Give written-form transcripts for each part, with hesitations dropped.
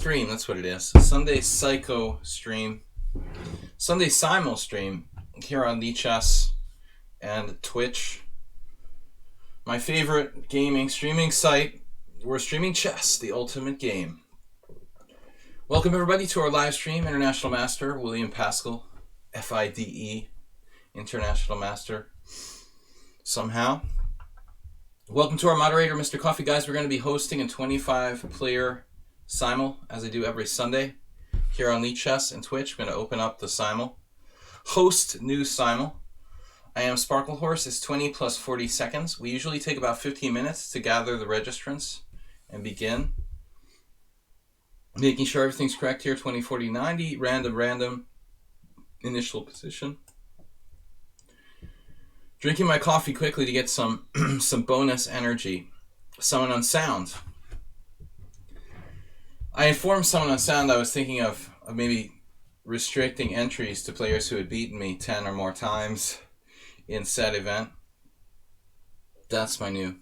Stream, that's what it is. Sunday Psycho stream. Sunday Simul stream here on lichess and Twitch. My favorite gaming streaming site. We're streaming chess, the ultimate game. Welcome everybody to our live stream. International Master William Pascal, FIDE, International Master. Somehow. Welcome to our moderator, Mr. Coffee. Guys, we're going to be hosting a 25-player Simul, as I do every Sunday, here on lichess and Twitch. I'm going to open up the Simul. Host new Simul. I am Sparkle Horse. It's 20 plus 40 seconds. We usually take about 15 minutes to gather the registrants and begin. Making sure everything's correct here. 20, 40, 90. Random. Initial position. Drinking my coffee quickly to get some some bonus energy. Someone on sound. I informed someone on sound I was thinking of maybe restricting entries to players who had beaten me 10 or more times in said event. That's my new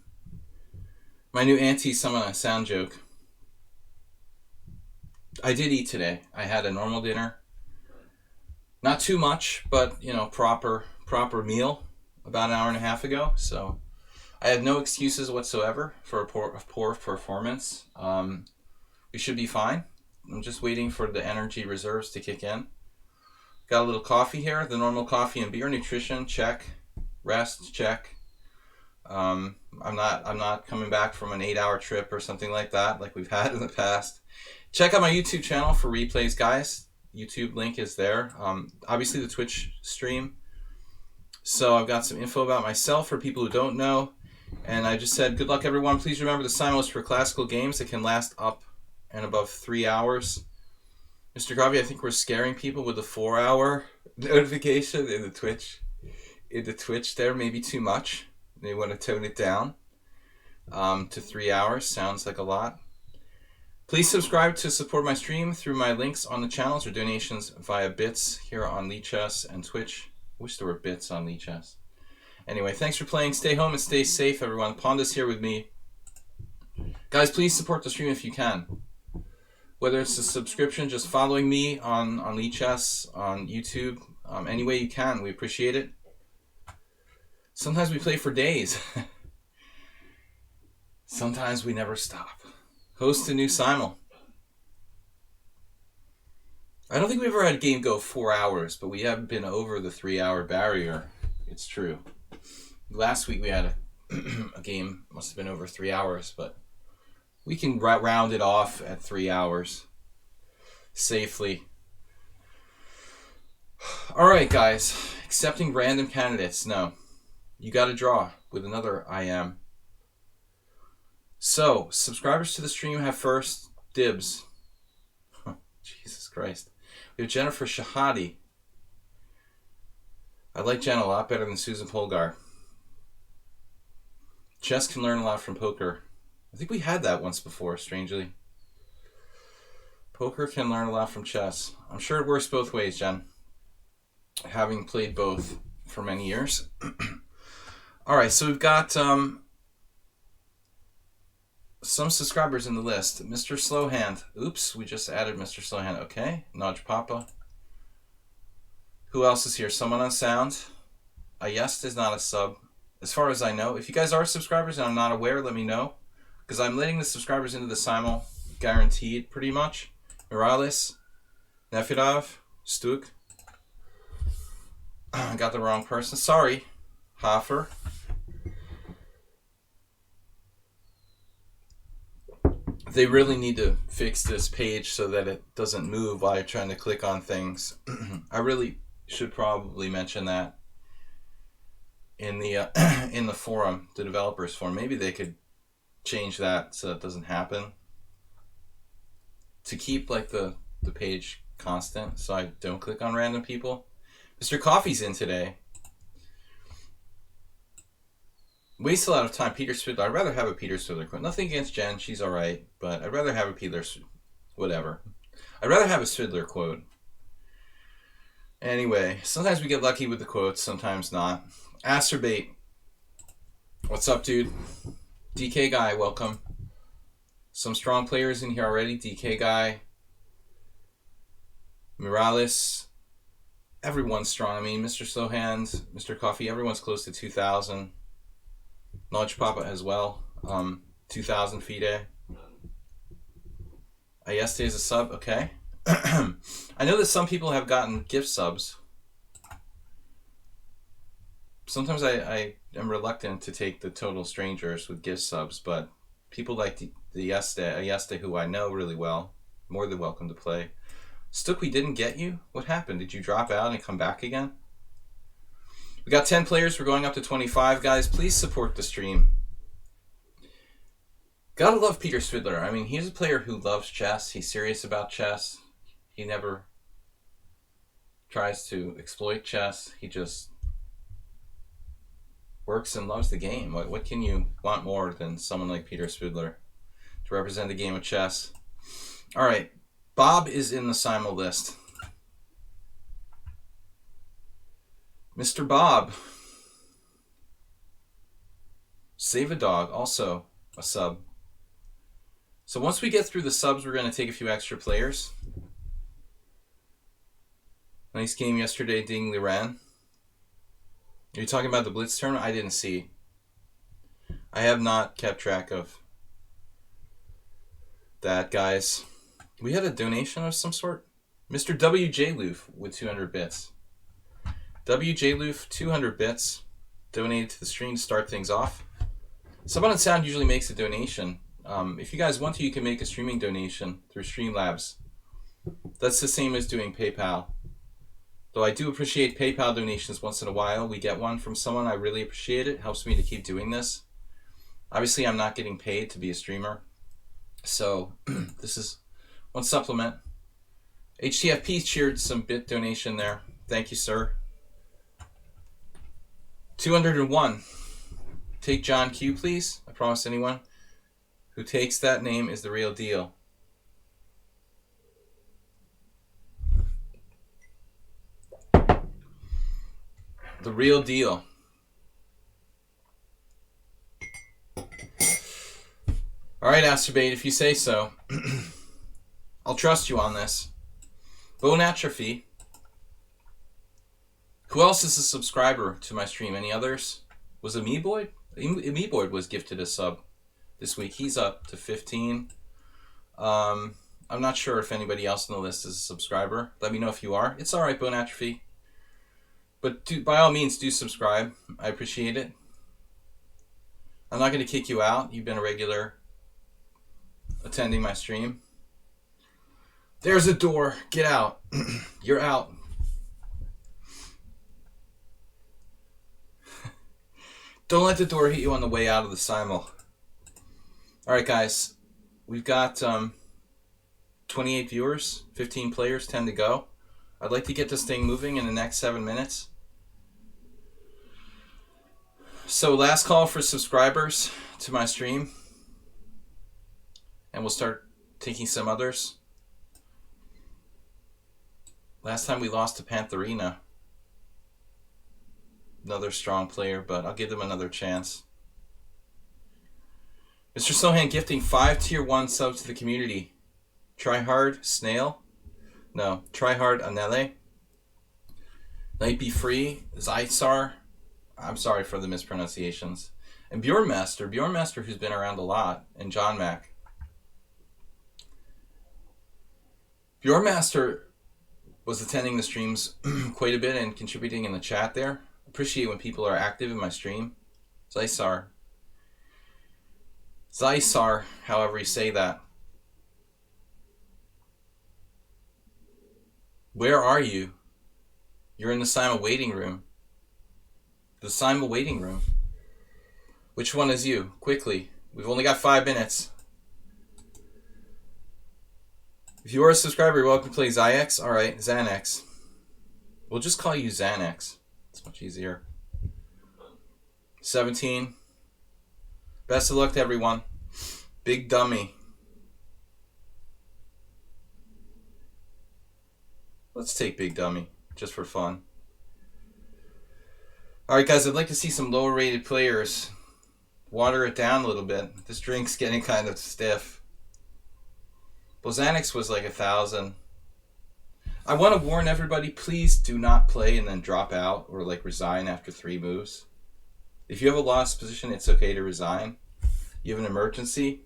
anti-someone on sound joke. I did eat today. I had a normal dinner. Not too much, but proper meal about an hour and a half ago. So I have no excuses whatsoever for a poor performance. We should be fine. I'm just waiting for the energy reserves to kick in. Got a little coffee here, the normal coffee and beer. Nutrition, check. Rest, check. I'm not coming back from an 8-hour trip or something like that, like we've had in the past. Check out my YouTube channel for replays, guys. YouTube link is there. Obviously the Twitch stream. So I've got some info about myself for people who don't know. And I just said, good luck everyone. Please remember the Simul is for classical games that can last up and above 3 hours. Mr. Garvey, I think we're scaring people with the 4-hour notification in the Twitch. In the Twitch there, maybe too much. They want to tone it down to 3 hours. Sounds like a lot. Please subscribe to support my stream through my links on the channels or donations via bits here on lichess and Twitch. I wish there were bits on lichess. Anyway, thanks for playing. Stay home and stay safe, everyone. Ponda's here with me. Guys, please support the stream if you can. Whether it's a subscription, just following me on lichess, on YouTube, any way you can, we appreciate it. Sometimes we play for days. Sometimes we never stop. Host a new Simul. I don't think we've ever had a game go 4 hours, but we haven't been over the 3-hour barrier. It's true. Last week we had a game, must have been over 3 hours, but we can round it off at 3 hours safely. All right, guys. Accepting random candidates. No. You got to draw with another IM. So, subscribers to the stream have first dibs. Jesus Christ. We have Jennifer Shahadi. I like Jen a lot better than Susan Polgar. Chess can learn a lot from poker. I think we had that once before, strangely. Poker can learn a lot from chess. I'm sure it works both ways, Jen. Having played both for many years. Alright, so we've got some subscribers in the list. Mr. Slowhand. Oops, we just added Mr. Slowhand. Okay. Nudge Papa. Who else is here? Someone on sound. Ayest is not a sub. As far as I know. If you guys are subscribers and I'm not aware, let me know. Because I'm letting the subscribers into the Simul, guaranteed, pretty much. Morales, Nefidov, Stuk. I got the wrong person. Sorry, Hofer. They really need to fix this page so that it doesn't move while you're trying to click on things. I really should probably mention that in the forum, the developers forum. Maybe they could change that so that doesn't happen, to keep like the page constant so I don't click on random people. Mr. Coffee's in today. Waste a lot of time. Peter Swidler. I'd rather have a Peter Swidler quote. Nothing against Jen, she's alright, but I'd rather have a Peter whatever. I'd rather have a Swidler quote. Anyway, sometimes we get lucky with the quotes, sometimes not. Acerbate. What's up, dude? DK Guy, welcome. Some strong players in here already. DK Guy, Morales, everyone's strong. I mean, Mr. Slowhands, Mr. Coffee, everyone's close to 2,000. Knowledge Papa as well. 2,000 FIDE. Ayeste is a sub, okay. I know that some people have gotten gift subs. Sometimes I am reluctant to take the total strangers with gift subs, but people like the Ayeste, who I know really well, more than welcome to play. Stook, we didn't get you? What happened? Did you drop out and come back again? We got 10 players. We're going up to 25. Guys, please support the stream. Gotta love Peter Swidler. I mean, he's a player who loves chess. He's serious about chess. He never tries to exploit chess. He just works and loves the game. What can you want more than someone like Peter Swidler to represent the game of chess? All right. Bob is in the Simul list. Mr. Bob. Save a Dog, also a sub. So once we get through the subs, we're going to take a few extra players. Nice game yesterday, Ding Liran. Are you talking about the Blitz tournament? I didn't see. I have not kept track of that, guys. We had a donation of some sort. Mr. WJ Loof with 200 bits. WJ Loof, 200 bits. Donated to the stream to start things off. Someone on Sound usually makes a donation. If you guys want to, you can make a streaming donation through Streamlabs. That's the same as doing PayPal. Though I do appreciate PayPal donations once in a while. We get one from someone. I really appreciate it. It helps me to keep doing this. Obviously, I'm not getting paid to be a streamer. So, this is one supplement. HTFP cheered some bit donation there. Thank you, sir. 201. Take John Q, please. I promise anyone who takes that name is the real deal. The real deal. All right, Asterbait, if you say so. I'll trust you on this. Bone Atrophy. Who else is a subscriber to my stream? Any others? Was Amiiboid? Amiiboid was gifted a sub this week. He's up to 15. I'm not sure if anybody else on the list is a subscriber. Let me know if you are. It's all right, Bone Atrophy. But by all means, do subscribe. I appreciate it. I'm not going to kick you out. You've been a regular attending my stream. There's a door. Get out. You're out. Don't let the door hit you on the way out of the Simul. Alright, guys. We've got 28 viewers, 15 players, 10 to go. I'd like to get this thing moving in the next 7 minutes. So last call for subscribers to my stream. And we'll start taking some others. Last time we lost to Pantherina. Another strong player, but I'll give them another chance. Mr. Sohan gifting 5 tier 1 subs to the community. Try Hard Snail. No, Try Hard Anele. Night Be Free. Zytsar. I'm sorry for the mispronunciations. And Bjornmaster who's been around a lot. And John Mac. Bjornmaster was attending the streams quite a bit and contributing in the chat there. Appreciate when people are active in my stream. Zysar, however you say that. Where are you? You're in the Simul waiting room. The Simul waiting room. Which one is you? Quickly. We've only got 5 minutes. If you are a subscriber, you're welcome to play Zyx. Alright, Xanax. We'll just call you Xanax. It's much easier. 17. Best of luck to everyone. Big Dummy. Let's take Big Dummy, just for fun. Alright guys, I'd like to see some lower rated players. Water it down a little bit. This drink's getting kind of stiff. Well, Xanax was like 1,000. I want to warn everybody, please do not play and then drop out or like resign after 3 moves. If you have a lost position, it's okay to resign. You have an emergency,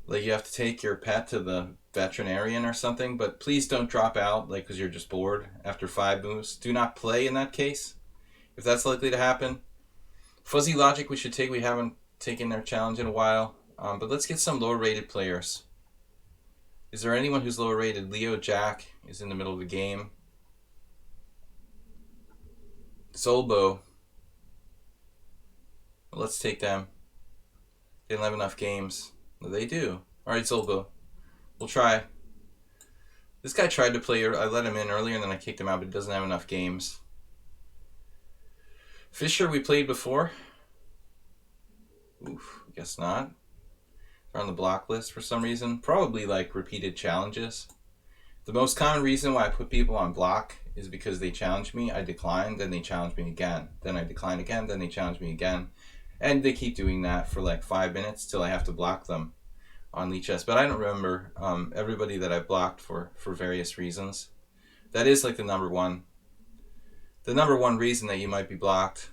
like you have to take your pet to the veterinarian or something, but please don't drop out like because you're just bored after 5 moves. Do not play in that case, if that's likely to happen. Fuzzy Logic we should take. We haven't taken their challenge in a while, but let's get some lower rated players. Is there anyone who's lower rated? Leo Jack is in the middle of the game. Zolbo. Let's take them. They don't have enough games. No, they do. Alright, Zolbo. We'll try. This guy tried to play. I let him in earlier and then I kicked him out, but he doesn't have enough games. Fisher we played before. Oof, guess not. They're on the block list for some reason. Probably like repeated challenges. The most common reason why I put people on block is because they challenge me, I decline, then they challenge me again. Then I decline again, then they challenge me again. And they keep doing that for like 5 minutes till I have to block them on lichess. But I don't remember everybody that I blocked for various reasons. That is like the number one reason that you might be blocked.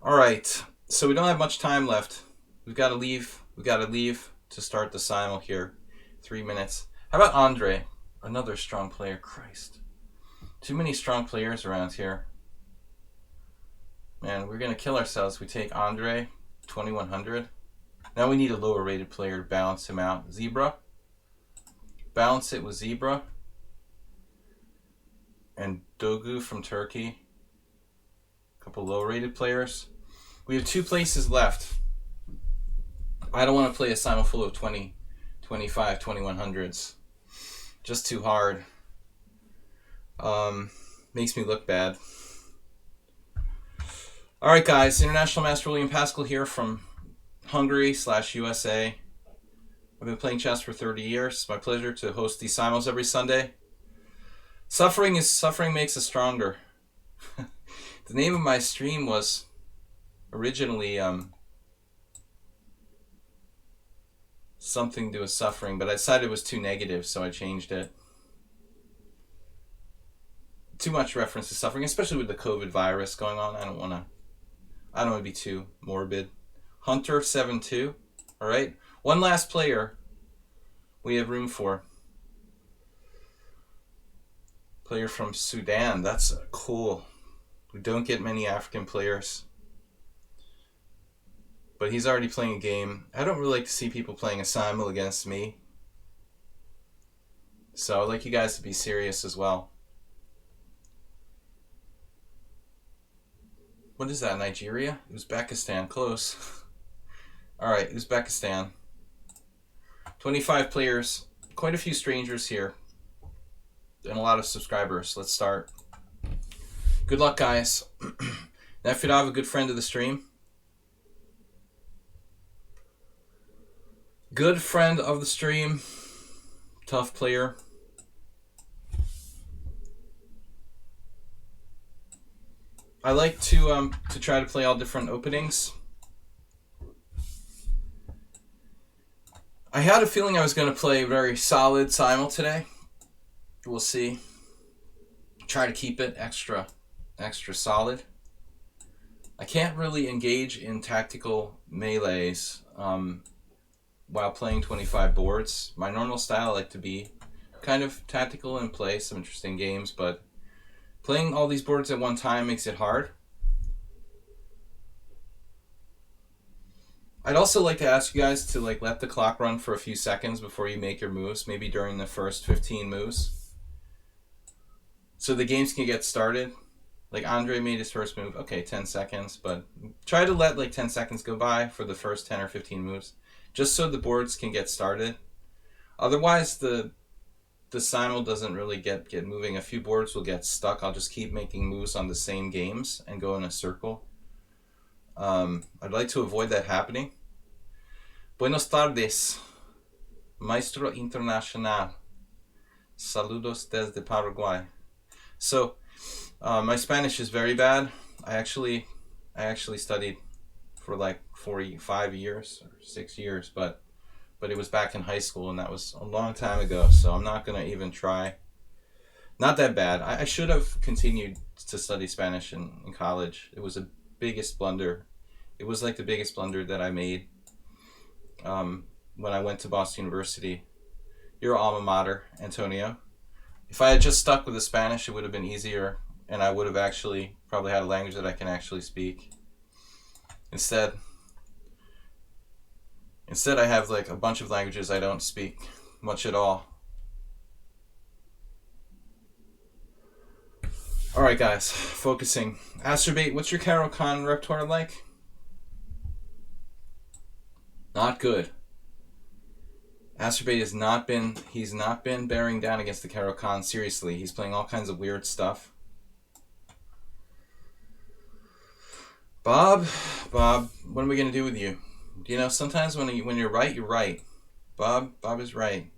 Alright, so we don't have much time left. We've got to leave to start the Simul here. 3 minutes. How about Andre? Another strong player. Christ. Too many strong players around here. Man, we're going to kill ourselves. We take Andre, 2100. Now we need a lower rated player to balance him out. Zebra. Balance it with Zebra. And Dogu from Turkey. A couple low rated players. We have 2 places left. I don't want to play a Simul full of 20, 25, 2100s. Just too hard. Makes me look bad. Alright guys, International Master William Pascal here from Hungary/USA. I've been playing chess for 30 years. It's my pleasure to host these Simuls every Sunday. Suffering makes us stronger. The name of my stream was originally something to do with suffering, but I decided it was too negative, so I changed it. Too much reference to suffering, especially with the COVID virus going on. I don't want to be too morbid. Hunter 7-2. All right, one last player we have room for. Player from Sudan. That's cool. We don't get many African players. But he's already playing a game. I don't really like to see people playing a Simul against me. So I'd like you guys to be serious as well. What is that, Nigeria? Uzbekistan, close. Alright, Uzbekistan. 25 players, quite a few strangers here. And a lot of subscribers. Let's start. Good luck, guys. Nefidov, a good friend of the stream. Good friend of the stream. Tough player. I like to try to play all different openings. I had a feeling I was going to play a very solid Simul today. We'll see. Try to keep it extra solid. I can't really engage in tactical melees while playing 25 boards. My normal style, I like to be kind of tactical and play some interesting games, but playing all these boards at one time makes it hard. I'd also like to ask you guys to let the clock run for a few seconds before you make your moves, maybe during the first 15 moves, so the games can get started. Like Andre made his first move, okay, 10 seconds, but try to let 10 seconds go by for the first 10 or 15 moves, just so the boards can get started. Otherwise, the Simul doesn't really get moving. A few boards will get stuck. I'll just keep making moves on the same games and go in a circle. I'd like to avoid that happening. Buenos tardes, Maestro Internacional. Saludos desde Paraguay. So, my Spanish is very bad. I actually studied for 45 years or 6 years, but but it was back in high school, and that was a long time ago, so I'm not going to even try. Not that bad. I should have continued to study Spanish in college. It was the biggest blunder. It was like the biggest blunder that I made when I went to Boston University. Your alma mater, Antonio. If I had just stuck with the Spanish, it would have been easier, and I would have actually probably had a language that I can actually speak. Instead, I have like a bunch of languages I don't speak much at all. Alright guys, focusing. Astrobate, what's your Caro-Kann repertoire like? Not good. Astrobate he's not been bearing down against the Caro-Kann seriously. He's playing all kinds of weird stuff. Bob, what are we gonna do with you? You know, sometimes when you're right, you're right. Bob is right.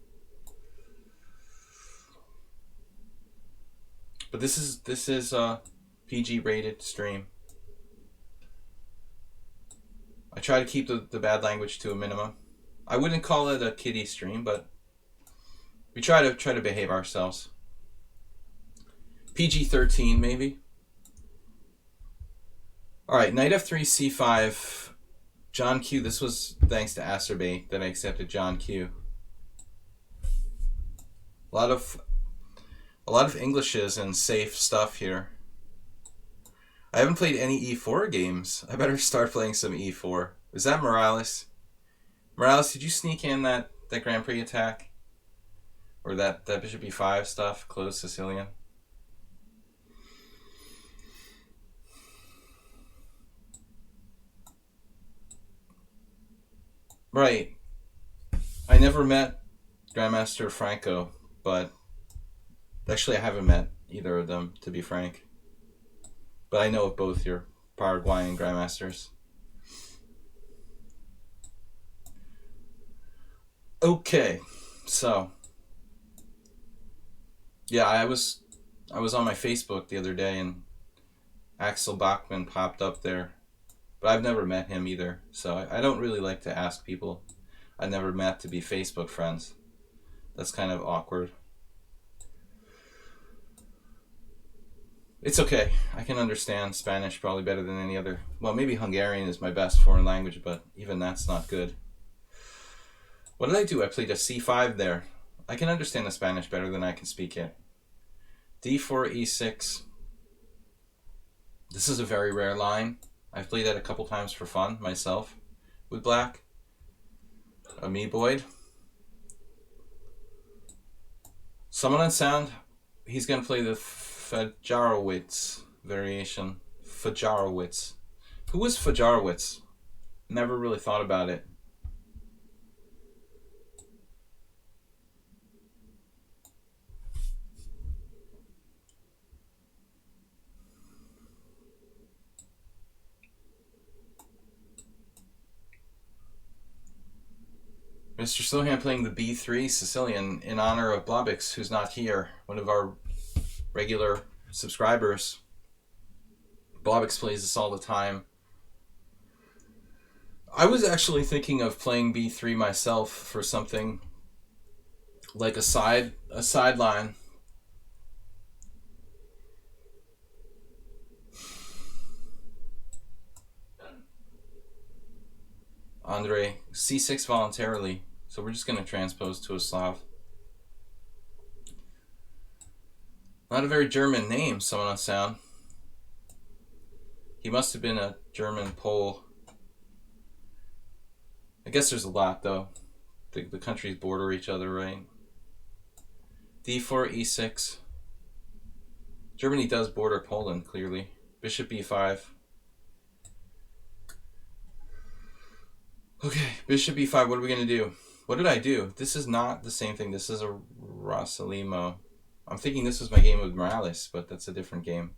But this is a PG rated stream. I try to keep the bad language to a minimum. I wouldn't call it a kiddie stream, but we try to behave ourselves. PG-13 maybe. All right, knight f3 c5. John Q. This was thanks to Astrobate that I accepted John Q. A lot of Englishes and safe stuff here. I haven't played any e4 games. I better start playing some e4. Is that Morales? Morales, did you sneak in that Grand Prix attack? Or that bishop e5 stuff, closed Sicilian? Right. I never met Grandmaster Franco, but actually I haven't met either of them, to be frank. But I know of both your Paraguayan Grandmasters. Okay, so yeah, I was on my Facebook the other day and Axel Bachmann popped up there. But I've never met him either, so I don't really like to ask people I never met to be Facebook friends. That's kind of awkward. It's okay. I can understand Spanish probably better than any other. Well, maybe Hungarian is my best foreign language, but even that's not good. What did I do? I played a c5 there. I can understand the Spanish better than I can speak it. d4, e6. This is a very rare line. I've played that a couple times for fun, myself, with black. Amoeboid. Someone on sound, he's going to play the Fajarowicz variation. Fajarowicz. Who was Fajarowicz? Never really thought about it. Mr. Slohan playing the b3 Sicilian in honor of Blobix, who's not here, one of our regular subscribers. Blobix plays this all the time. I was actually thinking of playing b3 myself for something like a sideline. Andre, c6 voluntarily. So we're just going to transpose to a Slav. Not a very German name, someone on sound. He must have been a German Pole. I guess there's a lot, though. The countries border each other, right? d4, e6. Germany does border Poland, clearly. Bishop e5. Okay, bishop e5, what are we going to do? What did I do? This is not the same thing. This is a Rosalimo. I'm thinking this was my game with Morales, but that's a different game.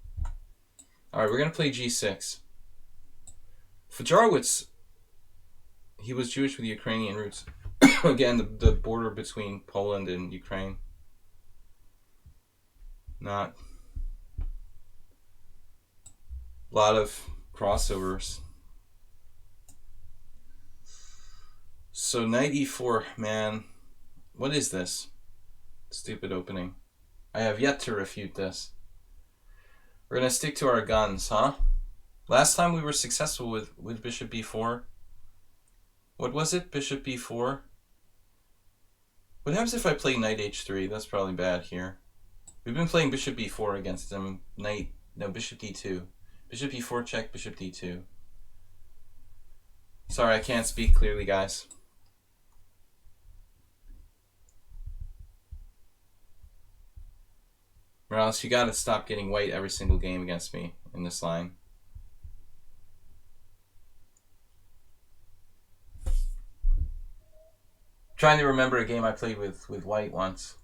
Alright, we're going to play g6. Fajarowicz, he was Jewish with Ukrainian roots. Again, the border between Poland and Ukraine. Not a lot of crossovers. So knight e4, man. What is this? Stupid opening. I have yet to refute this. We're going to stick to our guns, huh? Last time we were successful with bishop b4. What was it? Bishop b4? What happens if I play knight h3? That's probably bad here. We've been playing bishop b4 against him. Bishop d2. Bishop e4 check, bishop d2. Sorry, I can't speak clearly, guys. Morales, you gotta stop getting white every single game against me in this line. Trying to remember a game I played with white once.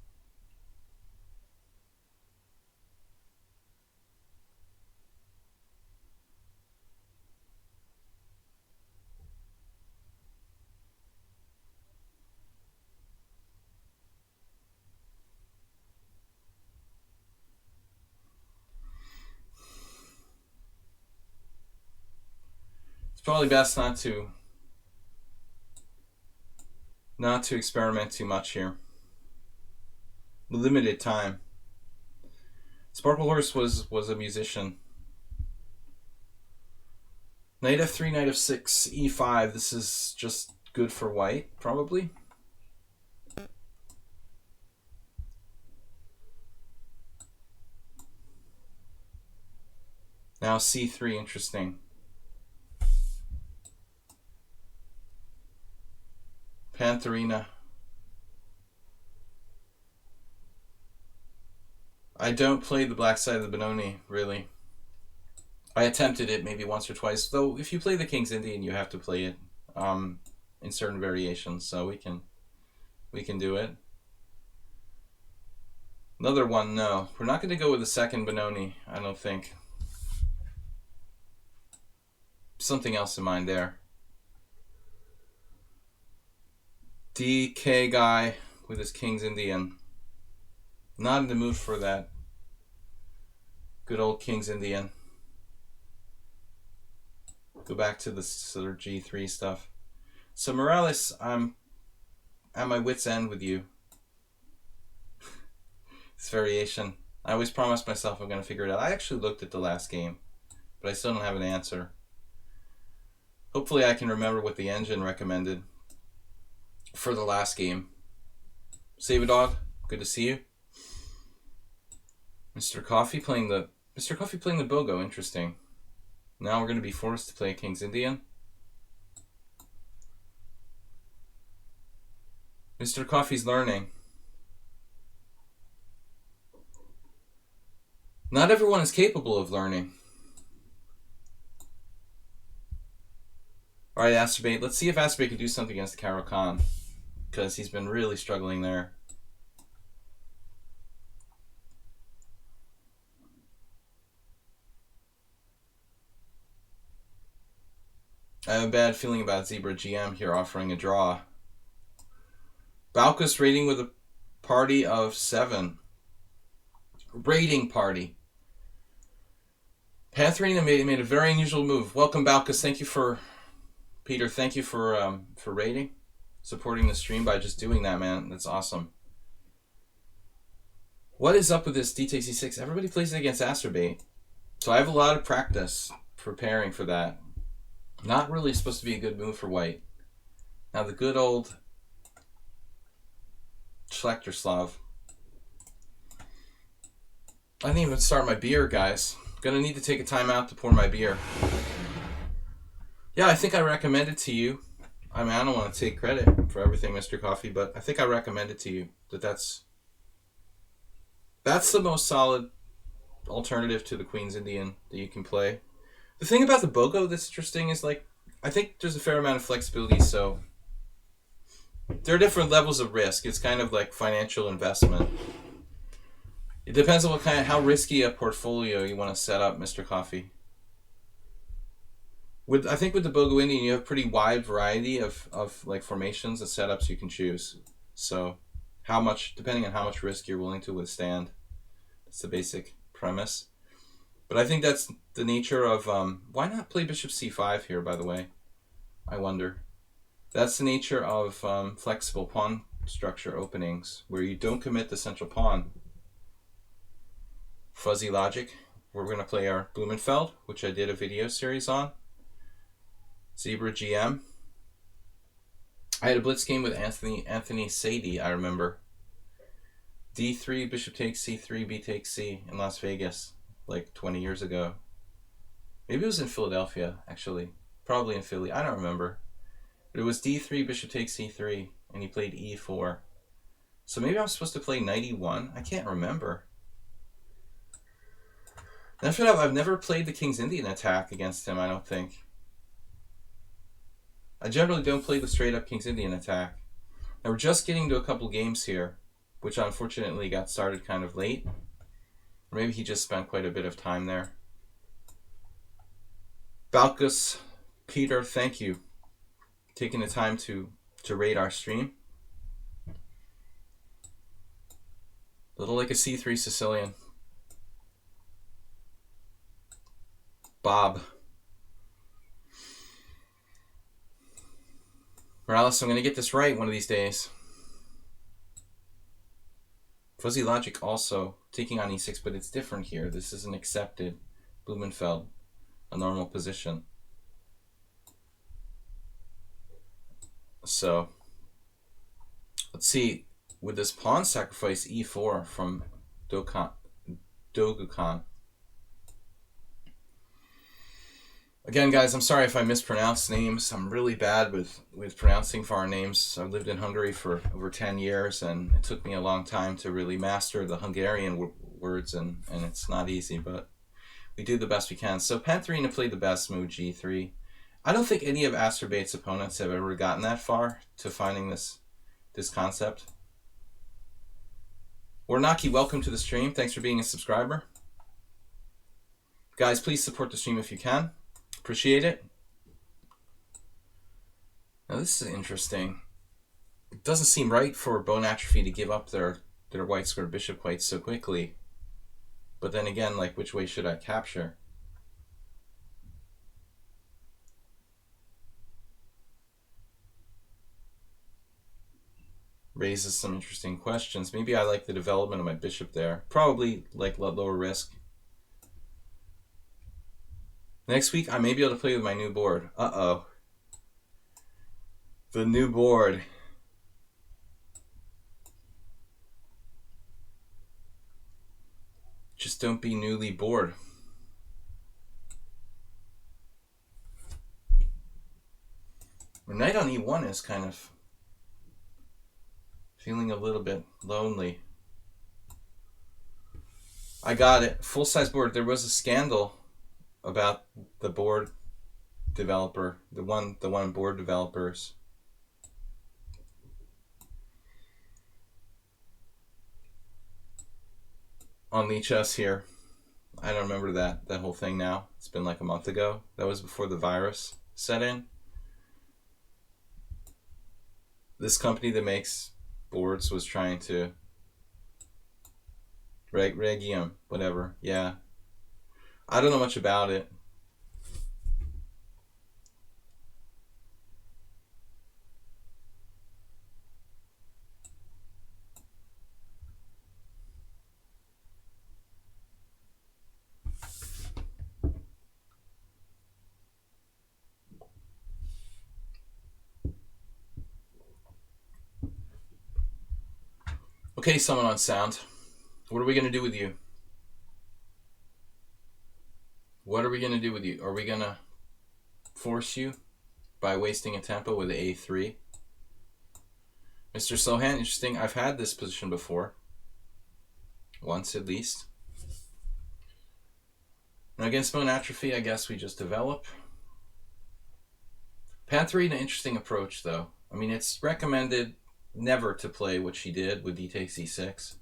It's probably best not to experiment too much here. Limited time. Sparkle Horse was a musician. Knight f3, knight f6, e5. This is just good for white, probably. Now c3, interesting. Pantherina. I don't play the black side of the Benoni, really. I attempted it maybe once or twice, though if you play the King's Indian, you have to play it in certain variations, so we can do it. Another one, no. We're not going to go with the second Benoni, I don't think. Something else in mind there. DK guy with his King's Indian. Not in the mood for that. Good old King's Indian. Go back to the sort of G3 stuff. So Morales, I'm at my wit's end with you. This variation. I always promised myself I'm going to figure it out. I actually looked at the last game, but I still don't have an answer. Hopefully I can remember what the engine recommended for the last game. Save a dog, good to see you. Mr. Coffee playing the Bogo, interesting. Now we're going to be forced to play a King's Indian. Mr. Coffee's learning. Not everyone is capable of learning. Alright, Asterbait. Let's see if Asterbait can do something against Caro Khan, because he's been really struggling there. I have a bad feeling about Zebra GM here offering a draw. Balkus rating with a party of 7. Rating party. Pantherina made a very unusual move. Welcome, Balkus. Thank you for... Peter, thank you for rating. Supporting the stream by just doing that, man. That's awesome. What is up with this d takes e6? Everybody plays it against Asterbait. So I have a lot of practice preparing for that. Not really supposed to be a good move for white. Now the good old Schlechter-Slav. I didn't even start my beer, guys. Gonna need to take a time out to pour my beer. Yeah, I think I recommended to you. I mean, I don't want to take credit for everything, Mr. Coffee, but I think I recommended to you that's the most solid alternative to the Queen's Indian that you can play. The thing about the Bogo that's interesting is, like, I think there's a fair amount of flexibility, so there are different levels of risk. It's kind of like financial investment. It depends on how risky a portfolio you want to set up, Mr. Coffee. I think with the Bogo Indian, you have a pretty wide variety of like formations and setups you can choose. So depending on how much risk you're willing to withstand. That's the basic premise. But I think that's the nature of... why not play bishop c5 here, by the way? I wonder. That's the nature of flexible pawn structure openings, where you don't commit the central pawn. Fuzzy logic. We're going to play our Blumenfeld, which I did a video series on. Zebra GM. I had a blitz game with Anthony Sadie, I remember. D3, bishop takes C3, B takes C in Las Vegas, like 20 years ago. Maybe it was in Philadelphia, actually. Probably in Philly. I don't remember. But it was D3, bishop takes C3, and he played E4. So maybe I'm supposed to play knight E1? I can't remember. And after that, I've never played the King's Indian attack against him, I don't think. I generally don't play the straight-up King's Indian attack. Now we're just getting to a couple games here, which unfortunately got started kind of late. Or maybe he just spent quite a bit of time there. Balkus, Peter, thank you. Taking the time to rate our stream. Little like a C3 Sicilian. Bob. Morales, I'm going to get this right one of these days. Fuzzy logic also taking on E6, but it's different here. This is an accepted Blumenfeld, a normal position. So, let's see. Would this pawn sacrifice E4 from Dogukan? Again, guys, I'm sorry if I mispronounce names. I'm really bad with pronouncing foreign names. I've lived in Hungary for over 10 years, and it took me a long time to really master the Hungarian words, and it's not easy, but we do the best we can. So Pantherina played the best move, G3. I don't think any of Astorbate's opponents have ever gotten that far to finding this concept. Warnaki, welcome to the stream. Thanks for being a subscriber. Guys, please support the stream if you can. Appreciate it. Now this is interesting. It doesn't seem right for bone atrophy to give up their white square bishop quite so quickly. But then again, like, which way should I capture? Raises some interesting questions. Maybe I like the development of my bishop there. Probably like lower risk. Next week, I may be able to play with my new board. Uh-oh. The new board. Just don't be newly bored. Knight on E1 is kind of feeling a little bit lonely. I got it. Full-size board. There was a scandal about the board developer, the one board developers. On lichess here. I don't remember that whole thing now. It's been like a month ago. That was before the virus set in. This company that makes boards was trying to Regium, whatever. Yeah. I don't know much about it. Okay, someone on sound. What are we going to do with you? What are we going to do with you? Are we going to force you by wasting a tempo with A3? Mr. Sohan, interesting. I've had this position before. Once at least. Now against bone atrophy, I guess we just develop. Pantherina, interesting approach though. I mean, it's recommended never to play what she did with D takes E6.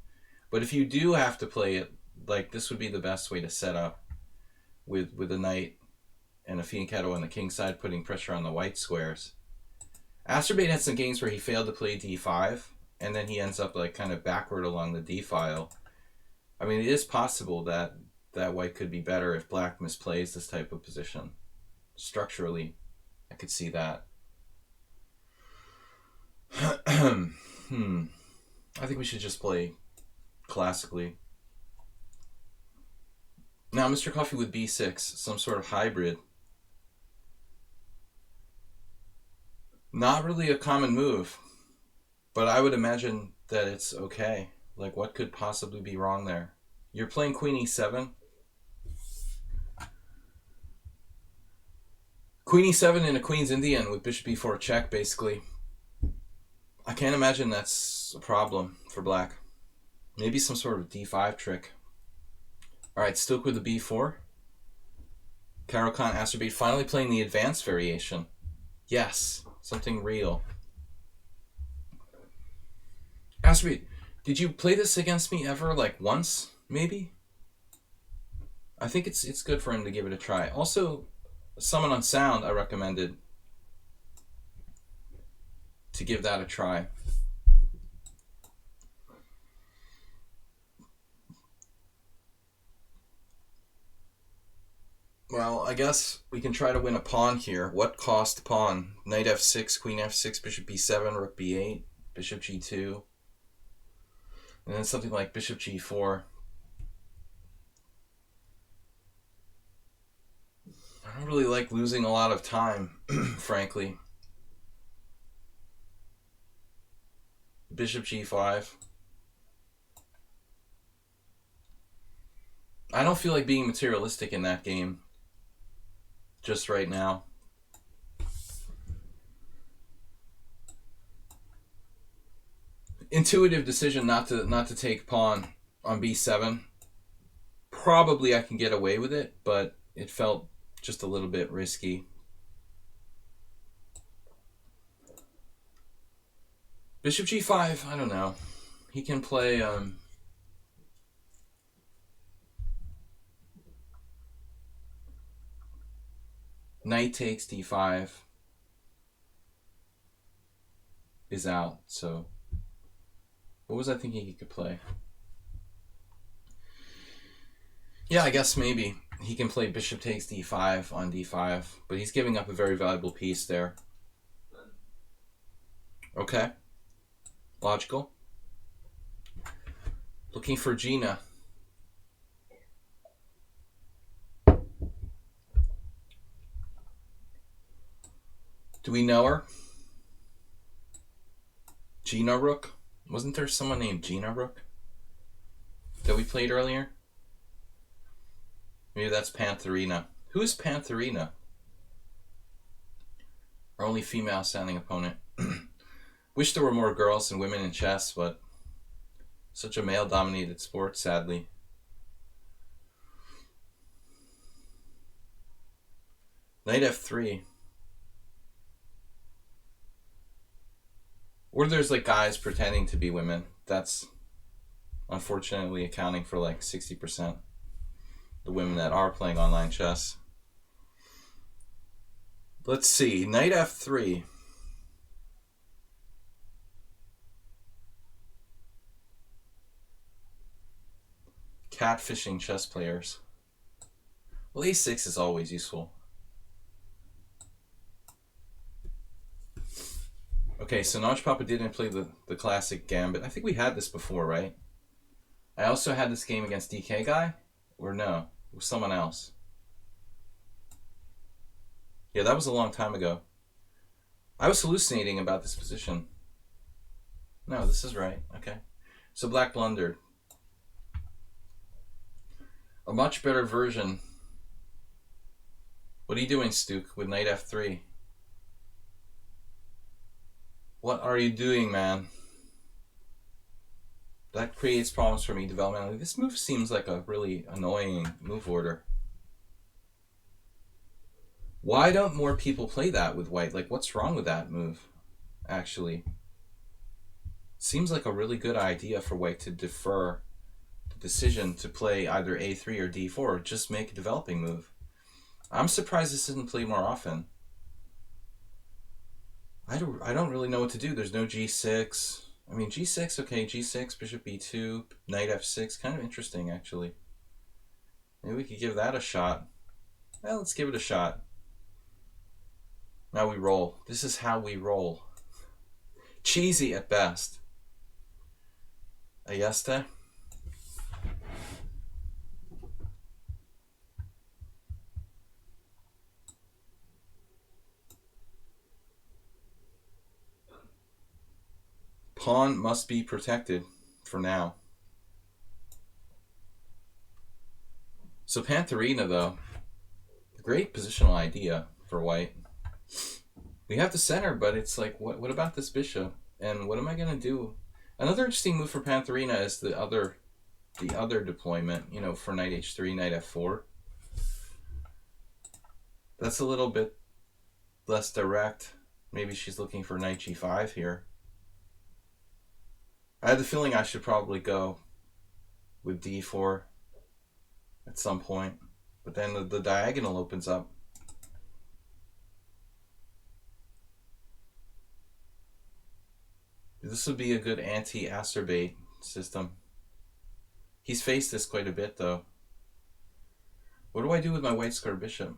But if you do have to play it, like, this would be the best way to set up with a knight and a fianchetto on the king side, putting pressure on the white squares. Asterbate had some games where he failed to play D5, and then he ends up like kind of backward along the D file. I mean, it is possible that white could be better if black misplays this type of position. Structurally, I could see that. I think we should just play classically. Now, Mr. Coffee with b6, some sort of hybrid. Not really a common move, but I would imagine that it's okay. Like, what could possibly be wrong there? You're playing Queen e7. Queen e7 in a Queen's Indian with Bishop e4 check, basically. I can't imagine that's a problem for black. Maybe some sort of d5 trick. Alright, still with the b4. Caro Khan Asterbate finally playing the advanced variation. Yes, something real. Asterbate, did you play this against me ever? Like once, maybe? I think it's good for him to give it a try. Also, Summon on Sound, I recommended to give that a try. Well, I guess we can try to win a pawn here. What cost pawn? Knight f6, queen f6, bishop b7, rook b8, bishop g2. And then something like bishop g4. I don't really like losing a lot of time, frankly. Bishop g5. I don't feel like being materialistic in that game just right now. Intuitive decision not to take pawn on b7. Probably I can get away with it, but it felt just a little bit risky. Bishop g5, I don't know. He can play knight takes d5 is out, so what was I thinking he could play? Yeah, I guess maybe he can play bishop takes d5 on d5, but he's giving up a very valuable piece there. Okay. Logical. Looking for Gina. Do we know her? Gina Rook? Wasn't there someone named Gina Rook that we played earlier? Maybe that's Pantherina. Who is Pantherina? Our only female sounding opponent. Wish there were more girls and women in chess, but such a male-dominated sport, sadly. Knight f3. Or there's like guys pretending to be women. That's unfortunately accounting for like 60% the women that are playing online chess. Let's see. Knight f3. Catfishing chess players. Well, a6 is always useful. Okay, so Notch Papa didn't play the classic Gambit. I think we had this before, right? I also had this game against DK Guy? Or no? It was someone else. Yeah, that was a long time ago. I was hallucinating about this position. No, this is right. Okay. So black blundered. A much better version. What are you doing, Stuke, with knight f3? What are you doing, man? That creates problems for me developmentally. This move seems like a really annoying move order. Why don't more people play that with white? Like, what's wrong with that move, actually? Seems like a really good idea for white to defer the decision to play either a3 or d4, or just make a developing move. I'm surprised this isn't played more often. I don't really know what to do. There's no g6. I mean, g6, okay, g6, bishop b2, knight f6. Kind of interesting, actually. Maybe we could give that a shot. Well, let's give it a shot. Now we roll. This is how we roll. Cheesy at best. Ayeste. Pawn must be protected for now. So Pantherina, though, great positional idea for white. We have the center, but it's like, what about this bishop? And what am I going to do? Another interesting move for Pantherina is the other deployment, you know, for knight h3, knight f4. That's a little bit less direct. Maybe she's looking for knight g5 here. I had the feeling I should probably go with d4 at some point, but then the diagonal opens up. This would be a good anti-acerbate system. He's faced this quite a bit, though. What do I do with my white square bishop?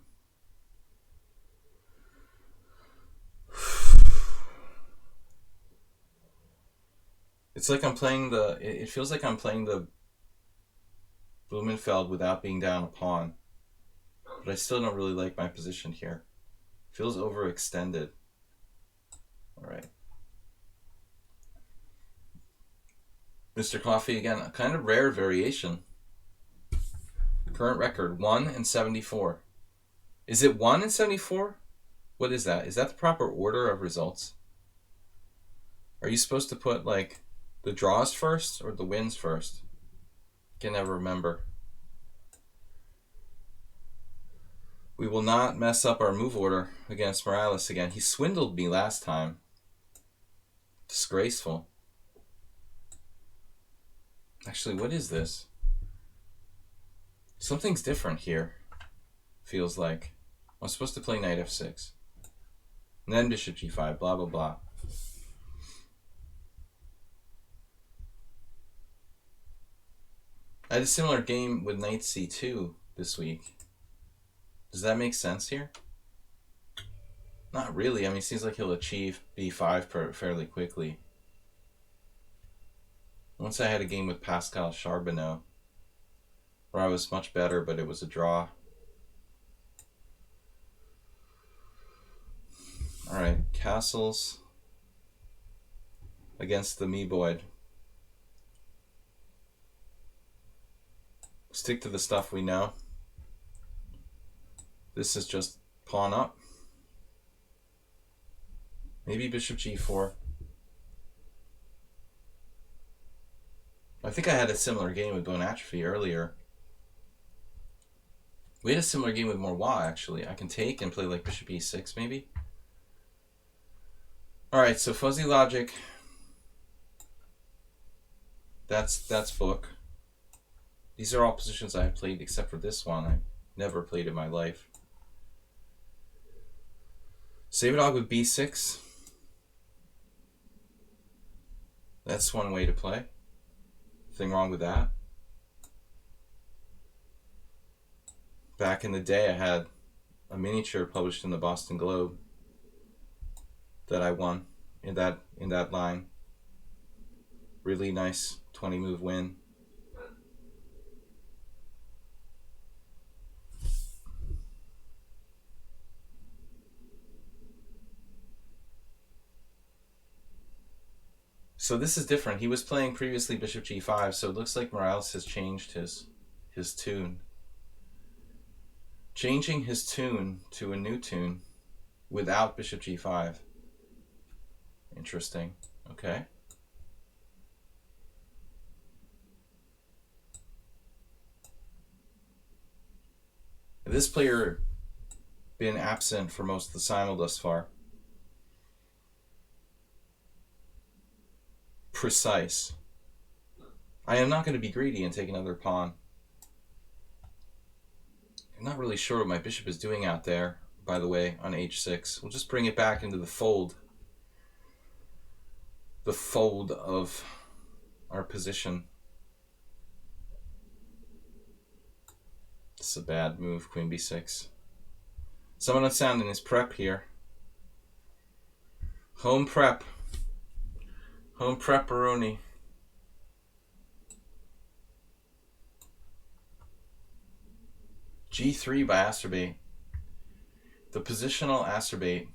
It's like I'm playing the... It feels like I'm playing the Blumenfeld without being down a pawn. But I still don't really like my position here. Feels overextended. Alright. Mr. Coffee again, a kind of rare variation. Current record, 1-74. Is it 1-74? What is that? Is that the proper order of results? Are you supposed to put, like, the draws first or the wins first? I can never remember. We will not mess up our move order against Morales again. He swindled me last time. Disgraceful. Actually, what is this? Something's different here. Feels like. I'm supposed to play knight f6. And then bishop g5, blah, blah, blah. I had a similar game with knight c2 this week. Does that make sense here? Not really. I mean, it seems like he'll achieve b5 fairly quickly. Once I had a game with Pascal Charbonneau, where I was much better, but it was a draw. Alright, castles against the Meeboid. Stick to the stuff we know. This is just pawn up. Maybe bishop g4. I think I had a similar game with Bone Atrophy earlier. We had a similar game with Morois, actually. I can take and play like bishop e6, maybe. Alright, so fuzzy logic. That's book. These are all positions I have played except for this one. I never played in my life. Save-a-dog with b6. That's one way to play. Nothing wrong with that. Back in the day, I had a miniature published in the Boston Globe that I won in that line. Really nice 20-move win. So this is different. He was playing previously bishop g5, so it looks like Morales has changed his tune. Changing his tune to a new tune without bishop g5. Interesting. Okay. This player been absent for most of the Simul thus far. Precise. I am not going to be greedy and take another pawn. I'm not really sure what my bishop is doing out there, by the way, on h6. We'll just bring it back into the fold. The fold of our position. This is a bad move, queen b6. Someone sounding his prep here. Home prep. Home pepperoni. G3 by Acerbate. The positional Acerbate.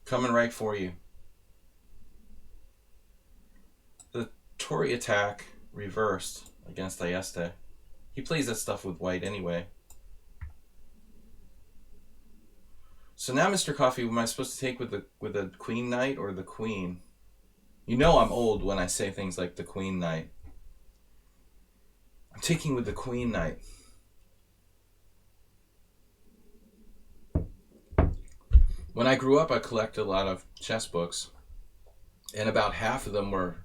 Coming right for you. The Tory attack reversed against Ayeste. He plays that stuff with white anyway. So now, Mr. Coffee, am I supposed to take with the Queen Knight or the Queen? You know I'm old when I say things like the Queen Knight. I'm taking with the Queen Knight. When I grew up, I collected a lot of chess books, and about half of them were,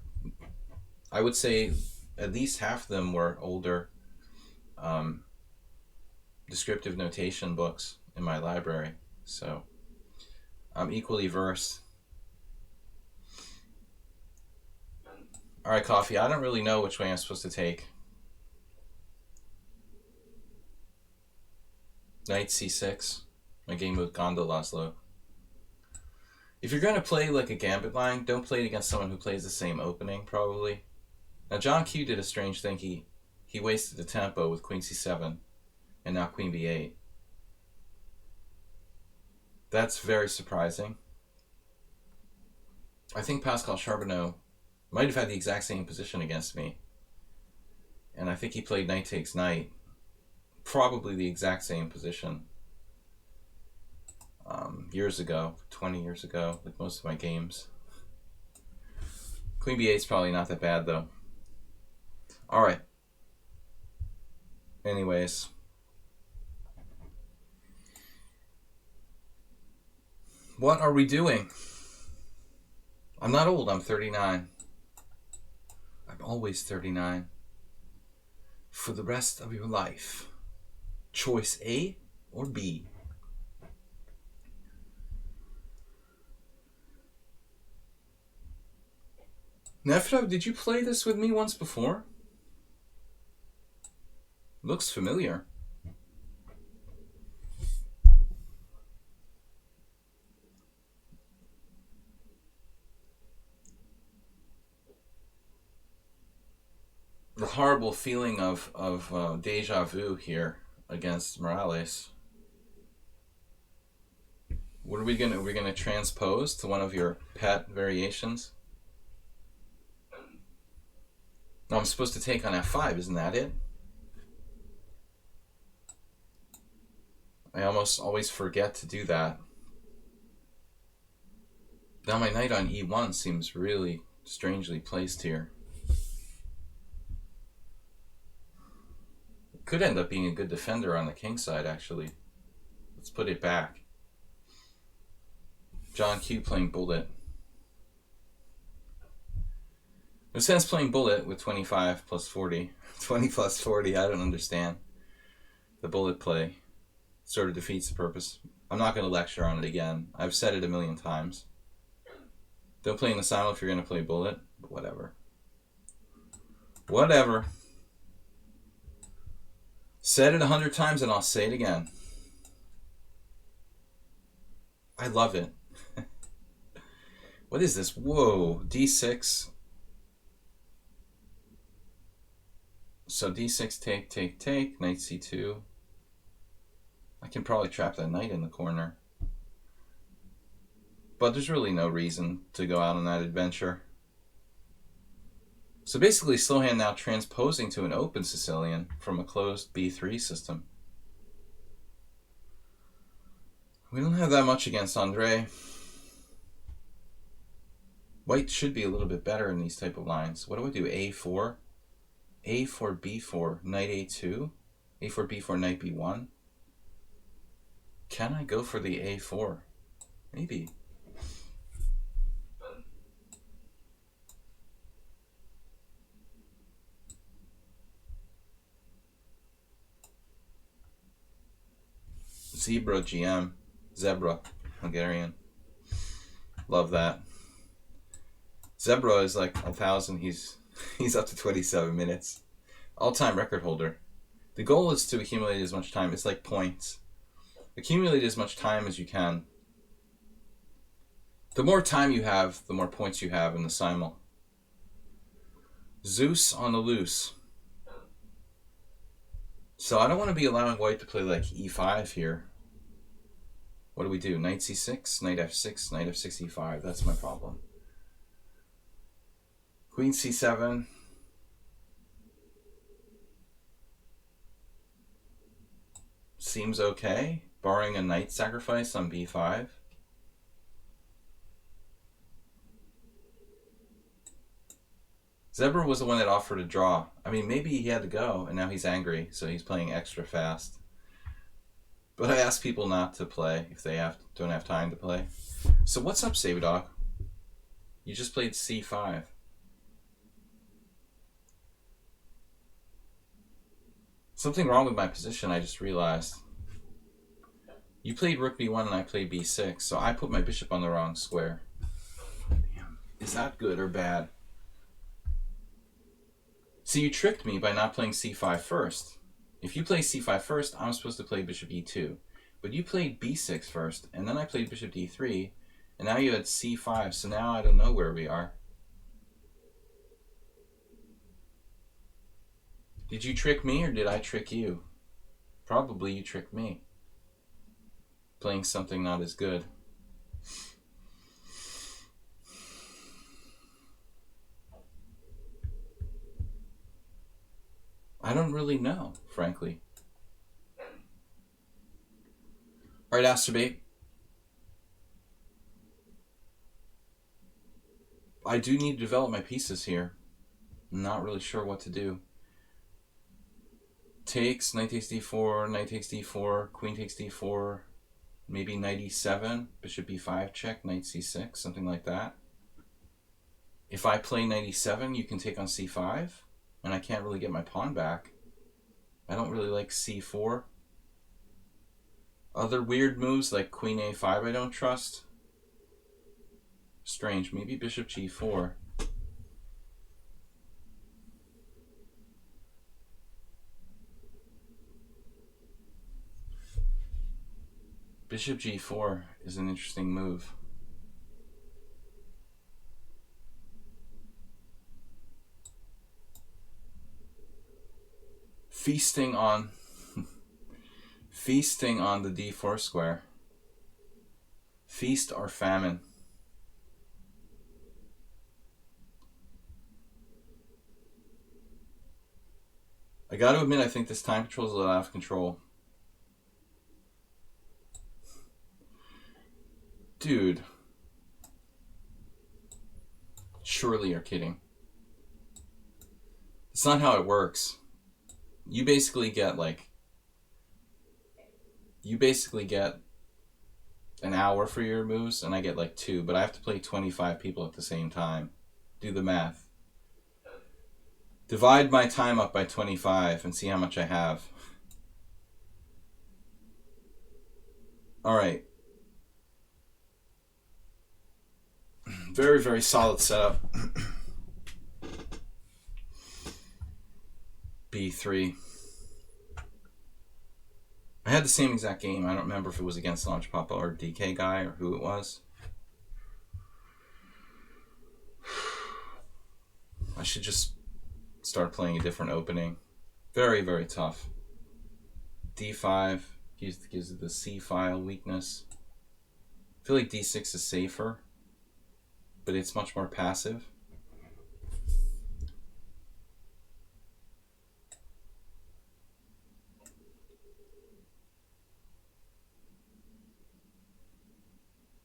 I would say, at least half of them were older descriptive notation books in my library. So I'm equally versed. All right, Coffee, I don't really know which way I'm supposed to take. Knight c6, my game with Gonda Laszlo. If you're going to play like a gambit line, don't play it against someone who plays the same opening, probably. Now, John Q did a strange thing. He wasted the tempo with Queen c7, and now Queen b8. That's very surprising. I think Pascal Charbonneau might have had the exact same position against me. And I think he played knight takes knight. Probably the exact same position. Years ago, 20 years ago, like most of my games. Queen b8 is probably not that bad, though. Alright. Anyways. What are we doing? I'm not old, I'm 39. I'm always 39. For the rest of your life. Choice A or B? Nefra, did you play this with me once before? Looks familiar. The horrible feeling of deja vu here against Morales. What are we gonna transpose to one of your pet variations? No, I'm supposed to take on f5, isn't that it? I almost always forget to do that. Now my knight on e1 seems really strangely placed here. Could end up being a good defender on the king side, actually. Let's put it back. John Q playing bullet. No sense playing bullet with 25 plus 40. 20 plus 40, I don't understand. The bullet play sort of defeats the purpose. I'm not going to lecture on it again. I've said it a million times. Don't play in the Simul if you're going to play bullet, but whatever. Whatever. Said it 100 times and I'll say it again. I love it. What is this? Whoa, d6. So d6, take, take, take, knight c2. I can probably trap that knight in the corner. But there's really no reason to go out on that adventure. So basically, slow hand now transposing to an open Sicilian from a closed b3 system. We don't have that much against Andre. White should be a little bit better in these type of lines. What do I do? a4? a4, b4, knight a2? a4, b4, knight b1? Can I go for the a4? Maybe. Zebra GM. Zebra. Hungarian. Love that. Zebra is like 1,000. He's up to 27 minutes. All-time record holder. The goal is to accumulate as much time. It's like points. Accumulate as much time as you can. The more time you have, the more points you have in the Simul. Zeus on the loose. So I don't want to be allowing white to play like e5 here. What do we do? Knight c6, knight f6, knight f6, e5. That's my problem. Queen c7. Seems okay, barring a knight sacrifice on b5. Zebra was the one that offered a draw. I mean, maybe he had to go, and now he's angry, so he's playing extra fast. But I ask people not to play if they don't have time to play. So what's up, Saberdog? You just played c5. Something wrong with my position, I just realized. You played rook b1 and I played b6, so I put my bishop on the wrong square. Damn. Is that good or bad? So you tricked me by not playing c5 first. If you play c5 first, I'm supposed to play bishop e2. But you played b6 first, and then I played bishop d3, and now you had c5, so now I don't know where we are. Did you trick me or did I trick you? Probably you tricked me. Playing something not as good. I don't really know, frankly. All right, Asterbate. I do need to develop my pieces here. I'm not really sure what to do. Takes, knight takes d4, knight takes d4, queen takes d4, maybe knight e7, bishop b5 check, knight c6, something like that. If I play knight e7, you can take on c5, and I can't really get my pawn back. I don't really like c4. Other weird moves like queen a5 I don't trust. Strange, maybe bishop g4. Bishop g4 is an interesting move. Feasting on the d4 square. Feast or famine. I gotta admit, I think this time control is a little out of control. Dude. Surely you're kidding. It's not how it works. You basically get an hour for your moves, and I get like 2, but I have to play 25 people at the same time. Do the math. Divide my time up by 25 and see how much I have. Alright. Very, very solid setup. B3. I had the same exact game. I don't remember if it was against Launch Papa or DK guy or who it was. I should just start playing a different opening. Very, very tough. D5 gives it the C file weakness. I feel like D6 is safer, but it's much more passive.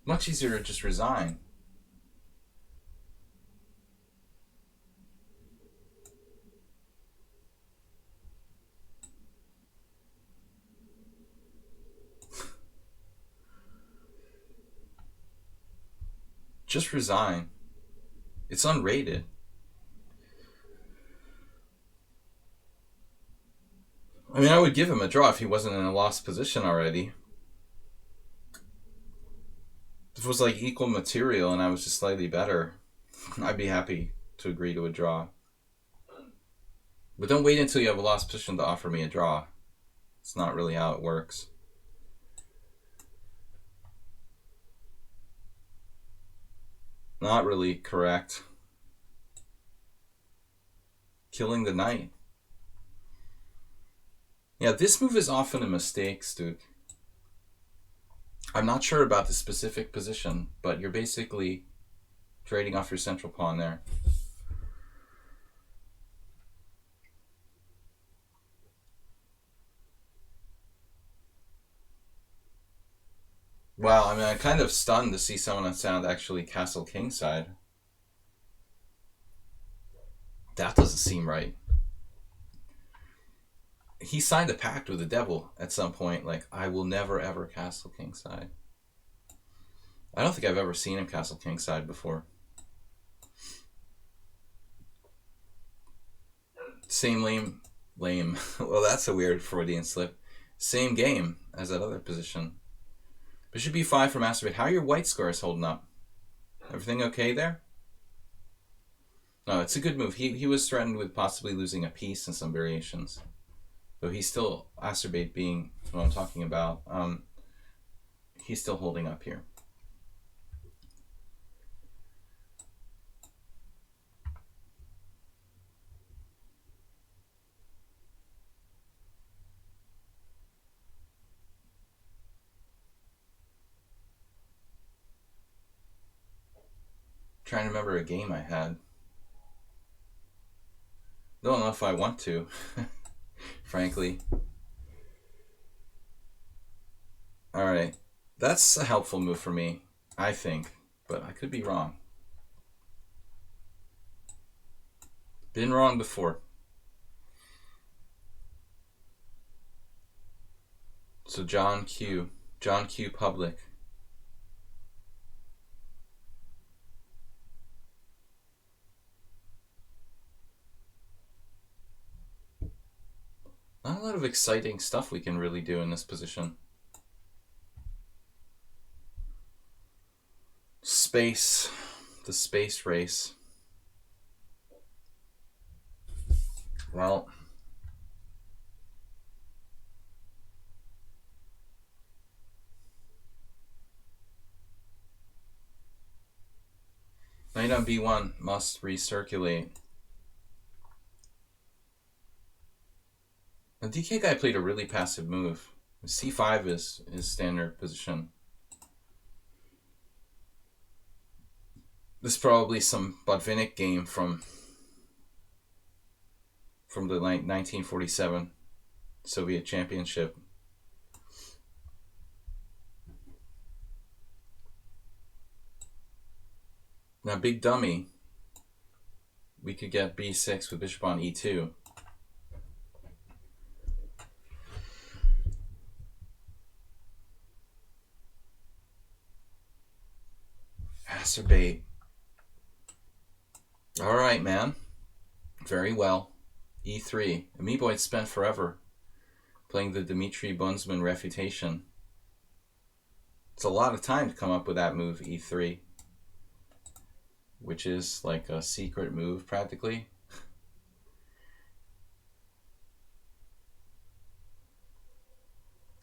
Much easier to just resign. Just resign. It's unrated. I mean, I would give him a draw if he wasn't in a lost position already. If it was like equal material and I was just slightly better, I'd be happy to agree to a draw. But don't wait until you have a lost position to offer me a draw. It's not really how it works. Not really correct. Killing the knight. Yeah, this move is often a mistake, Stu. I'm not sure about the specific position, but you're basically trading off your central pawn there. Wow, I mean, I'm kind of stunned to see someone on sound actually castle kingside. That doesn't seem right. He signed a pact with the devil at some point, like, I will never ever castle kingside. I don't think I've ever seen him castle kingside before. Same lame. Well, that's a weird Freudian slip. Same game as that other position. Bishop b5 for masturbate. How are your white squares holding up? Everything okay there? No, it's a good move. He was threatened with possibly losing a piece in some variations. Though he's still, acerbate being what I'm talking about, he's still holding up here. Trying to remember a game I had. Don't know if I want to, frankly. Alright. That's a helpful move for me, I think. But I could be wrong. Been wrong before. So John Q public. Not a lot of exciting stuff we can really do in this position. Space. The space race. Well, knight on b1 must recirculate. The DK guy played a really passive move. c5 is his standard position. This is probably some Botvinnik game from the 1947 Soviet Championship. Now, big dummy, we could get b6 with bishop on e2. Acerbate. All right, man. Very well. e3. Amiibo had spent forever playing the Dmitry Bunzman refutation. It's a lot of time to come up with that move, e3. Which is like a secret move, practically.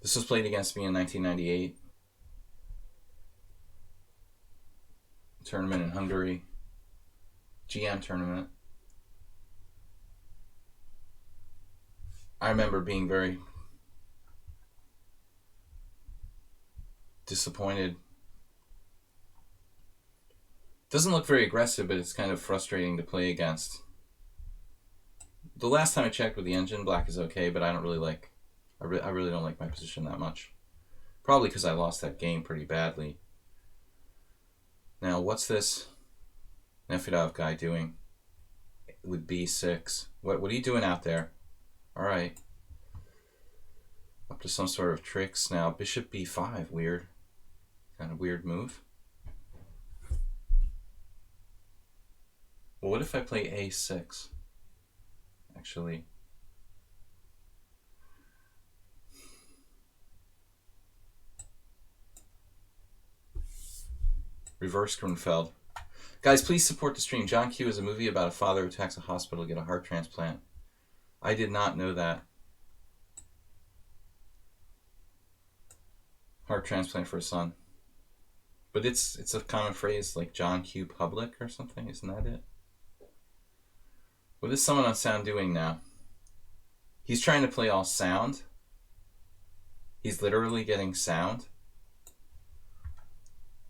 This was played against me in 1998. Tournament in Hungary. GM tournament. I remember being very disappointed. Doesn't look very aggressive, but it's kind of frustrating to play against. The last time I checked with the engine, black is okay, but I don't really like... I really don't like my position that much. Probably because I lost that game pretty badly. Now, what's this Nefedov guy doing with b6? What are you doing out there? Alright. Up to some sort of tricks now. Bishop b5, weird. Kind of weird move. Well, what if I play a6? Actually. Reverse Grunfeld. Guys, please support the stream. John Q is a movie about a father who attacks a hospital to get a heart transplant. I did not know that. Heart transplant for a son. But it's a common phrase like John Q. Public or something, isn't that it? What is someone on sound doing now? He's trying to play all sound. He's literally getting sound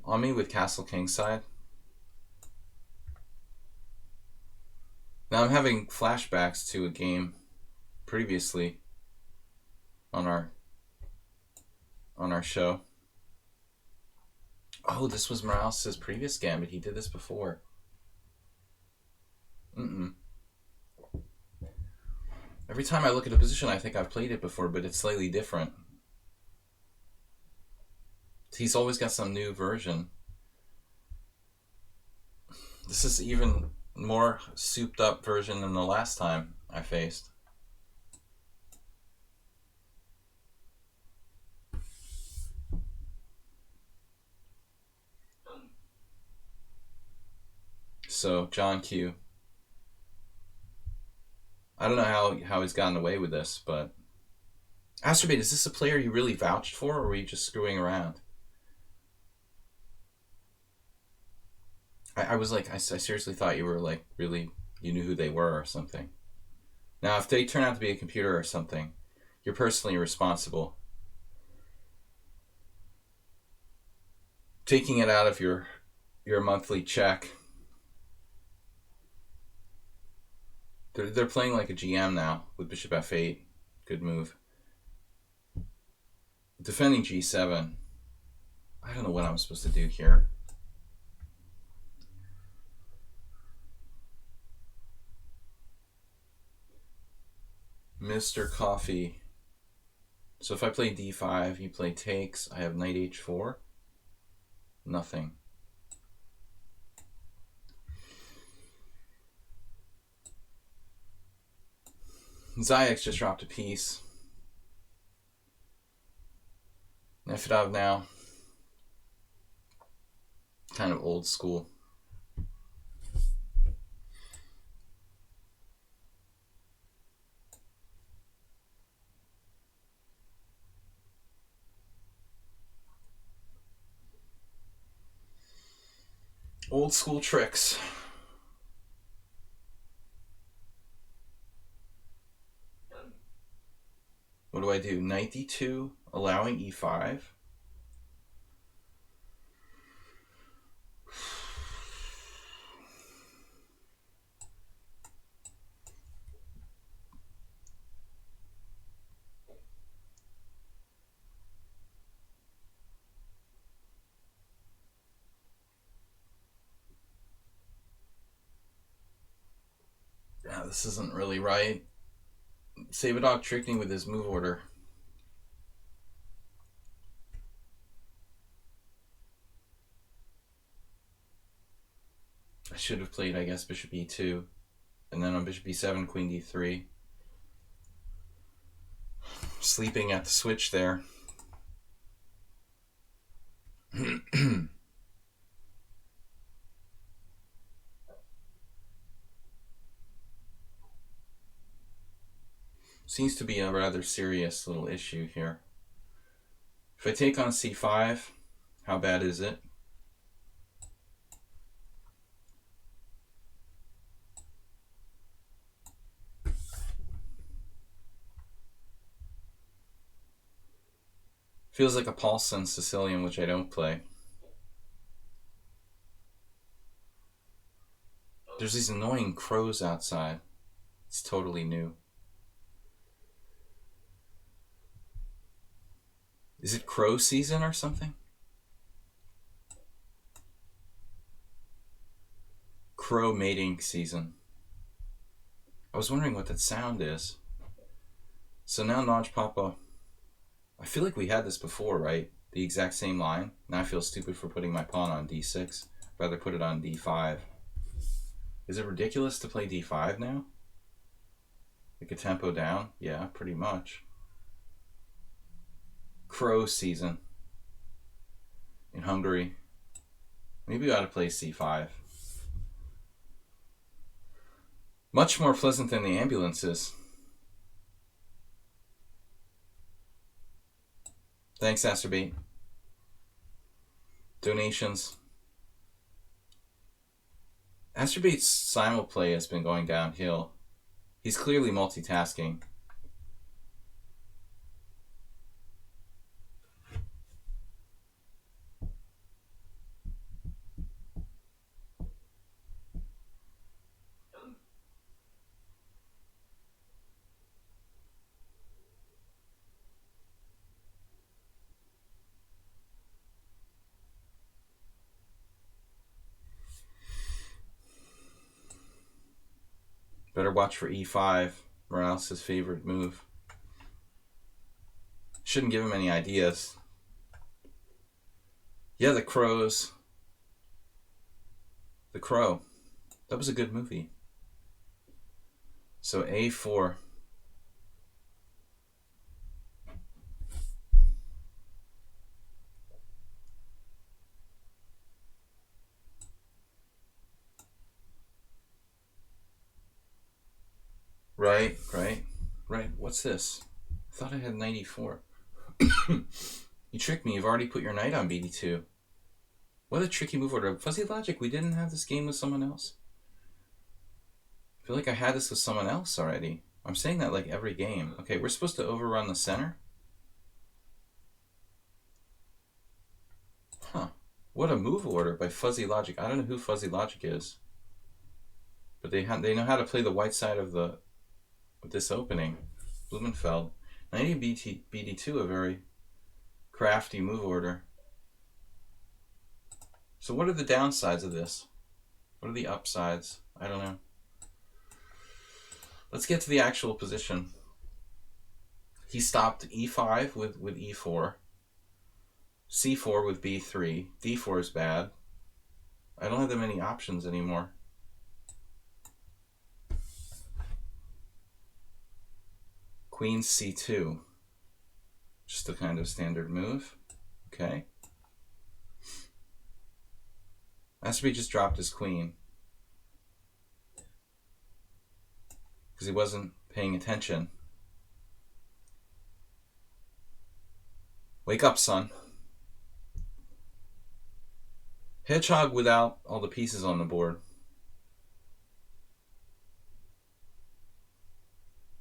on me with Castle Kingside. Now I'm having flashbacks to a game previously on our show. Oh, this was Morales' previous gambit. He did this before. Every time I look at a position, I think I've played it before, but it's slightly different. He's always got some new version. This is even more souped up version than the last time I faced. So, John Q. I don't know how he's gotten away with this, but... Astrobate, is this a player you really vouched for, or were you just screwing around? I was like, I seriously thought you were like, really, you knew who they were or something. Now, if they turn out to be a computer or something, you're personally responsible. Taking it out of your monthly check. They're playing like a GM now with Bishop F8. Good move. Defending G7. I don't know what I'm supposed to do here. Mr. Coffee. So if I play D5, you play takes. I have knight H4. Nothing. Zayek's just dropped a piece. Nefedov now. Kind of old school. Old school tricks. What do I do? Knight D2, allowing E5. Yeah, this isn't really right. Savadog tricked me with his move order. I should have played, I guess, Bishop E2. And then on Bishop E7, Queen D3. Sleeping at the switch there. Seems to be a rather serious little issue here. If I take on C5, how bad is it? Feels like a Paulson Sicilian, which I don't play. There's these annoying crows outside. It's totally new. Is it crow season or something? Crow mating season. I was wondering what that sound is. So now Naj Papa. I feel like we had this before, right? The exact same line. Now I feel stupid for putting my pawn on D6. I'd rather put it on D5. Is it ridiculous to play D5 now? Like a tempo down? Yeah, pretty much. Crow season in Hungary. Maybe we ought to play C5. Much more pleasant than the ambulances. Thanks, Asterbate. Donations. Astrobate's Simul play has been going downhill. He's clearly multitasking. Better watch for e5, Morales' favorite move. Shouldn't give him any ideas. Yeah, the crows. The Crow. That was a good movie. So a4. Right. What's this? I thought I had 94. You tricked me. You've already put your knight on bd2. What a tricky move order. Fuzzy logic, we didn't have this game with someone else. I feel like I had this with someone else already. I'm saying that like every game. Okay, we're supposed to overrun the center? Huh. What a move order by Fuzzy Logic. I don't know who Fuzzy Logic is. But they know how to play the white side of this opening. Blumenfeld. Knight bd2, a very crafty move order. So what are the downsides of this? What are the upsides? I don't know. Let's get to the actual position. He stopped e5 with e4. c4 with b3. d4 is bad. I don't have that many options anymore. Queen c2. Just a kind of standard move. Okay. Astrobe just dropped his queen. Because he wasn't paying attention. Wake up, son. Hedgehog without all the pieces on the board.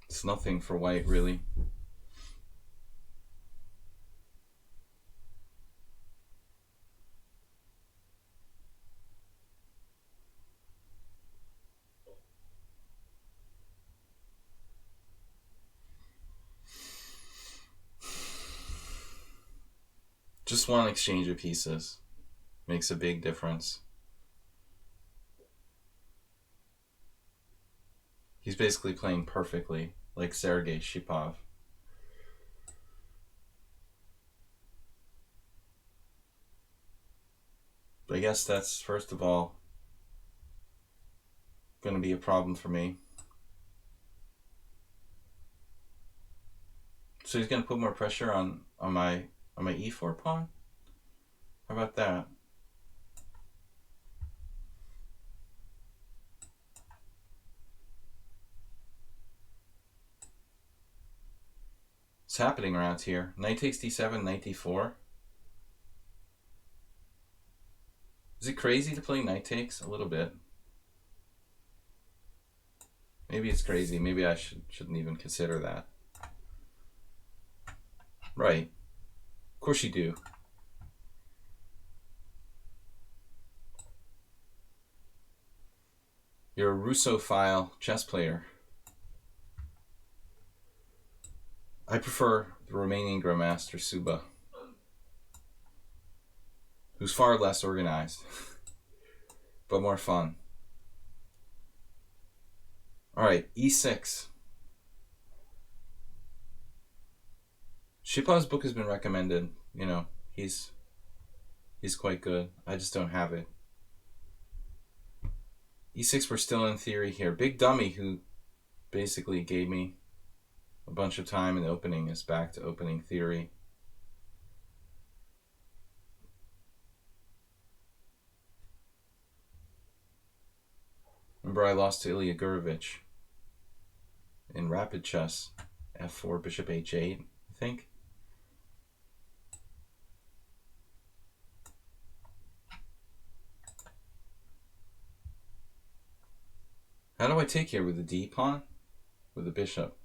It's nothing for white, really. Just one exchange of pieces makes a big difference. He's basically playing perfectly, like Sergei Shipov. But I guess that's, first of all, going to be a problem for me. So he's going to put more pressure on my e4 pawn? How about that? What's happening around here? Knight takes d7, knight d4. Is it crazy to play knight takes? A little bit. Maybe it's crazy. Maybe I shouldn't even consider that. Right. Of course you do. You're a Russophile chess player. I prefer the Romanian Grandmaster Suba, who's far less organized, but more fun. Alright, e6. Shipov's book has been recommended. You know, he's quite good. I just don't have it. e6, we're still in theory here. Big Dummy, who basically gave me a bunch of time in the opening, is back to opening theory. Remember, I lost to Ilya Gurevich in rapid chess. f4, bishop h8, I think. How do I take here with the D pawn? With the bishop?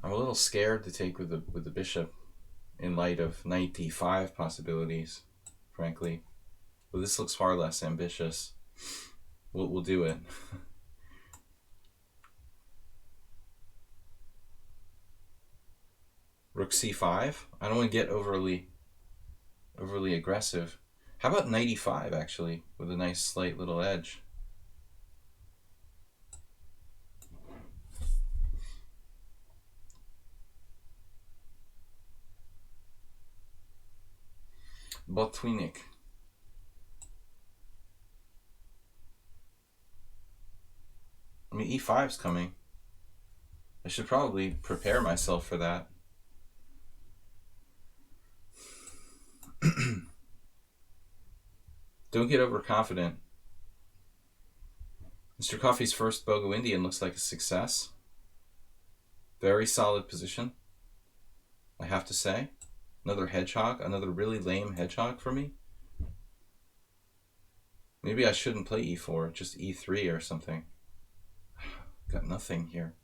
I'm a little scared to take with the bishop in light of knight d5 possibilities, frankly. But this looks far less ambitious. We'll do it. Rook c5? I don't want to get overly aggressive. How about knight e5, actually, with a nice slight little edge? Botwinik. I mean, e5's coming. I should probably prepare myself for that. Don't get overconfident. Mr. Coffee's first Bogo Indian looks like a success. Very solid position, I have to say. Another hedgehog, another really lame hedgehog for me. Maybe I shouldn't play e4, just e3 or something. Got nothing here.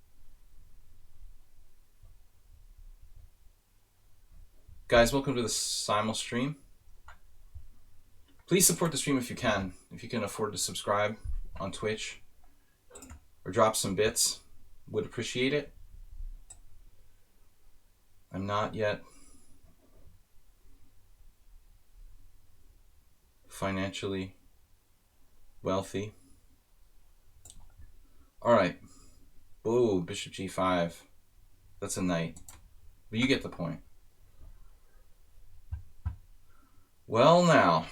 Guys, welcome to the Simul stream. Please support the stream if you can. If you can afford to subscribe on Twitch or drop some bits, would appreciate it. I'm not yet financially wealthy. All right. Whoa, bishop g5. That's a knight. But you get the point. Well, now.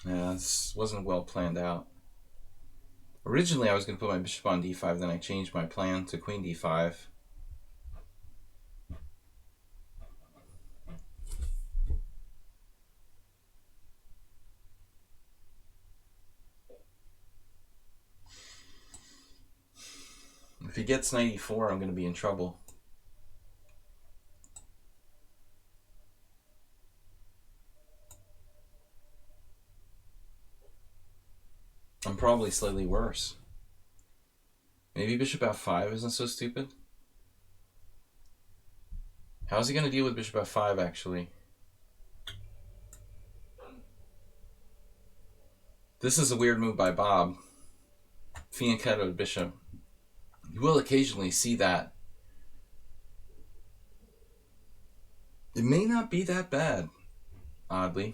Yeah, this wasn't well planned out. Originally, I was going to put my bishop on d5, then I changed my plan to queen d5. If he gets knight e4, I'm going to be in trouble. I'm probably slightly worse. Maybe bishop f5 isn't so stupid. How's he going to deal with bishop f5, actually? This is a weird move by Bob. Fianchetto to bishop. You will occasionally see that. It may not be that bad, oddly.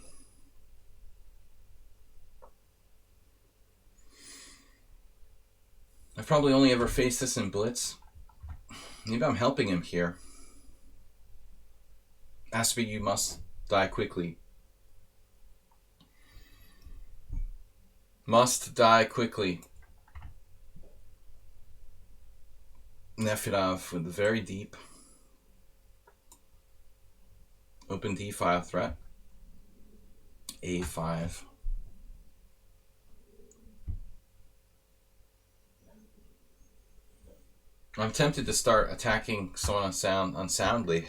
I've probably only ever faced this in Blitz. Maybe I'm helping him here. Aspie, you must die quickly. Must die quickly. Nefedov with the very deep open d5 threat. a5. I'm tempted to start attacking someone unsoundly.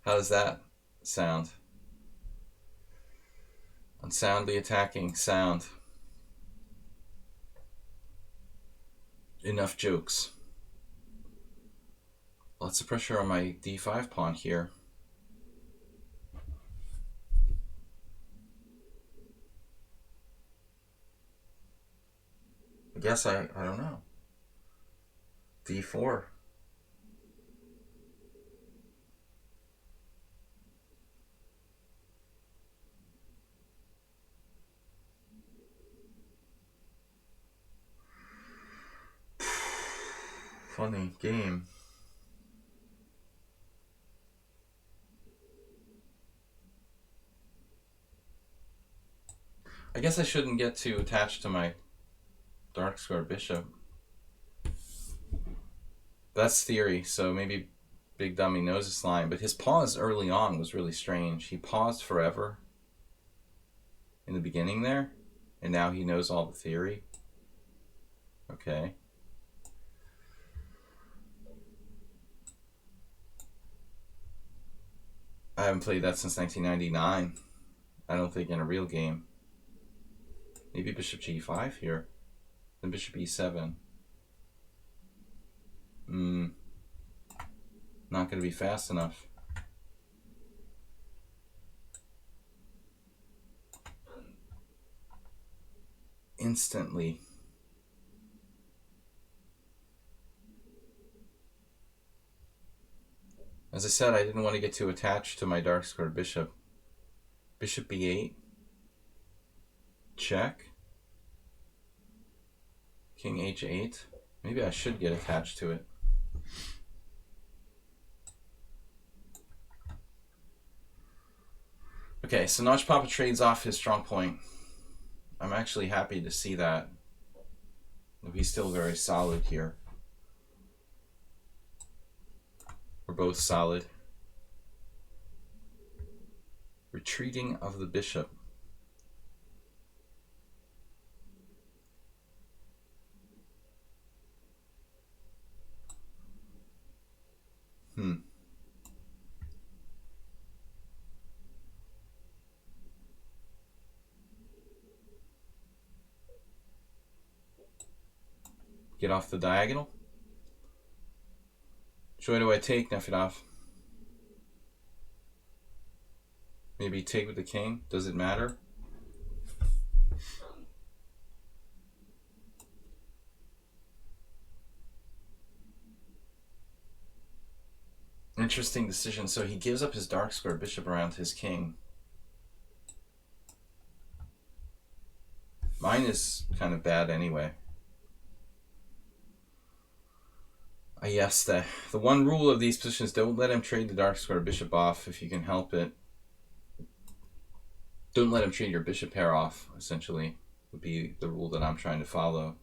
How does that sound? Unsoundly attacking sound. Enough jokes. Lots of pressure on my d5 pawn here. I guess I don't know. d4. Funny game. I guess I shouldn't get too attached to my dark square bishop. That's theory, so maybe Big Dummy knows this line, but his pause early on was really strange. He paused forever in the beginning there, and now he knows all the theory. Okay. I haven't played that since 1999. I don't think in a real game. Maybe bishop g5 here. Then bishop e7. Not going to be fast enough. Instantly. As I said, I didn't want to get too attached to my dark squared bishop. Bishop b8. Check. King h8. Maybe I should get attached to it. Okay, so Notch Papa trades off his strong point. I'm actually happy to see that. He's still very solid here. We're both solid. Retreating of the bishop. Get off the diagonal. Which way do I take, Nefedov? Maybe take with the king? Does it matter? Interesting decision. So he gives up his dark square bishop around his king. Mine is kind of bad anyway. Yes, the one rule of these positions, don't let him trade the dark square bishop off if you can help it. Don't let him trade your bishop pair off, essentially, would be the rule that I'm trying to follow.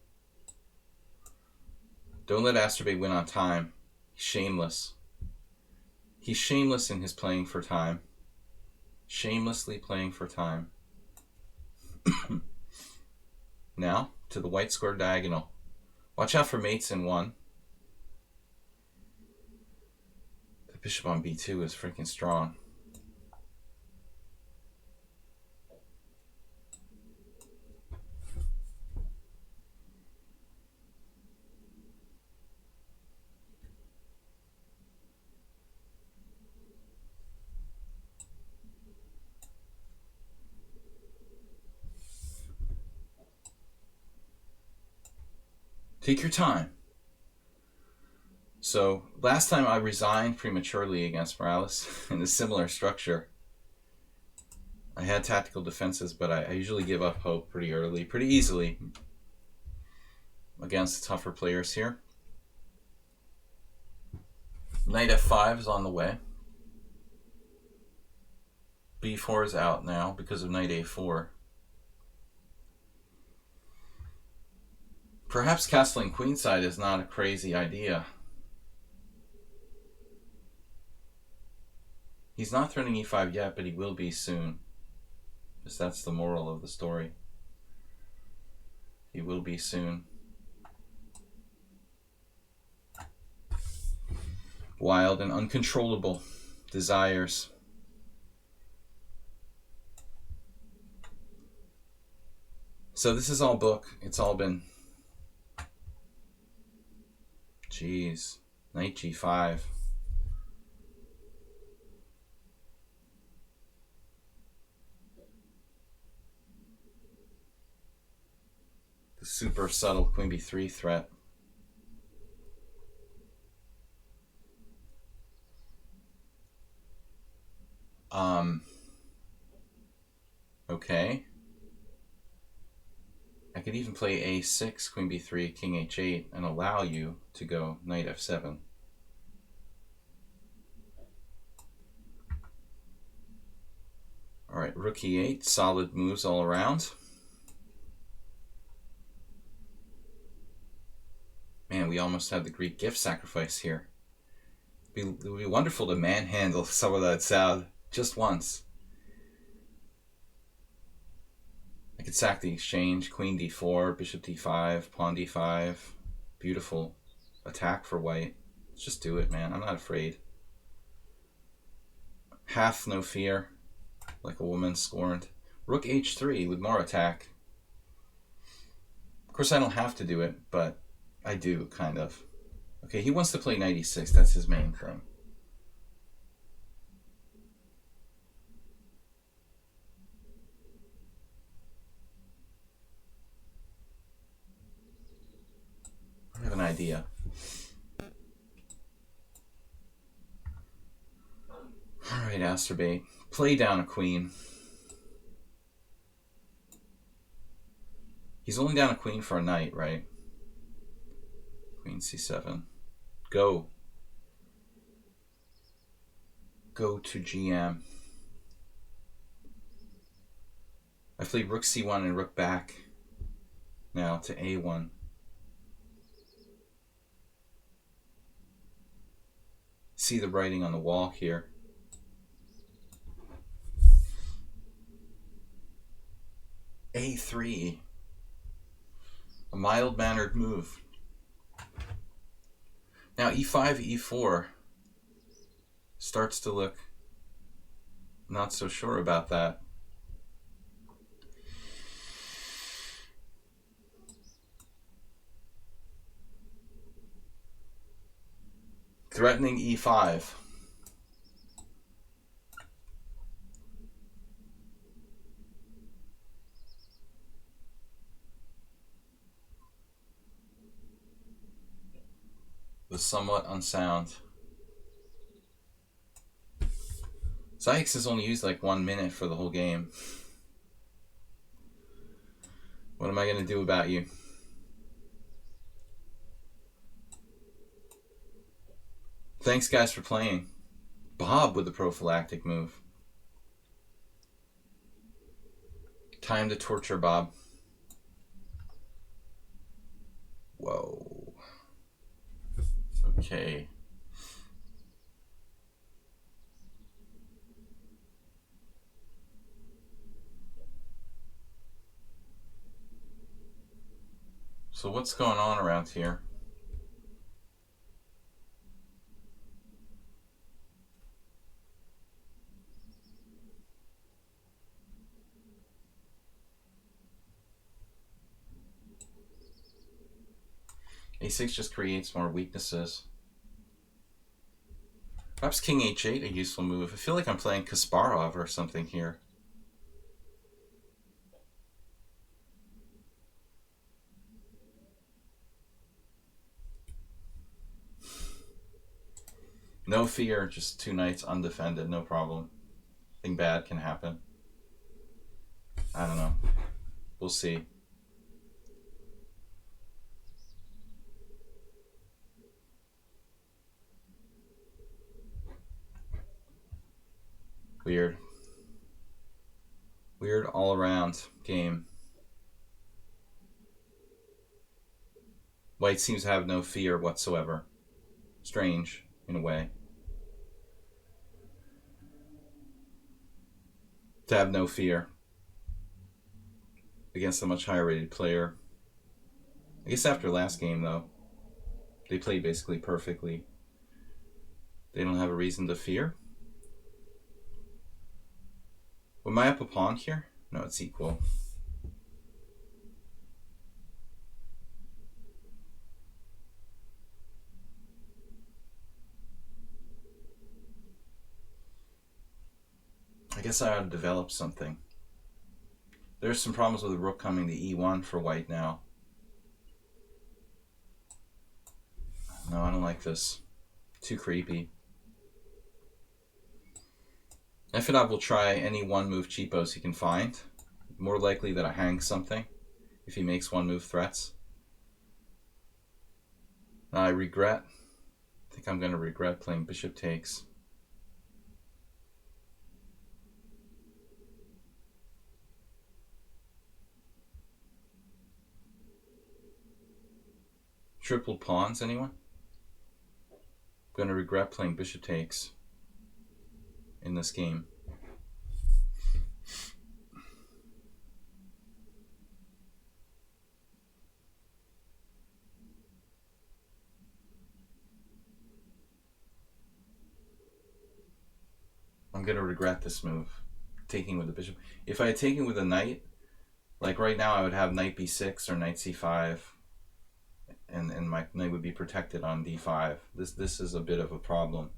Don't let Asterbay win on time. He's shameless. He's shameless in his playing for time. Shamelessly playing for time. Now, to the white square diagonal. Watch out for mates in 1. The bishop on b2 is freaking strong. Take your time. So, last time I resigned prematurely against Morales in a similar structure. I had tactical defenses, but I usually give up hope pretty early, pretty easily against tougher players here. Knight f5 is on the way. b4 is out now because of knight a4. Perhaps castling queenside is not a crazy idea. He's not threatening e5 yet, but he will be soon. Because that's the moral of the story. He will be soon. Wild and uncontrollable desires. So this is all book. It's all been... Jeez. Knight g5. The super subtle queen b3 threat. Okay. I could even play a6, queen b3, king h8, and allow you to go knight f7. Alright, rook e8, solid moves all around. Man, we almost had the Greek gift sacrifice here. It would be wonderful to manhandle some of that sound just once. I could sack the exchange, queen d4, bishop d5, pawn d5. Beautiful attack for white. Let's just do it, man. I'm not afraid. Hath no fear, like a woman scorned. Rook h3 with more attack. Of course, I don't have to do it, but I do, kind of. Okay, he wants to play knight e6. That's his main thing. I have an idea. Alright, Asterbait. Play down a queen. He's only down a queen for a knight, right? Queen c7. Go. Go to GM. I played rook c1 and rook back. Now to a1. See the writing on the wall here. a3. A mild-mannered move. Now e5, e4 starts to look not so sure about that. Threatening e5. Was somewhat unsound. Sykes has only used like 1 minute for the whole game. What am I going to do about you? Thanks, guys, for playing. Bob with the prophylactic move. Time to torture Bob. Whoa. Okay. So what's going on around here? a6 just creates more weaknesses. Perhaps king h8 a useful move. I feel like I'm playing Kasparov or something here. No fear, just 2 knights undefended, no problem. Nothing bad can happen. I don't know. We'll see. Weird. Weird all around game. White seems to have no fear whatsoever. Strange, in a way. To have no fear against a much higher rated player. I guess after last game, though, they played basically perfectly. They don't have a reason to fear. Am I up a pawn here? No, it's equal. I guess I ought to develop something. There's some problems with the rook coming to e1 for white now. No, I don't like this. Too creepy. Efidov will try any one-move cheapos he can find. More likely that I hang something if he makes one-move threats. I regret. I think I'm going to regret playing bishop takes. Triple pawns, anyone? I'm going to regret playing bishop takes in this game. I'm going to regret this move. Taking with the bishop. If I had taken with a knight, like right now I would have knight b6 or knight c5. And my knight would be protected on d5. This is a bit of a problem.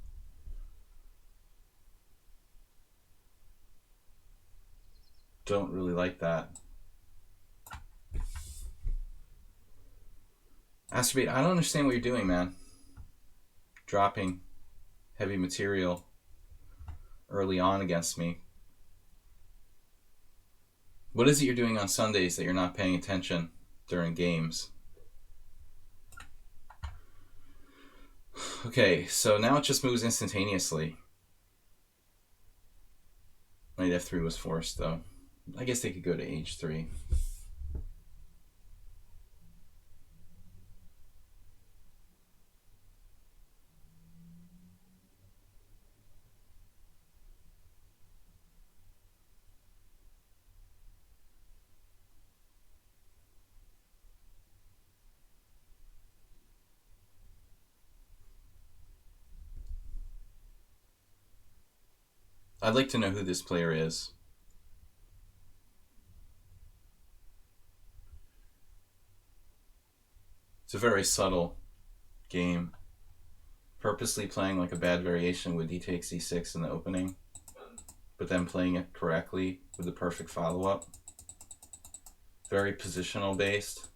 Don't really like that. Astrobate, I don't understand what you're doing, man. Dropping heavy material early on against me. What is it you're doing on Sundays that you're not paying attention during games? Okay, so now it just moves instantaneously. Knight f3 was forced, though. I guess they could go to h3. I'd like to know who this player is. It's a very subtle game. Purposely playing like a bad variation with d takes c6 in the opening, but then playing it correctly with the perfect follow-up. Very positional based.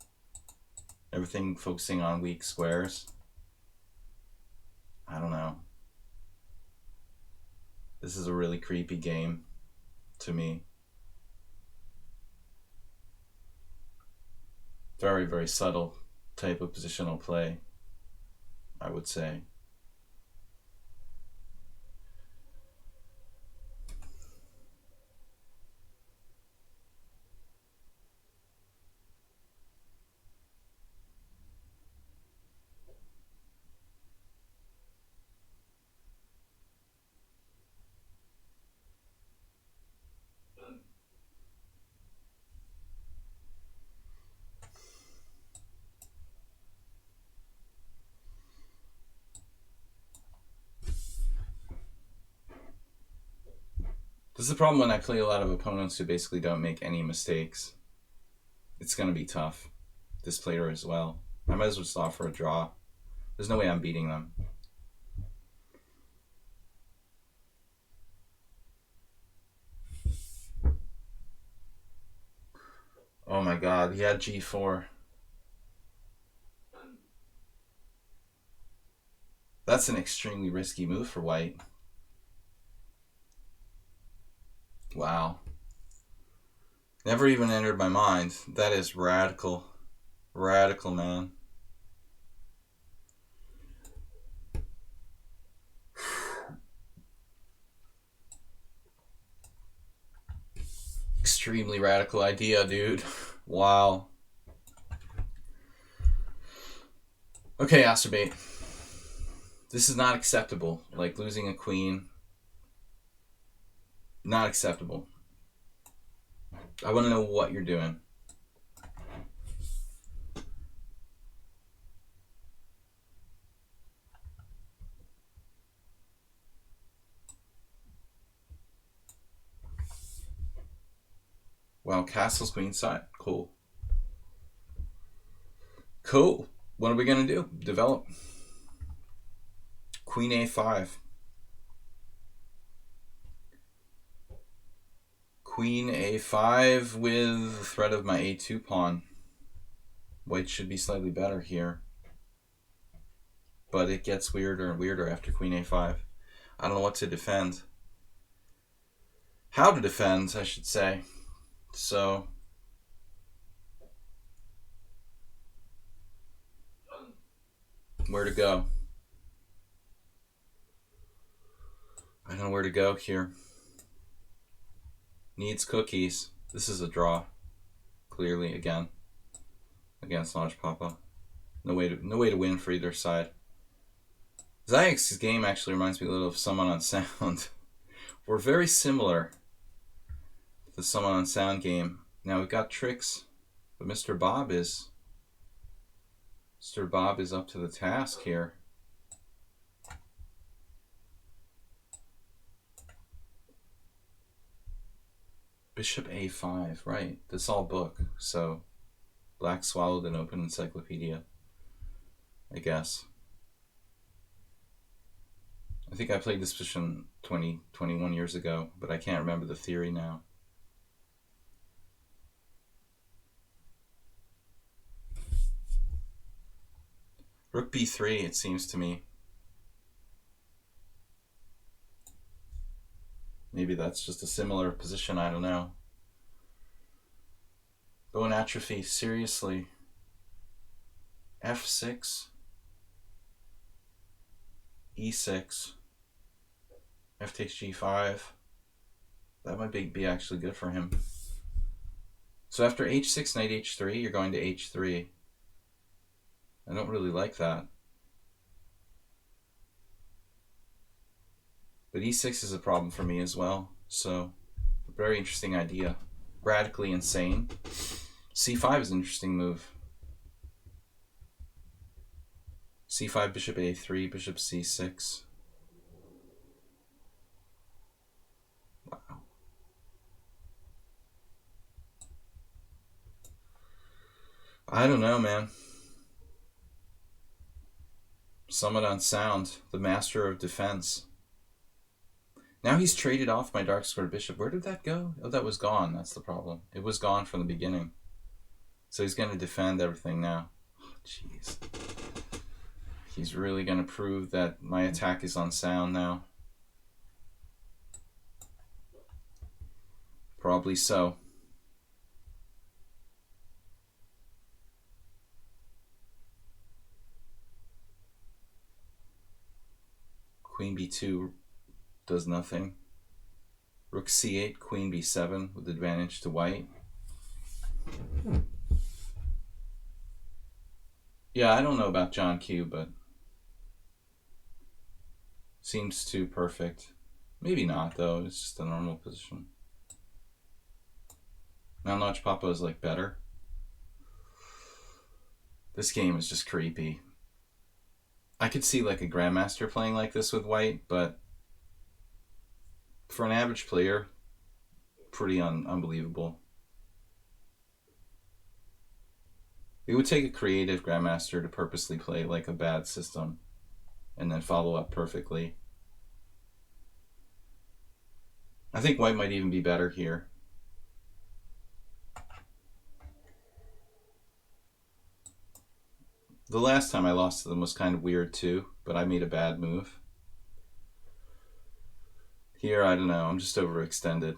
Everything focusing on weak squares. I don't know. This is a really creepy game to me. Very, very subtle type of positional play, I would say. This is the problem when I play a lot of opponents who basically don't make any mistakes. It's going to be tough. This player as well. I might as well just offer a draw. There's no way I'm beating them. Oh my god, he had g4. That's an extremely risky move for white. Wow. Never even entered my mind. That is radical. Radical, man. Extremely radical idea, dude. Wow. Okay, Astrobate. This is not acceptable. Like losing a queen. Not acceptable. I want to know what you're doing. Wow, castle's queenside. Cool. Cool. What are we going to do? Develop. Queen a5. Queen a5 with threat of my a2 pawn. White should be slightly better here. But it gets weirder and weirder after queen a5. I don't know what to defend. How to defend, I should say. So... where to go? I don't know where to go here. Needs cookies. This is a draw. Clearly, again. Against Large Papa. No way to win for either side. Zayek's game actually reminds me a little of Someone on Sound. We're very similar to the Someone on Sound game. Now we've got tricks, but Mr. Bob is up to the task here. Bishop a5, right. This all book, so black swallowed an open encyclopedia, I guess. I think I played this position 21 years ago, but I can't remember the theory now. Rook b3, it seems to me. Maybe that's just a similar position, I don't know. Bone atrophy, seriously. f6, e6, f takes g5. That might be actually good for him. So after h6, knight h3, you're going to h3. I don't really like that. But e6 is a problem for me as well. So, very interesting idea. Radically insane. c5 is an interesting move. c5, bishop a3, bishop c6. Wow. I don't know, man. Somewhat unsound. The master of defense. Now he's traded off my dark square bishop. Where did that go? Oh, that was gone. That's the problem. It was gone from the beginning. So he's going to defend everything now. Oh, jeez. He's really going to prove that my attack is unsound now. Probably so. Queen b2 does nothing. Rook c8, queen b7 with advantage to white. Yeah, I don't know about John Q, but seems too perfect. Maybe not, though. It's just a normal position. Now Notch Papa is like better. This game is just creepy. I could see like a grandmaster playing like this with white, but for an average player, pretty unbelievable. It would take a creative grandmaster to purposely play like a bad system and then follow up perfectly. I think white might even be better here. The last time I lost to them was kind of weird too, but I made a bad move. Here, I don't know, I'm just overextended.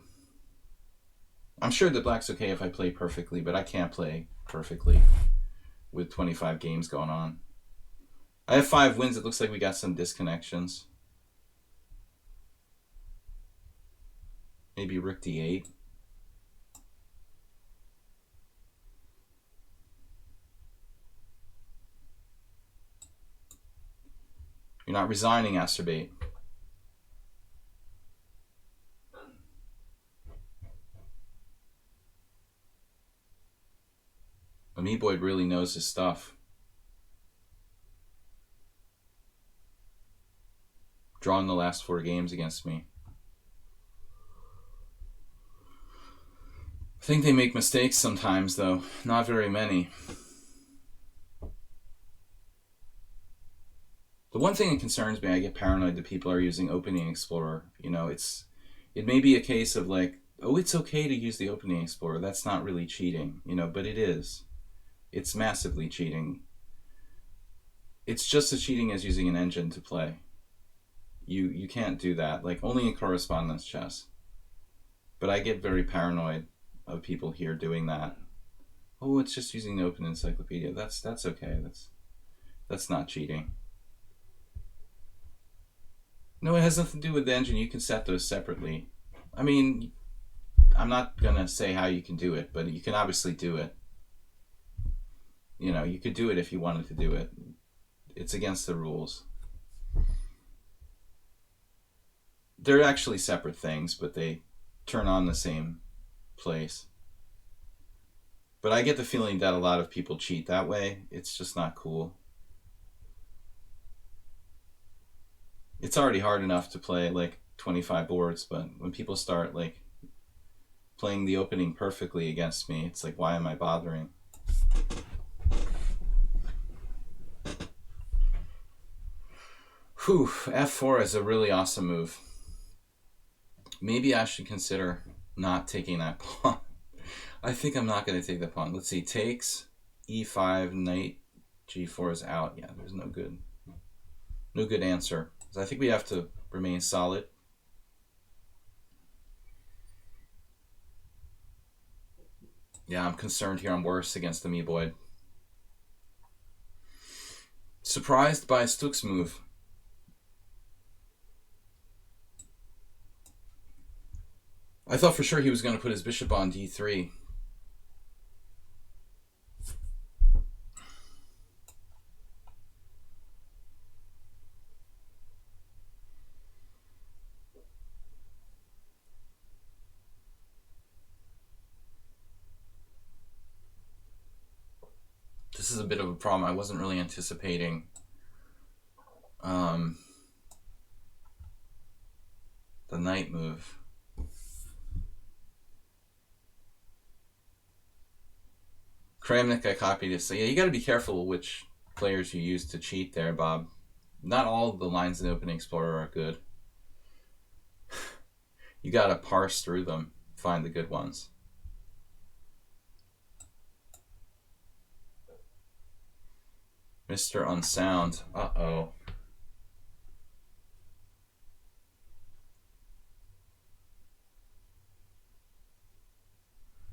I'm sure that black's okay if I play perfectly, but I can't play perfectly with 25 games going on. I have 5 wins. It looks like we got some disconnections. Maybe rook d8. You're not resigning, Acerbate. Ameboid really knows his stuff. Drawn the last 4 games against me. I think they make mistakes sometimes, though. Not very many. The one thing that concerns me, I get paranoid that people are using Opening Explorer. You know, it may be a case of like, oh, it's okay to use the Opening Explorer. That's not really cheating, you know, but it is. It's massively cheating. It's just as cheating as using an engine to play. You can't do that, like only in correspondence chess. But I get very paranoid of people here doing that. Oh, it's just using the open encyclopedia. That's okay. That's not cheating. No, it has nothing to do with the engine. You can set those separately. I mean, I'm not gonna say how you can do it, but you can obviously do it. You know, you could do it if you wanted to do it. It's against the rules. They're actually separate things, but they turn on the same place. But I get the feeling that a lot of people cheat that way. It's just not cool. It's already hard enough to play like 25 boards, but when people start like playing the opening perfectly against me. It's like, why am I bothering? Whew, f4 is a really awesome move. Maybe I should consider not taking that pawn. I think I'm not going to take that pawn. Let's see, takes, e5, knight, g4 is out. Yeah, there's no good answer. So I think we have to remain solid. Yeah, I'm concerned here I'm worse against the Meeboyd. Surprised by Stuk's move. I thought for sure he was going to put his bishop on d3. This is a bit of a problem. I wasn't really anticipating the knight move. Kramnik, I copied it. So yeah, you got to be careful which players you use to cheat there, Bob. Not all the lines in Open Explorer are good. You got to parse through them, find the good ones. Mr. Unsound. Uh-oh.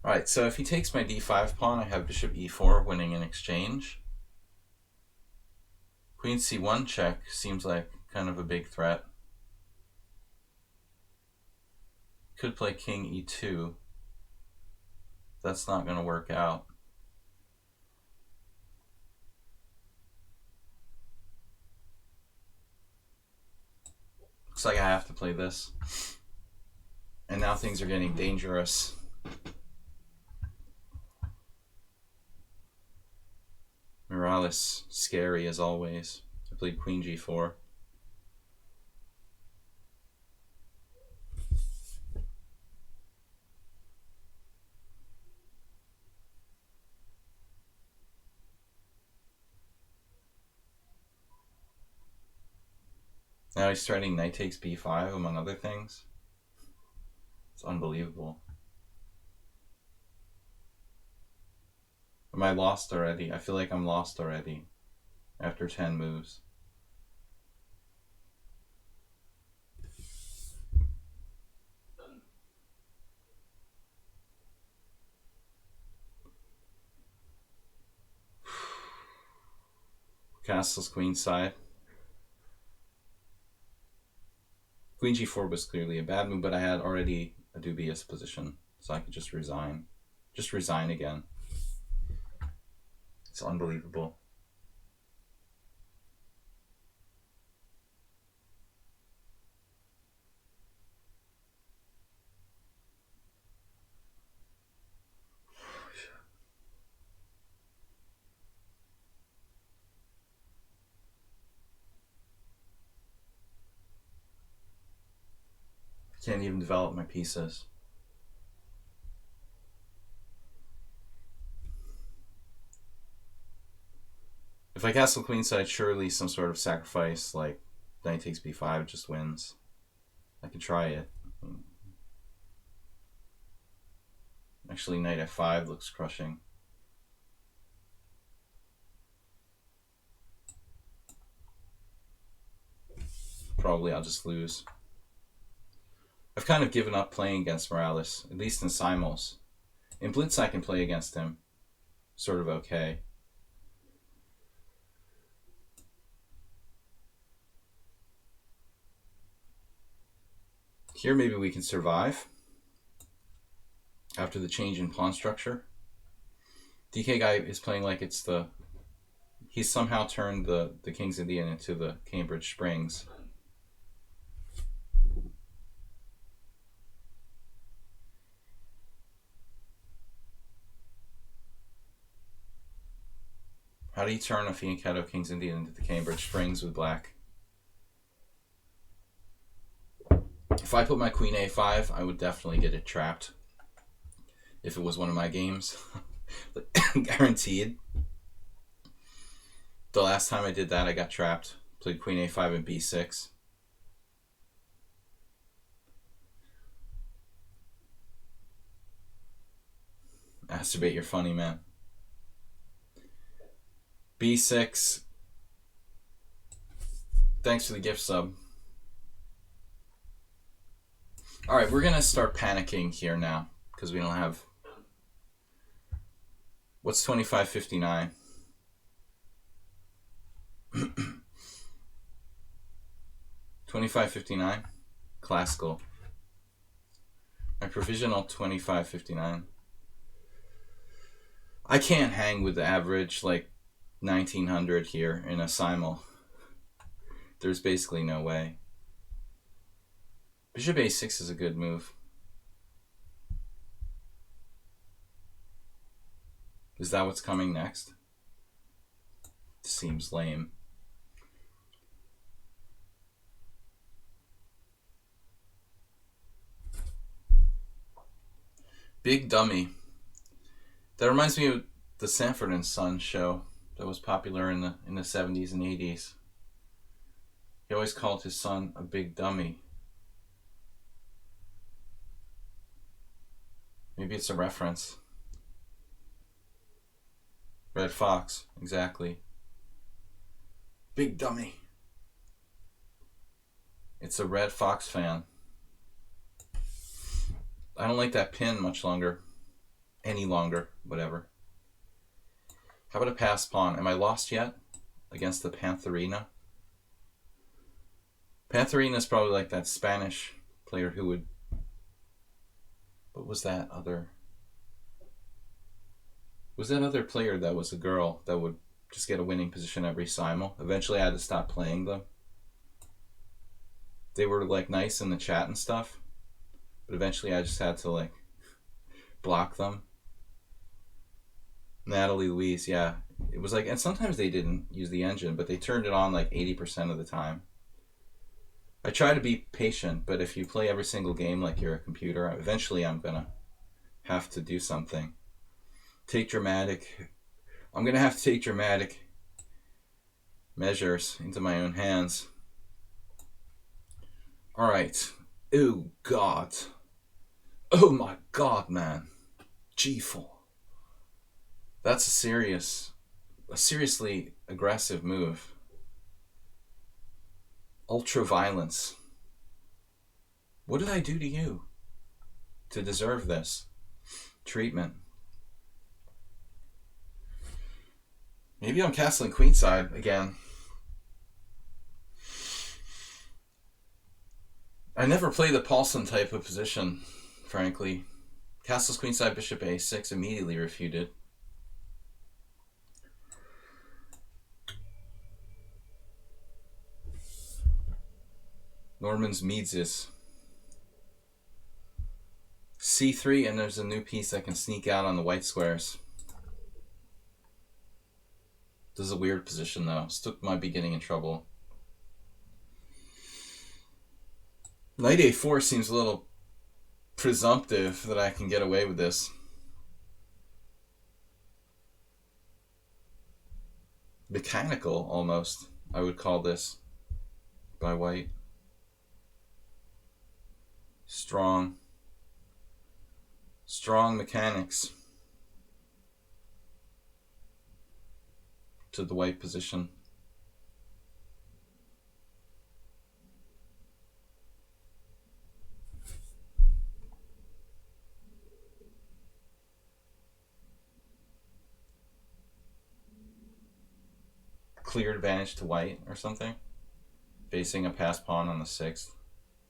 Alright, so if he takes my d5 pawn, I have bishop e4 winning in exchange. Queen c1 check seems like kind of a big threat. Could play king e2. That's not going to work out. Looks like I have to play this. And now things are getting dangerous. Morales, scary as always. I played queen g4. Now he's threatening knight takes b5, among other things. It's unbelievable. Am I lost already? I feel like I'm lost already after 10 moves. Castle's queenside. Queen g4 was clearly a bad move, but I had already a dubious position, so I could just resign. Just resign again. It's unbelievable. I can't even develop my pieces. If I castle queenside, surely some sort of sacrifice like knight takes b5 just wins. I can try it. Actually, knight f5 looks crushing. Probably I'll just lose. I've kind of given up playing against Morales, at least in Simuls. In Blitz I can play against him sort of okay. Here maybe we can survive after the change in pawn structure. DK guy is playing like it's the... He's somehow turned the King's Indian into the Cambridge Springs. How do you turn a Fianchetto King's Indian into the Cambridge Springs with black? If I put my queen a5, I would definitely get it trapped. if it was one of my games. Guaranteed. The last time I did that, I got trapped. Played queen a5 and b6. Masturbate, you're funny, man. b6. Thanks for the gift sub. Alright, we're going to start panicking here now, because we don't have... What's 2559? $25.59, classical. My provisional $25.59. I can't hang with the average like 1900 here in a Simul. There's basically no way. Bishop a6 is a good move. Is that what's coming next? Seems lame. Big Dummy. That reminds me of the Sanford and Son show that was popular in the 70s and 80s. He always called his son a big dummy. Maybe it's a reference. Red Fox, exactly. Big Dummy. It's a Red Fox fan. I don't like that pin much longer. Any longer, whatever. How about a pass pawn? Am I lost yet against the Pantherina? Pantherina is probably like that Spanish player who would... What was that other... Was that other player that was a girl that would just get a winning position every Simul? Eventually I had to stop playing them. They were like nice in the chat and stuff. But eventually I just had to like block them. Natalie Louise, yeah. It was like, and sometimes they didn't use the engine, but they turned it on like 80% of the time. I try to be patient, but if you play every single game like you're a computer, eventually I'm gonna have to do something. I'm gonna have to take dramatic measures into my own hands. Alright. Oh God. Oh my God, man. G4. That's a seriously aggressive move. Ultra violence. What did I do to you to deserve this treatment? Maybe I'm castling queenside again. I never play the Paulson type of position, frankly. Castles queenside, bishop a6, immediately refuted. Norman's Mises. c3, and there's a new piece that can sneak out on the white squares. This is a weird position though. Still might be getting in trouble. Knight a4 seems a little presumptive that I can get away with this. Mechanical, almost, I would call this, by white. Strong mechanics to the white position. Clear advantage to white or something. Facing a pass pawn on the 6th,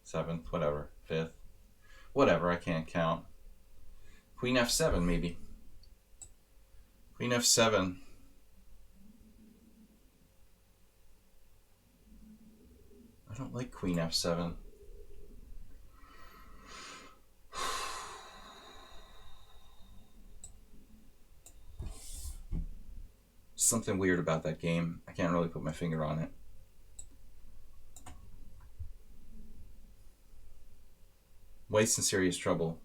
7th, whatever, 5th. Whatever, I can't count. Queen f7 maybe. Queen f7. I don't like queen f7. Something weird about that game. I can't really put my finger on it. White's in serious trouble.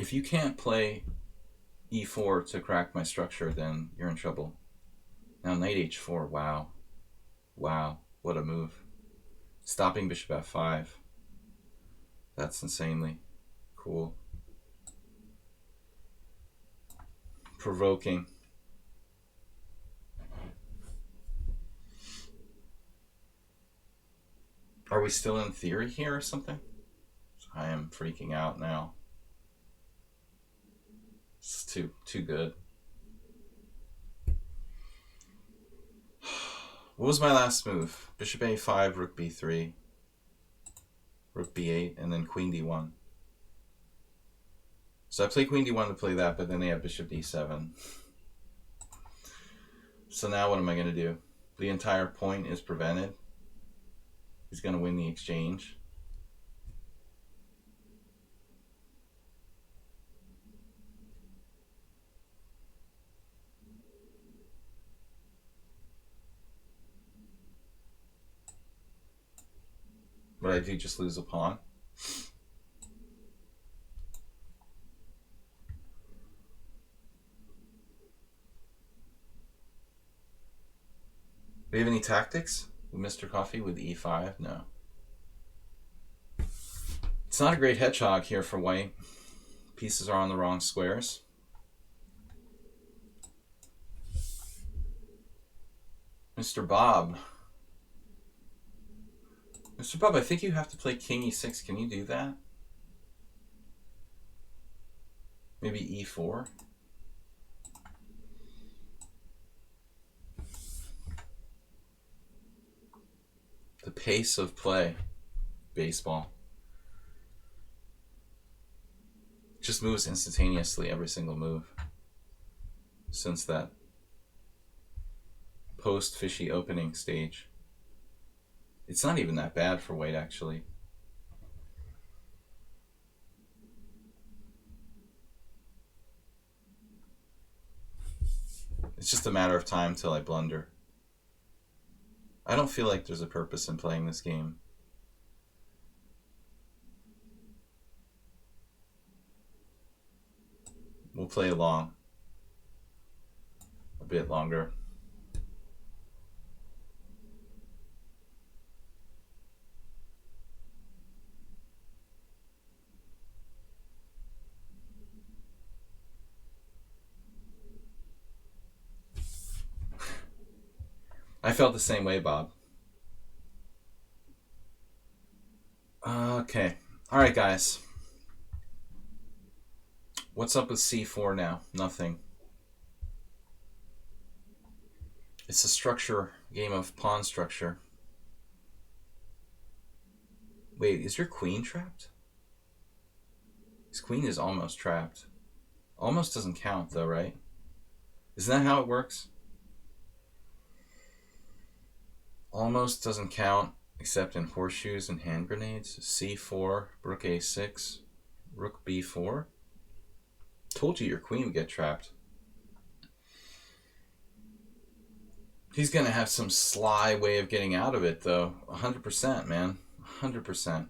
If you can't play e4 to crack my structure, then you're in trouble. Now knight h4, wow. Wow, what a move. Stopping bishop f5. That's insanely cool. Provoking. Are we still in theory here or something? I am freaking out now. It's too good. What was my last move? Bishop a5, rook b3, rook b8, and then queen d1. So I play queen d1 to play that, but then they have bishop d7. So now what am I going to do? The entire point is prevented. He's going to win the exchange. But I do just lose a pawn. Do you have any tactics with Mr. Coffee with e5? No. It's not a great hedgehog here for white. Pieces are on the wrong squares. Mr. Bob. Mr. Bob, I think you have to play king e6. Can you do that? Maybe e4? The pace of play. Baseball. Just moves instantaneously every single move. Since that post-fishy opening stage. It's not even that bad for white, actually. It's just a matter of time till I blunder. I don't feel like there's a purpose in playing this game. We'll play along a bit longer. I felt the same way, Bob. Okay. All right, guys. What's up with c4 now? Nothing. It's a structure game of pawn structure. Wait, is your queen trapped? His queen is almost trapped. Almost doesn't count though, right? Isn't that how it works? Almost doesn't count except in horseshoes and hand grenades. c4, rook a6, rook b4. Told you your queen would get trapped. He's going to have some sly way of getting out of it, though. 100%, man. 100%.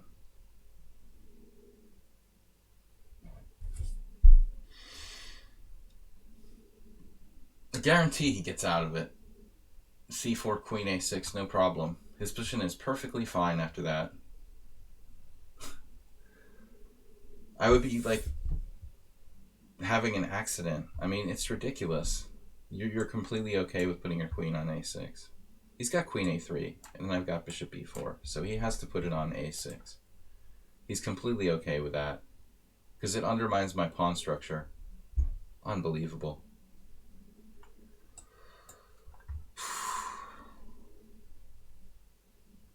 I guarantee he gets out of it. c4, queen a6, no problem. His position is perfectly fine after that. I would be like having an accident. I mean, it's ridiculous. You're completely okay with putting your queen on a6. He's got queen a3, and I've got bishop b4, so he has to put it on a6. He's completely okay with that, because it undermines my pawn structure. Unbelievable.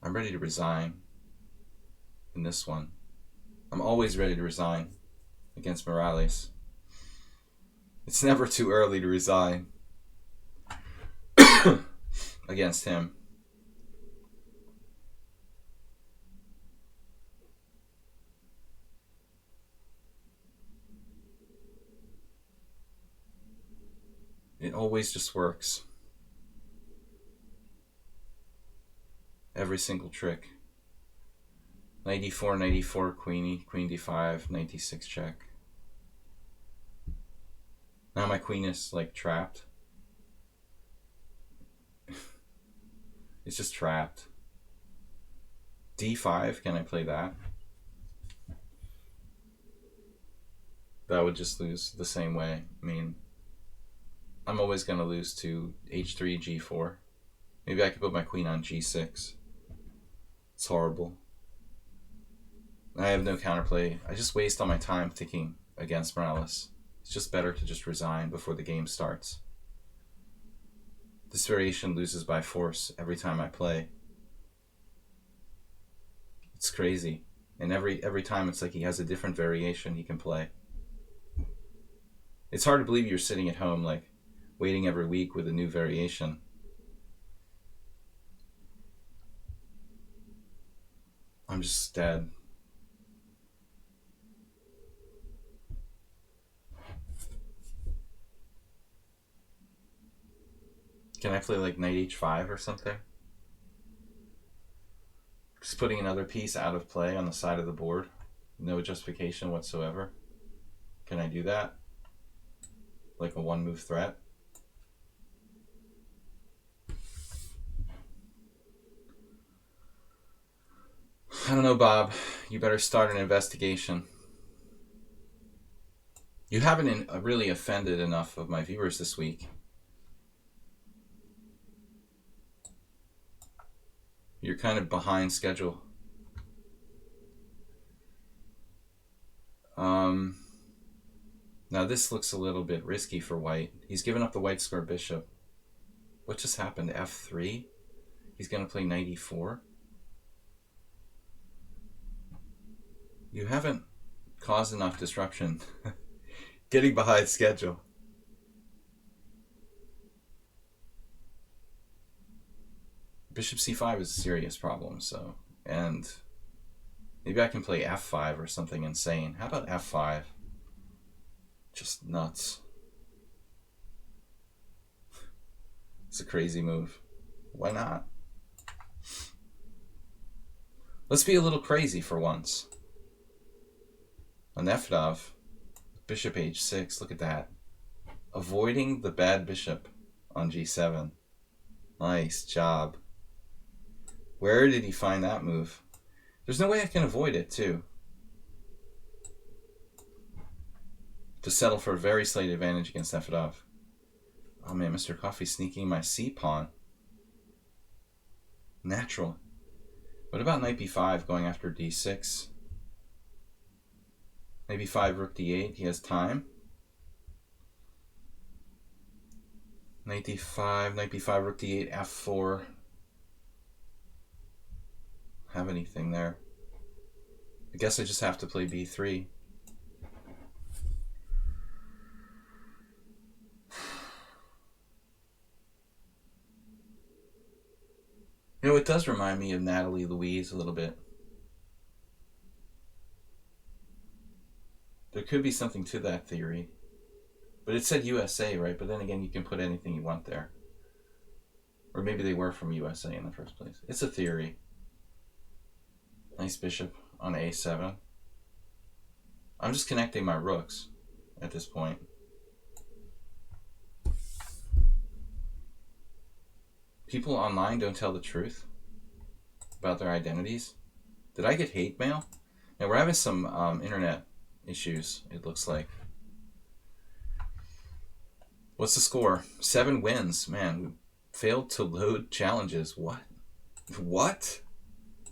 I'm ready to resign in this one. I'm always ready to resign against Morales. It's never too early to resign against him. It always just works. Every single trick. Knight e4, knight e4, queen d5, knight d6 check. Now my queen is like trapped. It's just trapped. D5, can I play that? That would just lose the same way. I mean, I'm always going to lose to H3, G4. Maybe I could put my queen on G6. It's horrible. I have no counterplay. I just waste all my time thinking against Morales. It's just better to just resign before the game starts. This variation loses by force every time I play. It's crazy. And every time it's like he has a different variation he can play. It's hard to believe you're sitting at home like waiting every week with a new variation. I'm just dead. Can I play like knight h5 or something? Just putting another piece out of play on the side of the board. No justification whatsoever. Can I do that? Like a one-move threat? I don't know, Bob. You better start an investigation. You haven't really offended enough of my viewers this week. You're kind of behind schedule. Now this looks a little bit risky for white. He's given up the white square bishop. What just happened? F3? He's going to play knight e4. You haven't caused enough disruption. Getting behind schedule. Bishop c5 is a serious problem, so... And maybe I can play f5 or something insane. How about f5? Just nuts. It's a crazy move. Why not? Let's be a little crazy for once. On Nefedov, bishop h6, look at that. Avoiding the bad bishop on g7. Nice job. Where did he find that move? There's no way I can avoid it, too. To settle for a very slight advantage against Nefedov. Oh man, Mr. Coffee sneaking my c-pawn. Natural. What about knight b5 going after d6? Knight b5, rook d8. He has time. Knight d5, knight b5, rook d8, f4. Have anything there. I guess I just have to play b3. You know, it does remind me of Natalie Louise a little bit. There could be something to that theory. But it said USA, right? But then again, you can put anything you want there. Or maybe they were from USA in the first place. It's a theory. Nice bishop on a7. I'm just connecting my rooks at this point. People online don't tell the truth about their identities. Did I get hate mail? Now we're having some internet issues, it looks like. What's the score? 7 wins. Man, we failed to load challenges. What? What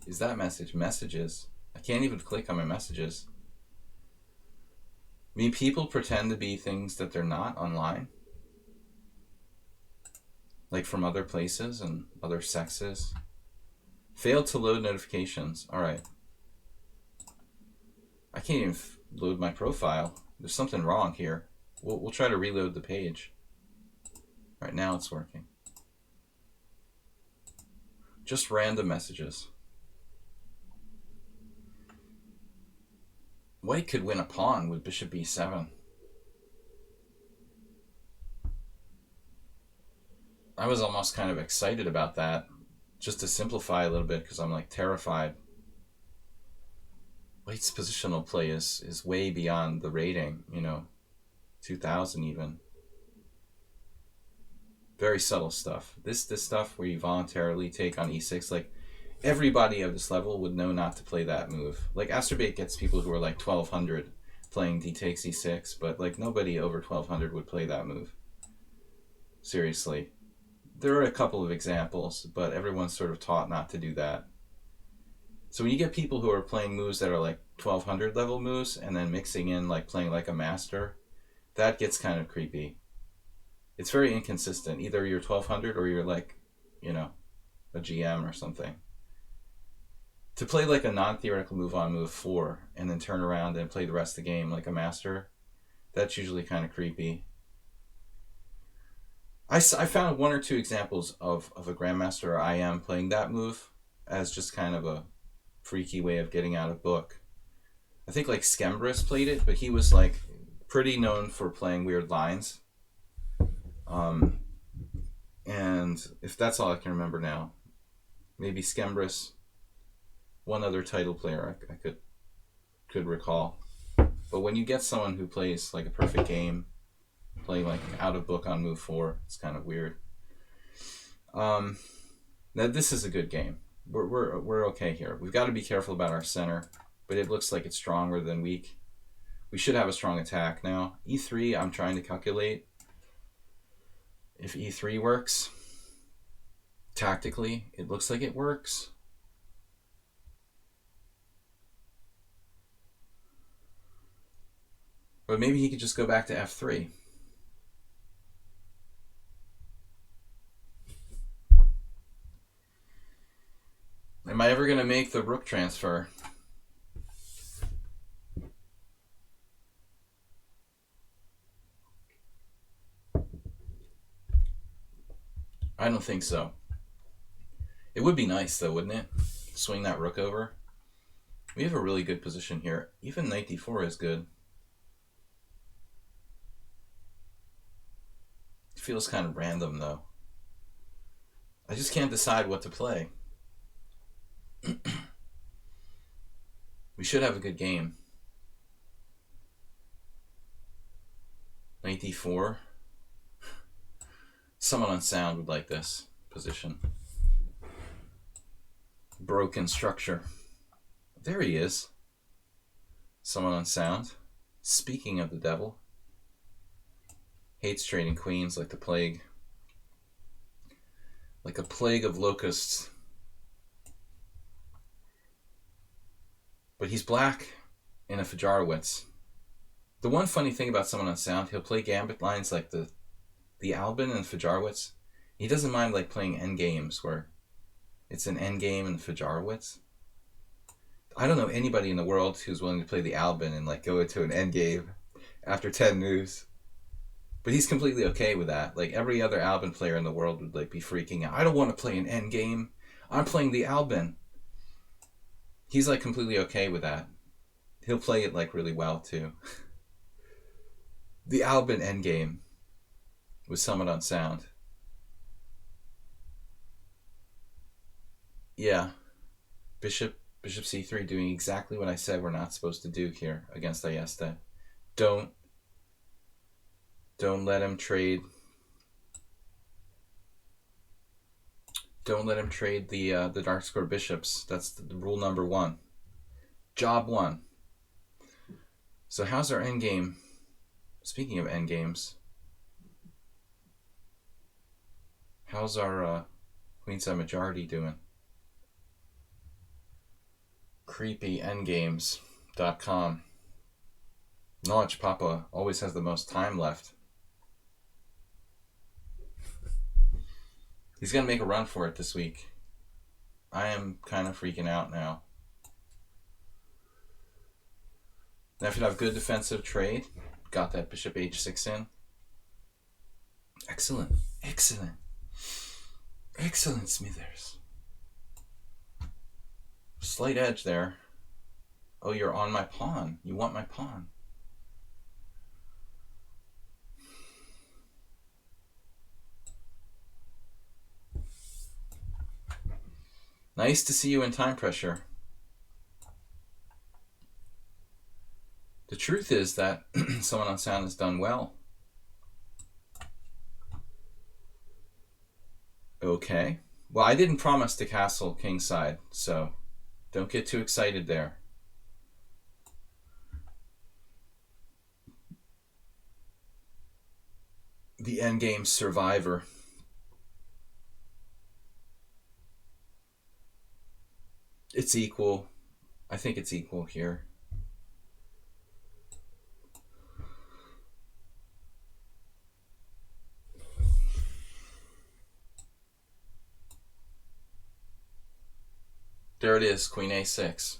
is that message? Messages. I can't even click on my messages. I mean, people pretend to be things that they're not online. Like from other places and other sexes. Failed to load notifications. Alright. I can't even load my profile. There's something wrong here. We'll try to reload the page. Alright, now it's working. Just random messages. White could win a pawn with bishop b7. I was almost kind of excited about that, just to simplify a little bit, because I'm like terrified. White's positional play is way beyond the rating, you know, 2000 even. Very subtle stuff. This stuff where you voluntarily take on e6, like everybody of this level would know not to play that move. Like Asterbait gets people who are like 1200 playing d takes e6, but like nobody over 1200 would play that move. Seriously. There are a couple of examples, but everyone's sort of taught not to do that. So when you get people who are playing moves that are like 1200 level moves and then mixing in like playing like a master, that gets kind of creepy. It's very inconsistent. Either you're 1200 or you're like, you know, a GM or something. To play like a non-theoretical move on move 4 and then turn around and play the rest of the game like a master, that's usually kind of creepy. I found 1 or 2 examples of a Grandmaster or IM playing that move as just kind of a freaky way of getting out of book. I think like Skembris played it, but he was like pretty known for playing weird lines. And if that's all I can remember now, maybe Skembris, one other title player I could recall. But when you get someone who plays like a perfect game, playing like out of book on move 4, it's kind of weird. Now this is a good game. We're okay here. We've got to be careful about our center, but it looks like it's stronger than weak. We should have a strong attack now. E3, I'm trying to calculate if E3 works. Tactically, it looks like it works. But maybe he could just go back to F3. Am I ever going to make the rook transfer? I don't think so. It would be nice though, wouldn't it? Swing that rook over. We have a really good position here. Even knight d4 is good. It feels kind of random though. I just can't decide what to play. We should have a good game. Knight d4. Someone on sound would like this position. Broken structure. There he is. Someone on sound. Speaking of the devil. Hates trading queens like the plague. Like a plague of locusts. But he's black in a Fajarowitz. The one funny thing about someone on sound, he'll play gambit lines like the Albin and Fajarowitz. He doesn't mind like playing endgames where it's an endgame in the Fajarowitz. I don't know anybody in the world who's willing to play the Albin and like go into an endgame after 10 moves. But he's completely okay with that. Like every other Albin player in the world would like be freaking out. I don't want to play an endgame. I'm playing the Albin. He's like completely okay with that. He'll play it like really well too. The Albin endgame with someone on sound. Yeah. Bishop c3 doing exactly what I said we're not supposed to do here against Ayeste. Don't let him trade. Don't let him trade the dark square bishops. That's the rule number 1. Job 1. So how's our endgame? Speaking of endgames, how's our queenside majority doing? creepyendgames.com. Knowledge Papa always has the most time left. He's going to make a run for it this week. I am kind of freaking out now. Now if you have good defensive trade, got that bishop h6 in. Excellent. Excellent. Excellent, Smithers. Slight edge there. Oh, you're on my pawn. You want my pawn. Nice to see you in time pressure. The truth is that someone on sound has done well. Okay. Well, I didn't promise to castle kingside, so don't get too excited there. The endgame survivor. It's equal. I think it's equal here. There it is, queen a6.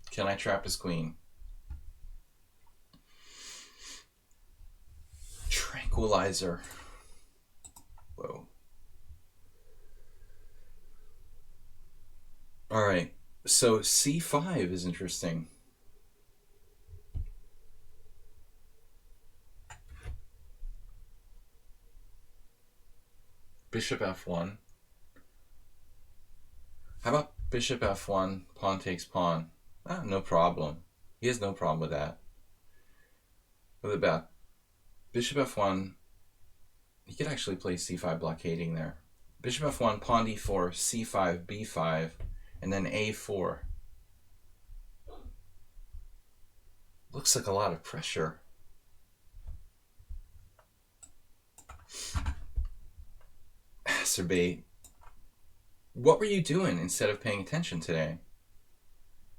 Can I trap his queen? Tranquilizer. Whoa. All right. So c5 is interesting. Bishop f1. How about bishop f1, pawn takes pawn? Ah, no problem. He has no problem with that. What about bishop f1? He could actually play c5 blockading there. Bishop f1, pawn d4, c5, b5, and then a4. Looks like a lot of pressure. Acerbate. What were you doing instead of paying attention today?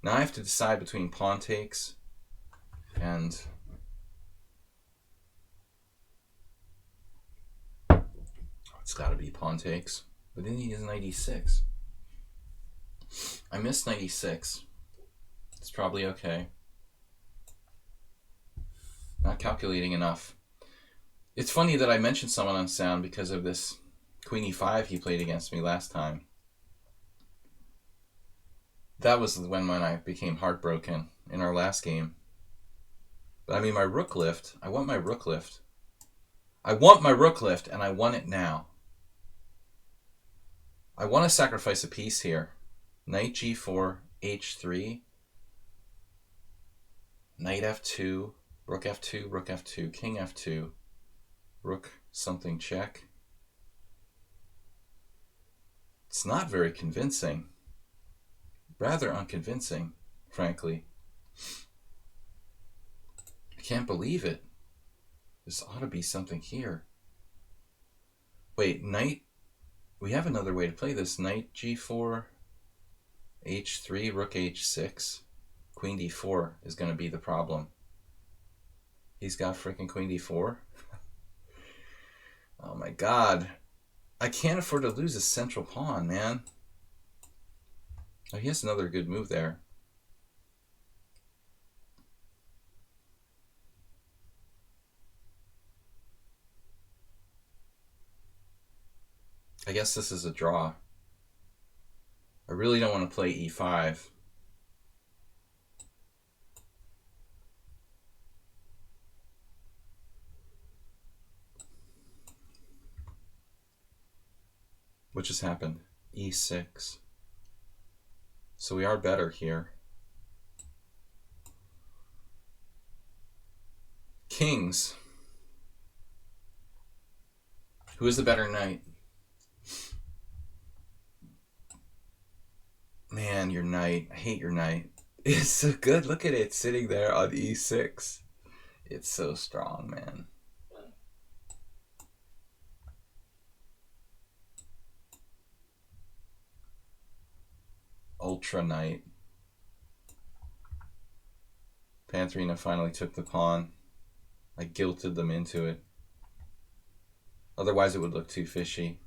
Now I have to decide between pawn takes and... It's got to be pawn takes. But then he has knight e6. I missed knight e6. It's probably okay. Not calculating enough. It's funny that I mentioned someone on sound because of this queen e5 he played against me last time. That was when I became heartbroken in our last game. But I mean, my rook lift. I want my rook lift. I want my rook lift, and I want it now. I want to sacrifice a piece here. Knight g4, h3. Knight f2, rook f2, rook f2, king f2. Rook something check. It's not very convincing. Rather unconvincing, frankly. I can't believe it. This ought to be something here. Wait, knight... We have another way to play this. Knight g4, h3, rook h6. Queen d4 is going to be the problem. He's got freaking queen d4. Oh my god. I can't afford to lose a central pawn, man. Oh, he has another good move there. I guess this is a draw. I really don't want to play e5. What just happened? e6. So we are better here. Kings. Who is the better knight? Man, your knight. I hate your knight. It's so good. Look at it sitting there on e6. It's so strong, man. Ultra knight. Pantherina finally took the pawn. I guilted them into it. Otherwise it would look too fishy.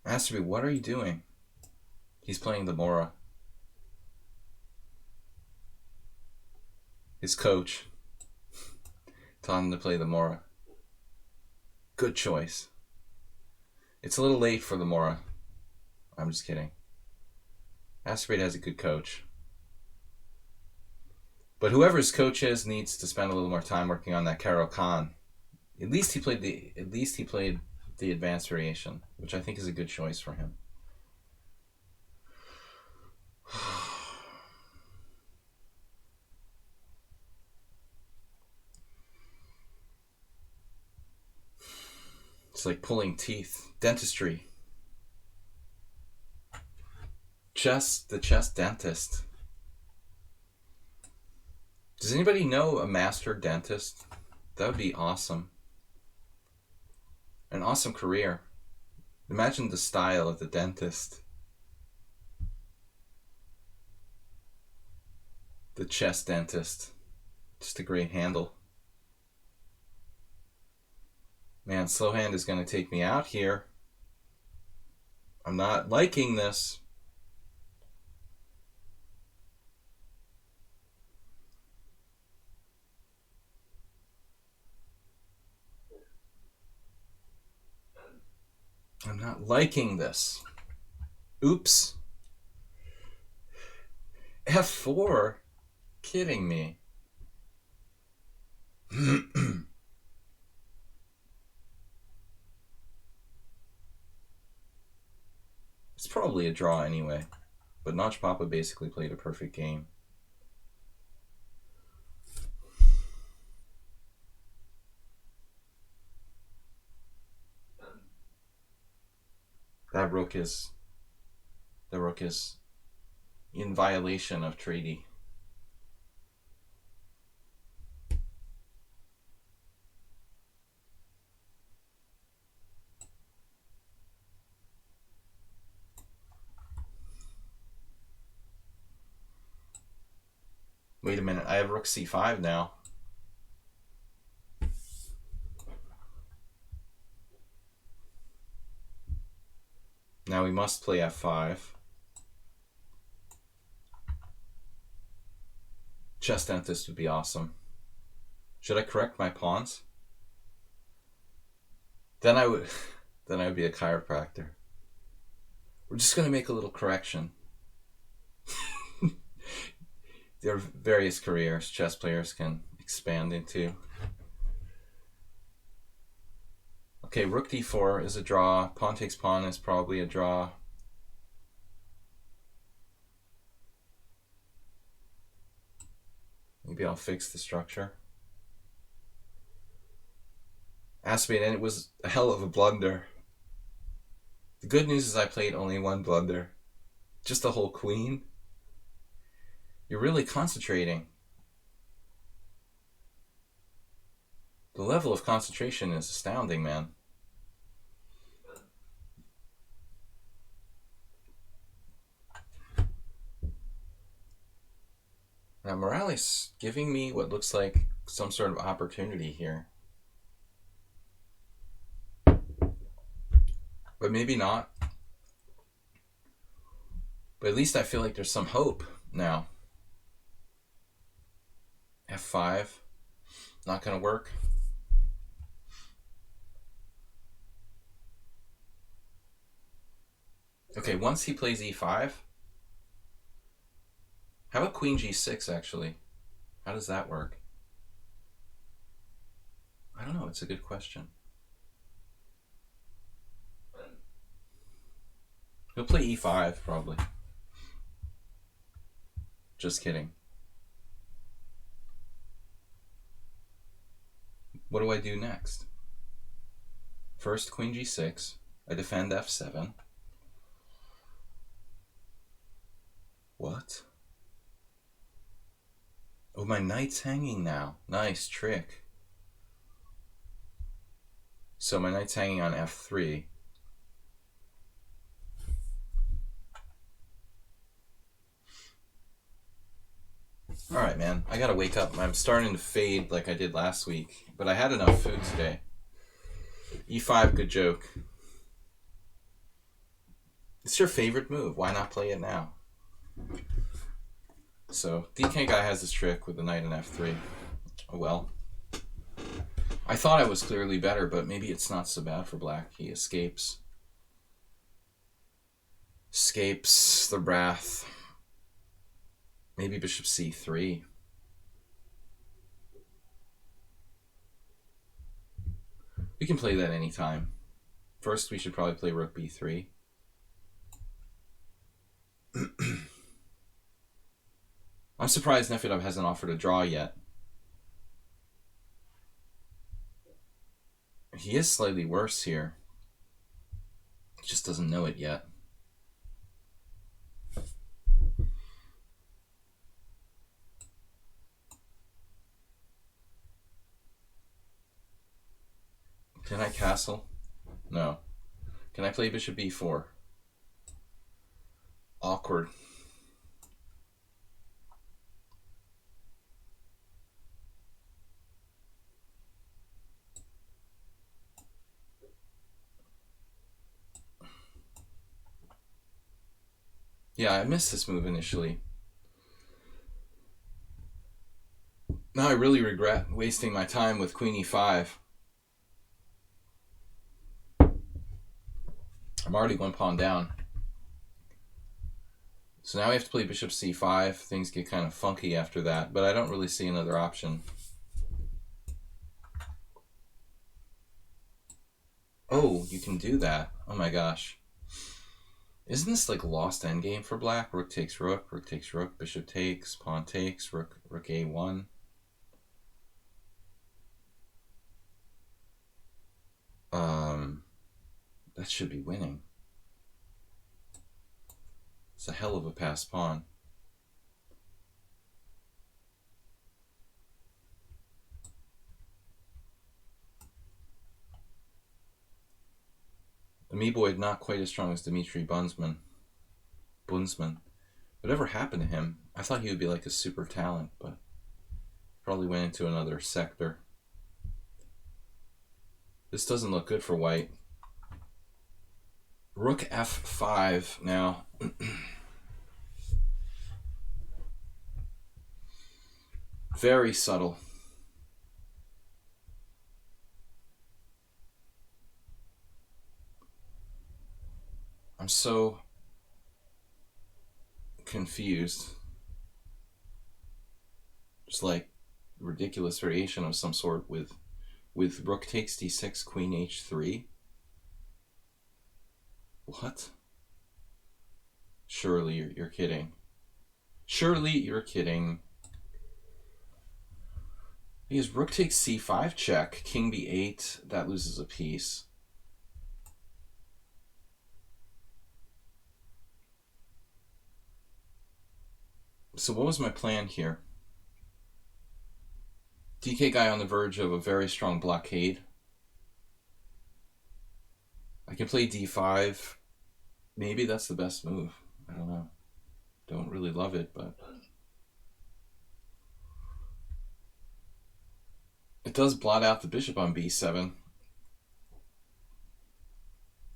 Asterby, what are you doing? He's playing the Mora. His coach taught him to play the Mora. Good choice. It's a little late for the Mora. I'm just kidding. Asterby has a good coach. But whoever his coach is needs to spend a little more time working on that Karo Khan. At least he played the advanced variation, which I think is a good choice for him. It's like pulling teeth. Dentistry. The chess dentist. Does anybody know a master dentist? That would be awesome. An awesome career. Imagine the style of the dentist. The chess dentist. Just a great handle. Man, slow hand is going to take me out here. I'm not liking this. I'm not liking this. Oops. F4? Kidding me. It's probably a draw anyway. But Notch Papa basically played a perfect game. The rook is in violation of treaty. Wait a minute, I have rook c5 now. Now we must play f5. Chess dentist would be awesome. Should I correct my pawns? Then I would be a chiropractor. We're just going to make a little correction. There are various careers chess players can expand into. Okay, rook d4 is a draw. Pawn takes pawn is probably a draw. Maybe I'll fix the structure. Aspade, and it was a hell of a blunder. The good news is I played only one blunder. Just a whole queen. You're really concentrating. The level of concentration is astounding, man. Now Morales giving me what looks like some sort of opportunity here. But maybe not. But at least I feel like there's some hope now. F5. Not going to work. Okay, once he plays e5. How about queen g6, actually? How does that work? I don't know. It's a good question. He'll play e5, probably. Just kidding. What do I do next? First, queen g6. I defend f7. What? Oh, my knight's hanging now. Nice trick. So my knight's hanging on f3. Alright, man. I gotta wake up. I'm starting to fade like I did last week. But I had enough food today. e5, good joke. It's your favorite move. Why not play it now? So, DK guy has this trick with the knight and f3. Oh well. I thought I was clearly better, but maybe it's not so bad for black. He escapes. Escapes the wrath. Maybe bishop c3. We can play that anytime. First, we should probably play rook b3. I'm surprised Nefedov hasn't offered a draw yet. He is slightly worse here. He just doesn't know it yet. Can I castle? No. Can I play bishop b4? Awkward. Yeah, I missed this move initially. Now I really regret wasting my time with queen e5. I'm already one pawn down. So now we have to play bishop c5. Things get kind of funky after that, but I don't really see another option. Oh, you can do that. Oh my gosh. Isn't this like a lost endgame for black? Rook takes rook, bishop takes, pawn takes, rook a1. That should be winning. It's a hell of a passed pawn. Amoeboid not quite as strong as Dmitry Bundsman. Whatever happened to him? I thought he would be like a super talent, but probably went into another sector. This doesn't look good for white. Rook f5 now. Very subtle. I'm so confused. Just like ridiculous variation of some sort with rook takes d6, queen h3. What? Surely you're kidding. Surely you're kidding. Because rook takes c5 check, king b8, that loses a piece. So what was my plan here? DK guy on the verge of a very strong blockade. I can play d5. Maybe that's the best move. I don't know. Don't really love it, but it does blot out the bishop on b7.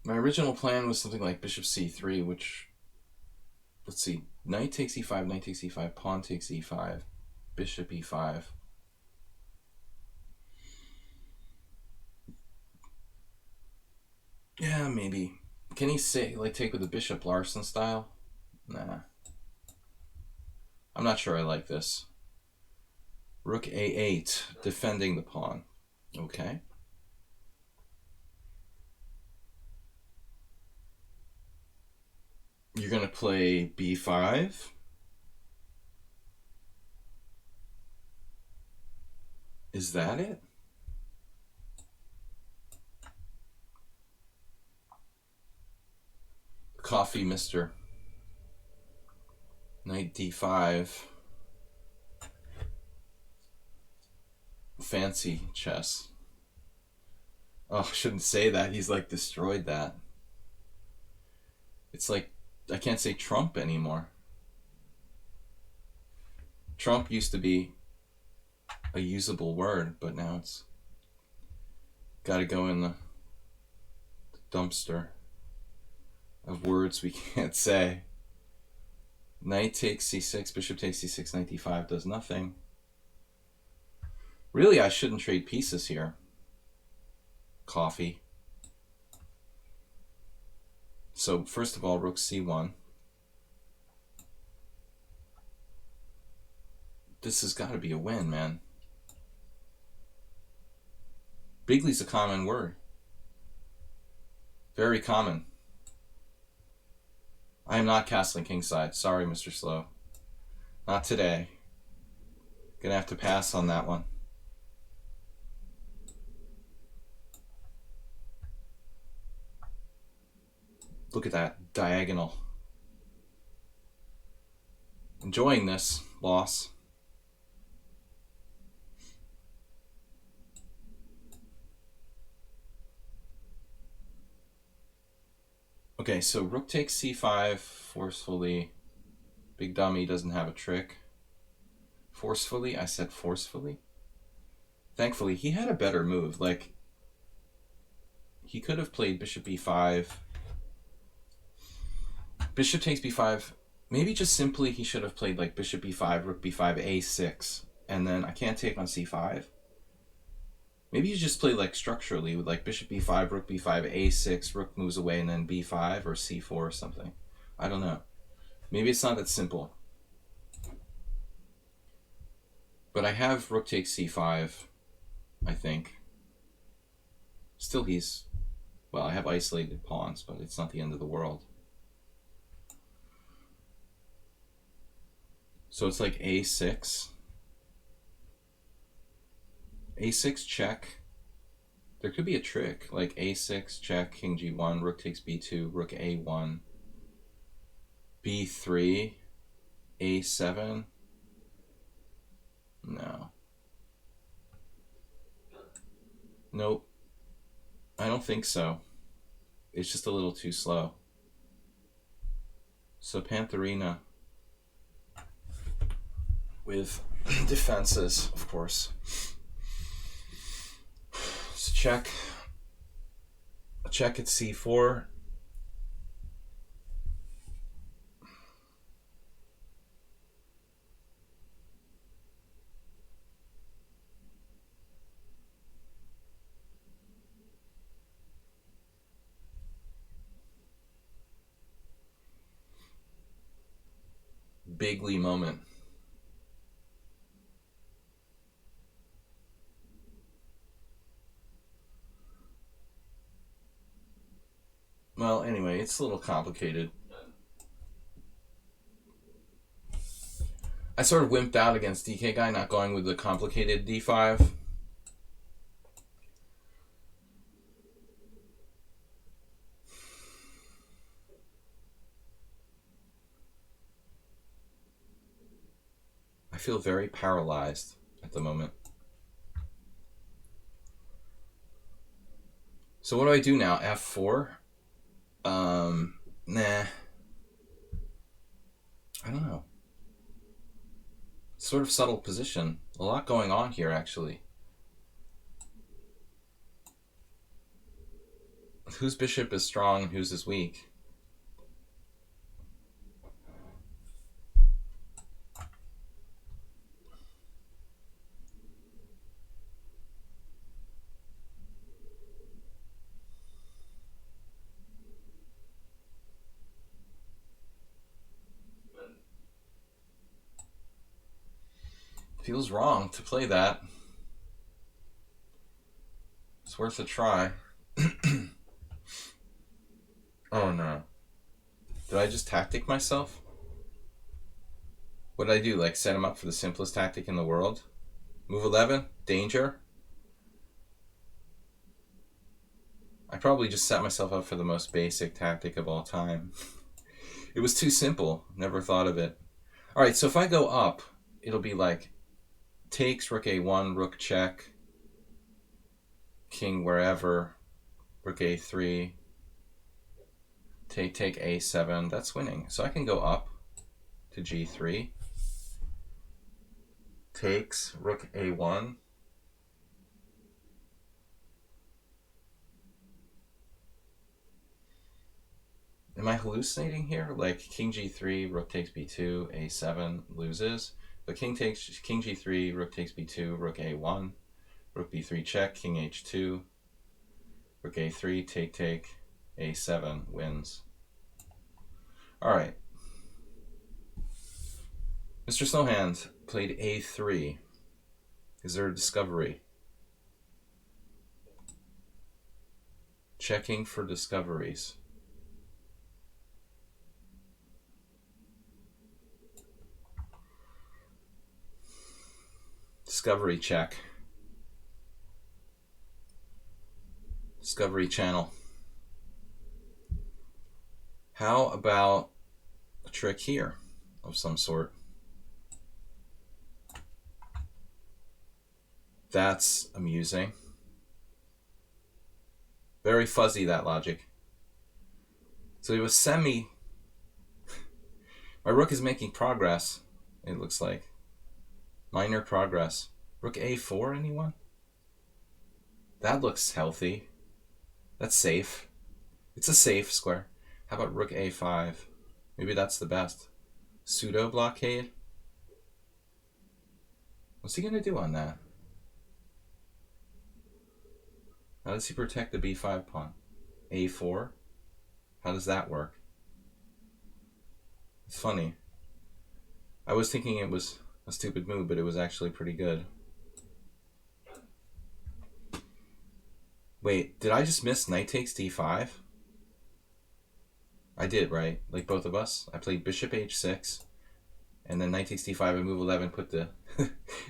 My original plan was something like bishop c3, which, let's see, knight takes e5, knight takes e5, pawn takes e5, bishop e5. Yeah, maybe. Can he say, like, take with the Bishop Larson style? Nah. I'm not sure I like this. Rook a8, defending the pawn. Okay. You're going to play b5. Is that it? Coffee, mister. Knight d5. Fancy chess. Oh, I shouldn't say that. He's like destroyed that. It's like, I can't say Trump anymore. Trump used to be a usable word, but now it's got to go in the dumpster of words we can't say. Knight takes c6, bishop takes c6, knight d5 does nothing. Really, I shouldn't trade pieces here. Coffee. So first of all, rook c1. This has got to be a win, man. Bigly's a common word. Very common. I am not castling kingside. Sorry, Mr. Slow. Not today. Gonna have to pass on that one. Look at that diagonal. Enjoying this loss. Okay, so rook takes c5 forcefully. Big dummy doesn't have a trick. Forcefully? I said forcefully? Thankfully, he had a better move. Like, he could have played bishop e5. Bishop takes b5. Maybe just simply he should have played like bishop e5, rook b5, a6. And then I can't take on c5. Maybe you just play like structurally with like bishop b5, rook b5, a6, rook moves away, and then b5 or c4 or something. I don't know. Maybe it's not that simple. But I have rook takes c5, I think. Still well, I have isolated pawns, but it's not the end of the world. So it's like a6. a6 check. There could be a trick, like a6 check, king g1, rook takes b2, rook a1, b3, a7. No. Nope. I don't think so. It's just a little too slow. So Pantherina with defenses, of course. So check. A check at c4. Bigly moment. Well, anyway, it's a little complicated. I sort of wimped out against DK guy, not going with the complicated d5. I feel very paralyzed at the moment. So what do I do now? F4? Nah. I don't know. Sort of subtle position. A lot going on here, actually. Whose bishop is strong and whose is weak? Feels wrong to play that. It's worth a try. Oh no. Did I just tactic myself? What did I do? Like set him up for the simplest tactic in the world? Move 11? Danger? I probably just set myself up for the most basic tactic of all time. It was too simple. Never thought of it. Alright, so if I go up, it'll be like takes, rook a1, rook check, king wherever, rook a3, take a7. That's winning. So I can go up to g3, takes, rook a1, am I hallucinating here? Like king g3, rook takes b2, a7 loses. But king g3, rook takes b2, rook a1, rook b3 check, king h2, rook a3, take, a7 wins. All right. Mr. Snowhand played a3. Is there a discovery? Checking for discoveries. Discovery check. Discovery channel. How about a trick here of some sort? That's amusing. Very fuzzy, that logic. So it was semi... My rook is making progress, it looks like. Minor progress. Rook a4, anyone? That looks healthy. That's safe. It's a safe square. How about rook a5? Maybe that's the best. Pseudo blockade? What's he gonna do on that? How does he protect the b5 pawn? a4? How does that work? It's funny. I was thinking it was a stupid move, but it was actually pretty good. Wait, did I just miss knight takes d5? I did, right? Like both of us? I played bishop h6, and then knight takes d5, I move 11, put the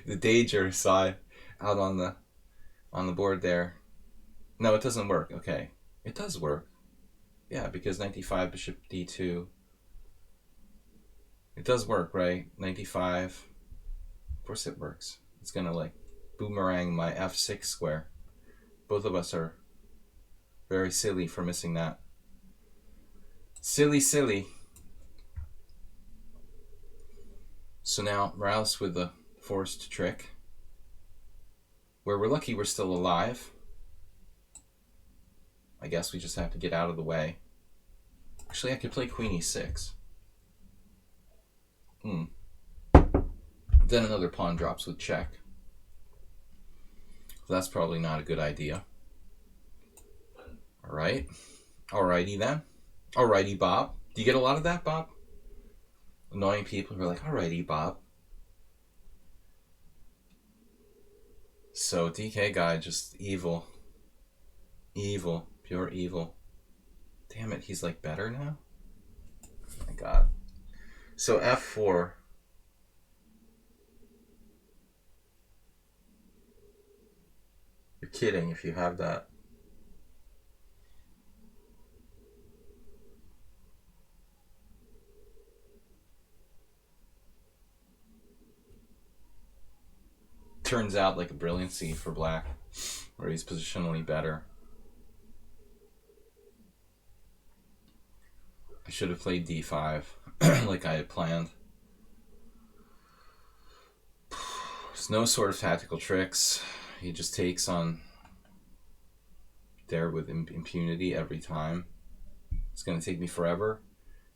the danger side out on the board there. No, it doesn't work. Okay. It does work. Yeah, because knight d5, bishop d2. It does work, right? Knight d5. Of course it works. It's gonna like boomerang my f6 square. Both of us are very silly for missing that. Silly, silly. So now Morales with the forced trick. Where we're lucky we're still alive. I guess we just have to get out of the way. Actually, I could play queen e6. Then another pawn drops with check. So that's probably not a good idea. Alright. Alrighty then. Alrighty, Bob. Do you get a lot of that, Bob? Annoying people who are like, alrighty, Bob. So DK guy, just evil. Evil. Pure evil. Damn it, he's like better now? Oh my god. So f4. You're kidding if you have that. Turns out like a brilliancy for black, where he's positionally better. I should have played d5 like I had planned. There's no sort of tactical tricks. He just takes on there with impunity every time. It's going to take me forever,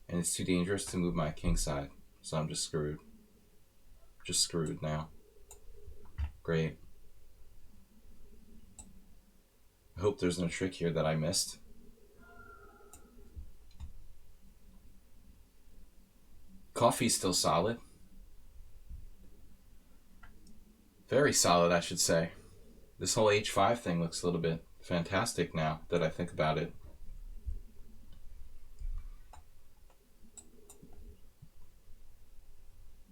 and it's too dangerous to move my king side, so I'm just screwed. Just screwed now. Great. I hope there's no trick here that I missed. Coffee's still solid. Very solid, I should say. This whole h5 thing looks a little bit fantastic now that I think about it.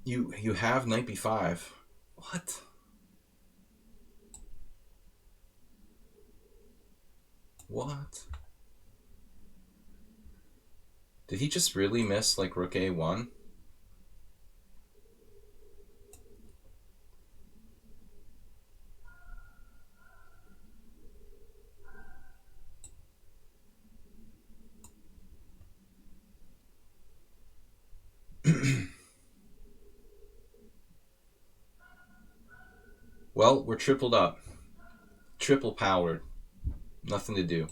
You have knight b5. What? What? Did he just really miss like rook a1? Well, we're tripled up. Triple powered. Nothing to do.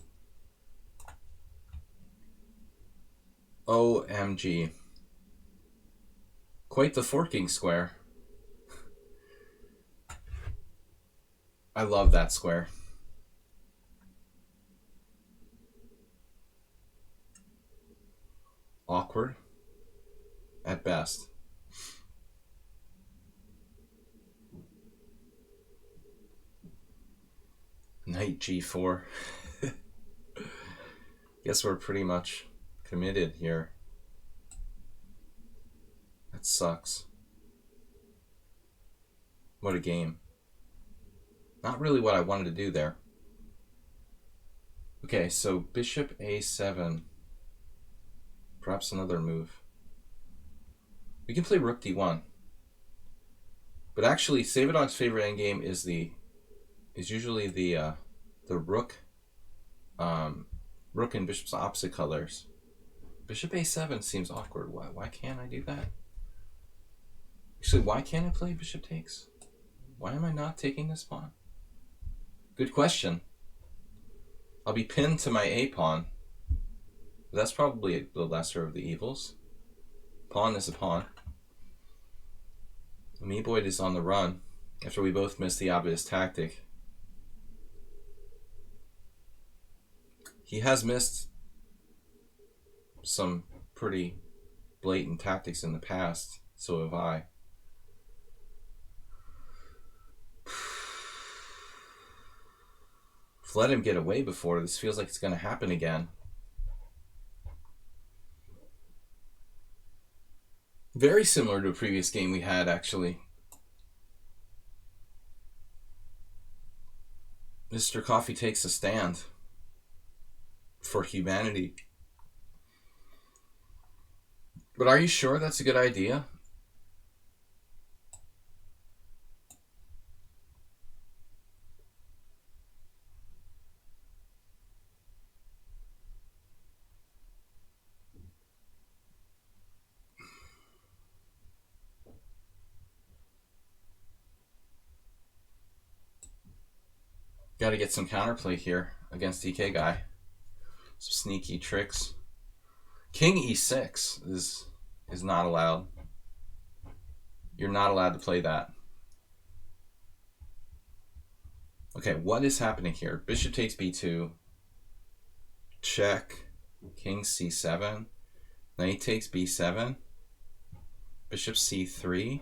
OMG. Quite the forking square. I love that square. Awkward at best. Knight g4. Guess we're pretty much committed here. That sucks. What a game. Not really what I wanted to do there. Okay, so bishop a7. Perhaps another move. We can play rook d1. But actually, Savadog's favorite endgame is usually the rook, rook and bishop's opposite colors. Bishop a7 seems awkward. Why can't I do that? Actually, why can't I play bishop takes? Why am I not taking this pawn? Good question. I'll be pinned to my a pawn. That's probably the lesser of the evils. Pawn is a pawn. Meeboyd is on the run after we both missed the obvious tactic. He has missed some pretty blatant tactics in the past, so have I. I've let him get away before. This feels like it's going to happen again. Very similar to a previous game we had, actually. Mr. Coffee takes a stand for humanity. But are you sure that's a good idea? Got to get some counterplay here against DK guy. Some sneaky tricks. King e6 is not allowed. You're not allowed to play that. Okay, what is happening here? Bishop takes b2. Check. King c7. Knight takes b7. Bishop c3.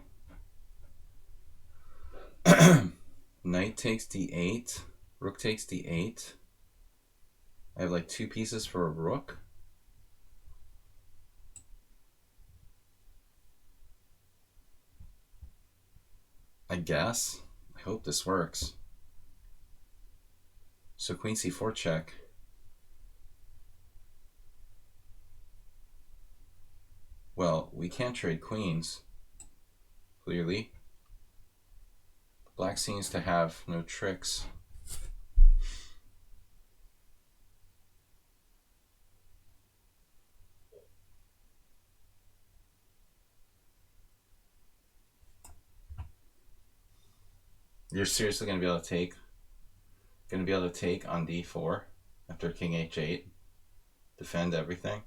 Knight takes d8. Rook takes d8. I have like 2 pieces for a rook. I guess. I hope this works. So queen c4 check. Well, we can't trade queens, clearly. Black seems to have no tricks. You're seriously going to be able to take? Going to be able to take on d4 after king h8? Defend everything?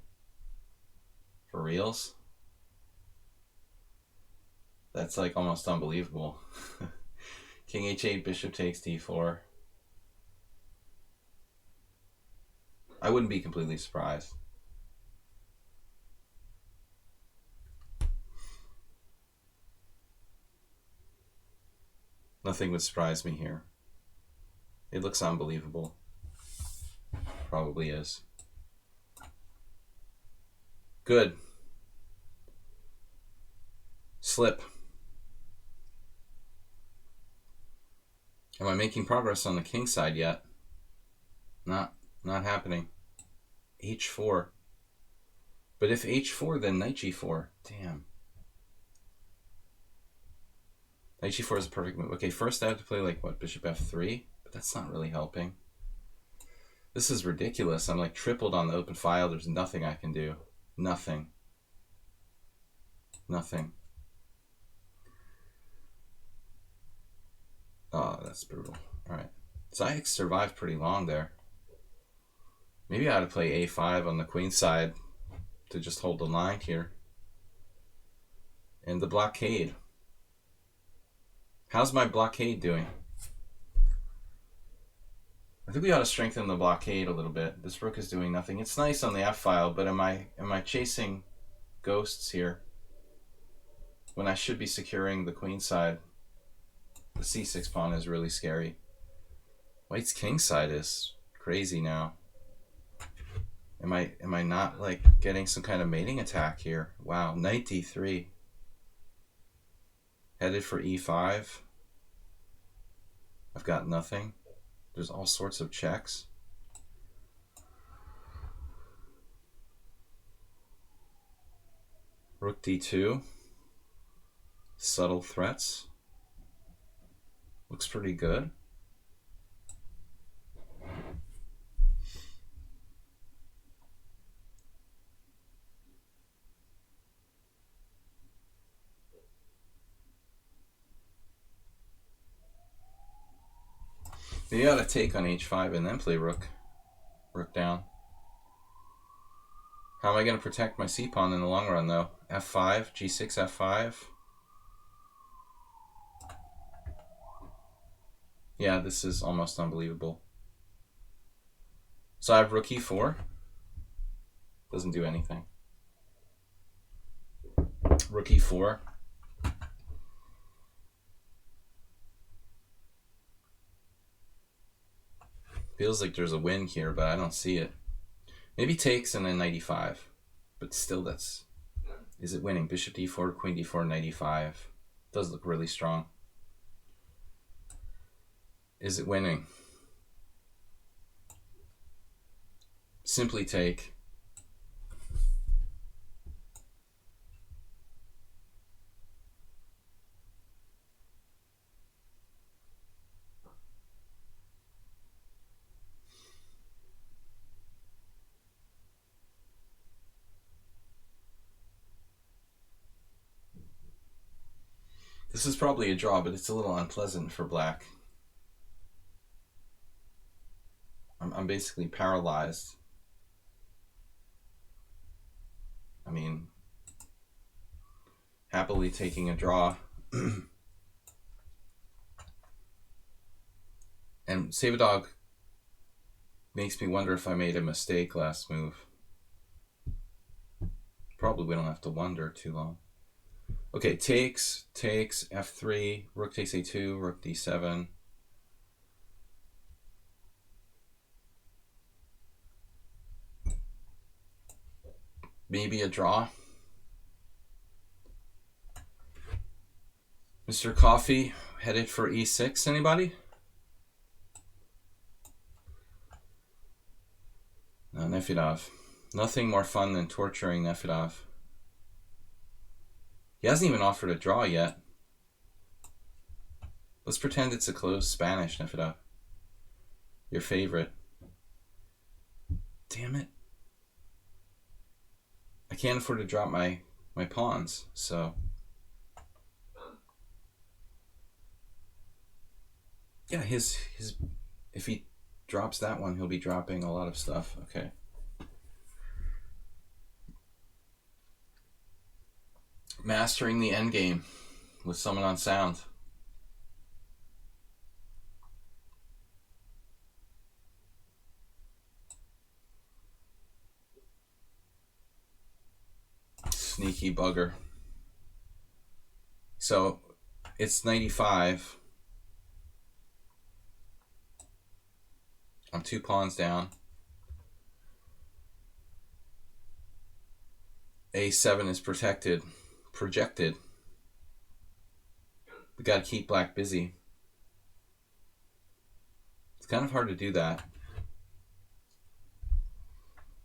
For reals? That's like almost unbelievable. King h8, bishop takes d4. I wouldn't be completely surprised. Nothing would surprise me here. It looks unbelievable. Probably is. Good. Slip. Am I making progress on the king side yet? Not happening. h4. But if h4, then knight g4. Damn. Knight g4 is a perfect move. Okay, first I have to play like what, bishop f3? But that's not really helping. This is ridiculous. I'm like tripled on the open file. There's nothing I can do. Nothing. Nothing. Oh, that's brutal. Alright. Zayek survived pretty long there. Maybe I ought to play a5 on the queen side to just hold the line here. And the blockade. How's my blockade doing? I think we ought to strengthen the blockade a little bit. This rook is doing nothing. It's nice on the f file, but am I chasing ghosts here when I should be securing the queen side? The c6 pawn is really scary. White's king side is crazy now. Am I not like getting some kind of mating attack here? Wow, knight d3. Headed for e5. I've got nothing. There's all sorts of checks. Rook d2. Subtle threats. Looks pretty good. Maybe I ought to take on h5 and then play rook. Rook down. How am I going to protect my c-pawn in the long run, though? f5, g6, f5. Yeah, this is almost unbelievable. So I have rook e4. Doesn't do anything. Rook e4. Feels like there's a win here, but I don't see it. Maybe takes and then knight e5. But still, that's... Is it winning? Bishop d4, queen d4, knight e5. Does look really strong. Is it winning? Simply take. This is probably a draw, but it's a little unpleasant for black. I'm basically paralyzed. I mean, happily taking a draw. And Save a Dog makes me wonder if I made a mistake last move. Probably we don't have to wonder too long. Okay, takes, f3, rook takes a2, rook d7. Maybe a draw. Mr. Coffee headed for e6. Anybody? No, Nefedov. Nothing more fun than torturing Nefedov. He hasn't even offered a draw yet. Let's pretend it's a closed Spanish, Nefedov. Your favorite. Damn it. I can't afford to drop my pawns, so... Yeah, his if he drops that one, he'll be dropping a lot of stuff. Okay. Mastering the endgame with someone on sound. Sneaky bugger. So it's 95. I'm 2 pawns down. A7 is projected. We gotta keep black busy. It's kind of hard to do that.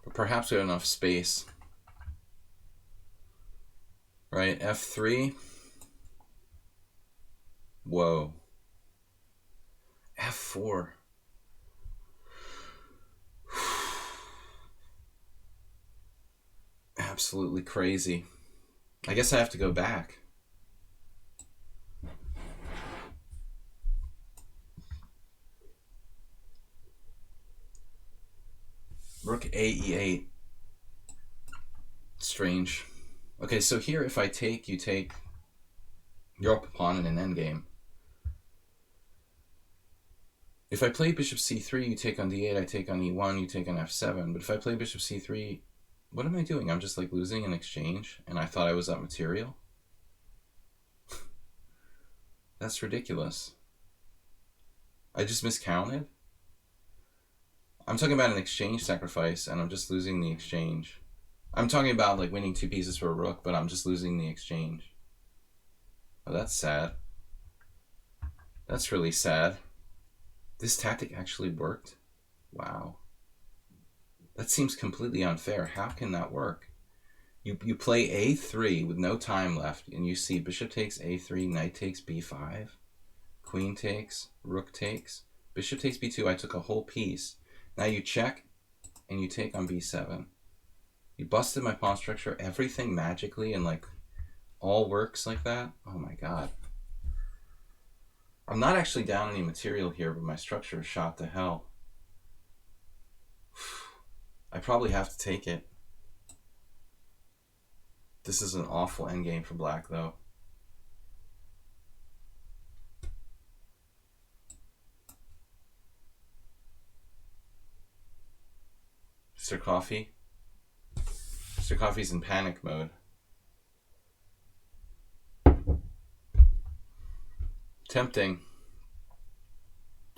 But perhaps we have enough space. Right, f3. Whoa. f4. Absolutely crazy. I guess I have to go back. Rook a e8. Strange. Okay, so here if I take, you take. You're up a pawn in an endgame. If I play bishop c3, you take on d8, I take on e1, you take on f7. But if I play bishop c3, what am I doing? I'm just like losing an exchange, and I thought I was up material? That's ridiculous. I just miscounted? I'm talking about an exchange sacrifice, and I'm just losing the exchange. I'm talking about like winning 2 pieces for a rook, but I'm just losing the exchange. Oh, that's sad. That's really sad. This tactic actually worked? Wow. That seems completely unfair. How can that work? You play a3 with no time left, and you see bishop takes a3, knight takes b5, queen takes, rook takes, bishop takes b2. I took a whole piece. Now you check, and you take on b7. You busted my pawn structure, everything magically, and like all works like that. Oh my god. I'm not actually down any material here, but my structure is shot to hell. I probably have to take it. This is an awful endgame for black, though. Mr. Coffee? Mr. Coffee's in panic mode. Tempting.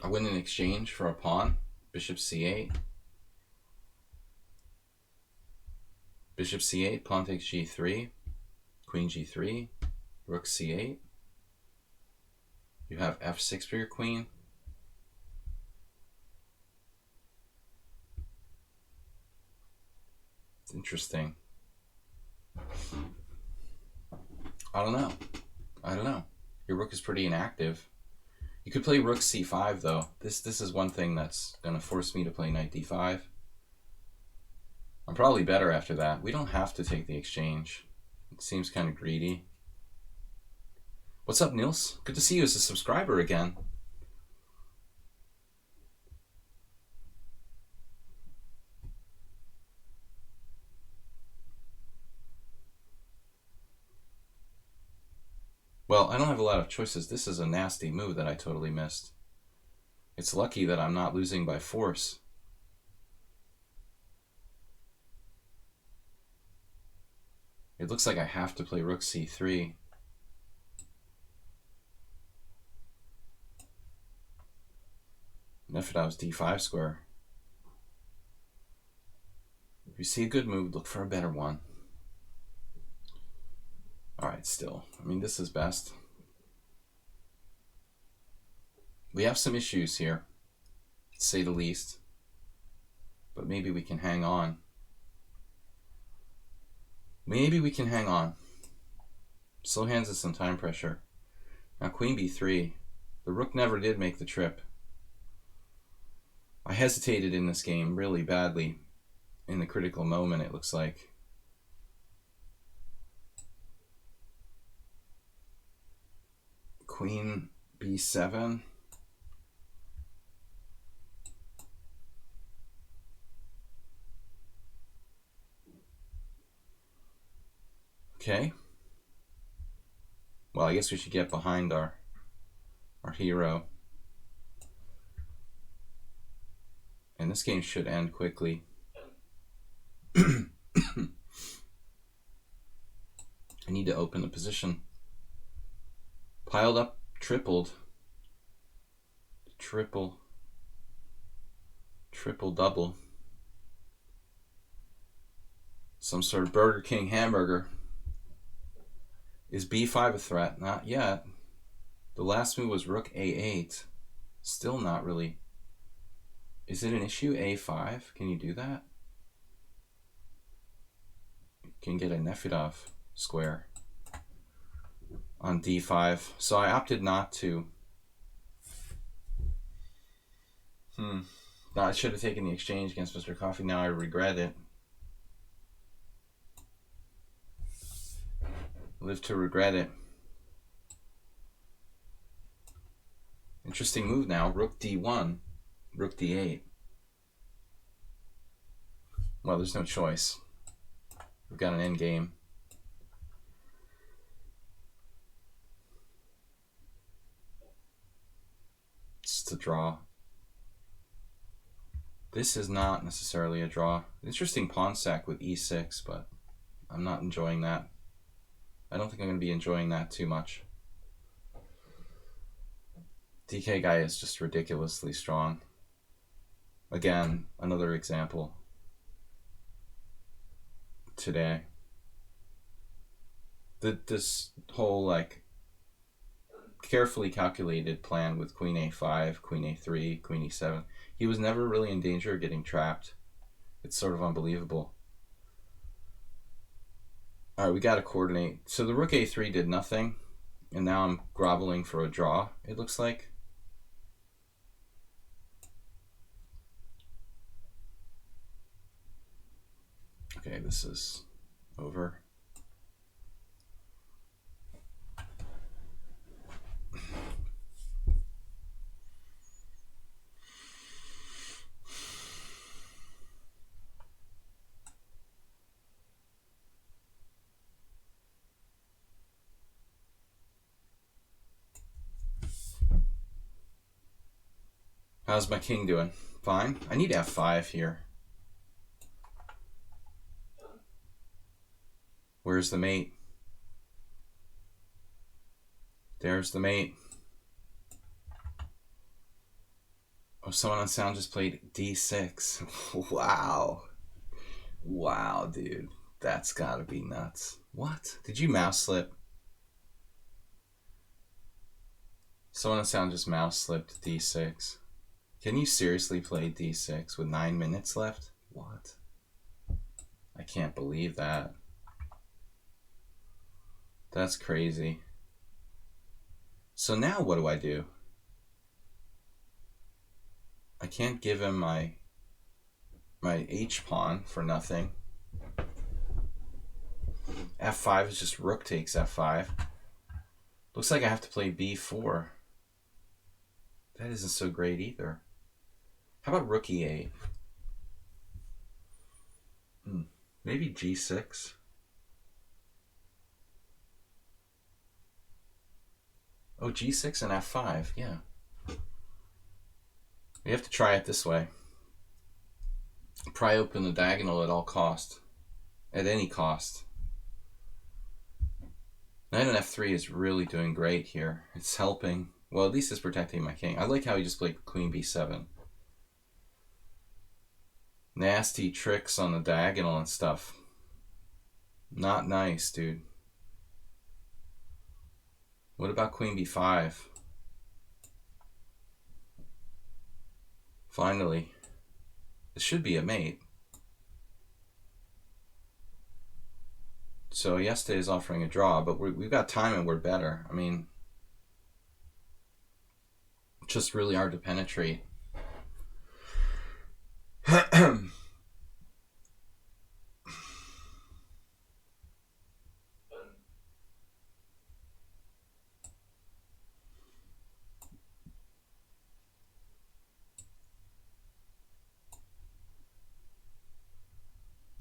I win in exchange for a pawn. Bishop c8. Bishop c8, pawn takes g3, queen g3, rook c8. You have f6 for your queen. It's interesting. I don't know. Your rook is pretty inactive. You could play rook c5 though. This is one thing that's gonna force me to play knight d5. I'm probably better after that. We don't have to take the exchange. It seems kind of greedy. What's up, Nils? Good to see you as a subscriber again. Well, I don't have a lot of choices. This is a nasty move that I totally missed. It's lucky that I'm not losing by force. It looks like I have to play rook c3. Nefedov's d5 square. If you see a good move, look for a better one. Alright, still. I mean, this is best. We have some issues here, to say the least. But maybe we can hang on. Maybe we can hang on. Slow hands is some time pressure. Now queen b3. The rook never did make the trip. I hesitated in this game really badly. In the critical moment, it looks like. Queen b7. Okay. Well, I guess we should get behind our hero. And this game should end quickly. I need to open the position. Piled up, tripled. Triple, double. Some sort of Burger King hamburger. Is b5 a threat? Not yet. The last move was rook a8. Still not really. Is it an issue? a5? Can you do that? You can get a Nefedov square on d5. So I opted not to. No, I should have taken the exchange against Mr. Coffee. Now I regret it. Live to regret it. Interesting move now. Rook d1, rook d8. Well, there's no choice. We've got an end game. It's a draw. This is not necessarily a draw. Interesting pawn sack with e6, but I'm not enjoying that. I don't think I'm going to be enjoying that too much. DK guy is just ridiculously strong. Again, another example today. This whole like carefully calculated plan with queen a5, queen a3, queen e7. He was never really in danger of getting trapped. It's sort of unbelievable. All right, we got to coordinate. So the rook a3 did nothing, and now I'm groveling for a draw, it looks like. Okay, this is over. How's my king doing? Fine. I need f5 here. Where's the mate? There's the mate. Oh, someone on sound just played d6. Wow. Wow, dude. That's gotta be nuts. What? Did you mouse slip? Someone on sound just mouse slipped d6. Can you seriously play d6 with 9 minutes left? What? I can't believe that. That's crazy. So now what do I do? I can't give him my h pawn for nothing. f5 is just rook takes f5. Looks like I have to play b4. That isn't so great either. How about rook e8? Maybe g6. Oh, g6 and f5, yeah. We have to try it this way. Pry open the diagonal at all cost. At any cost. Knight on f3 is really doing great here. It's helping. Well, at least it's protecting my king. I like how he just played queen b7. Nasty tricks on the diagonal and stuff. Not nice, dude. What about queen b5? Finally. This should be a mate. So yesterday is offering a draw, but we've got time and we're better. I mean, just really hard to penetrate.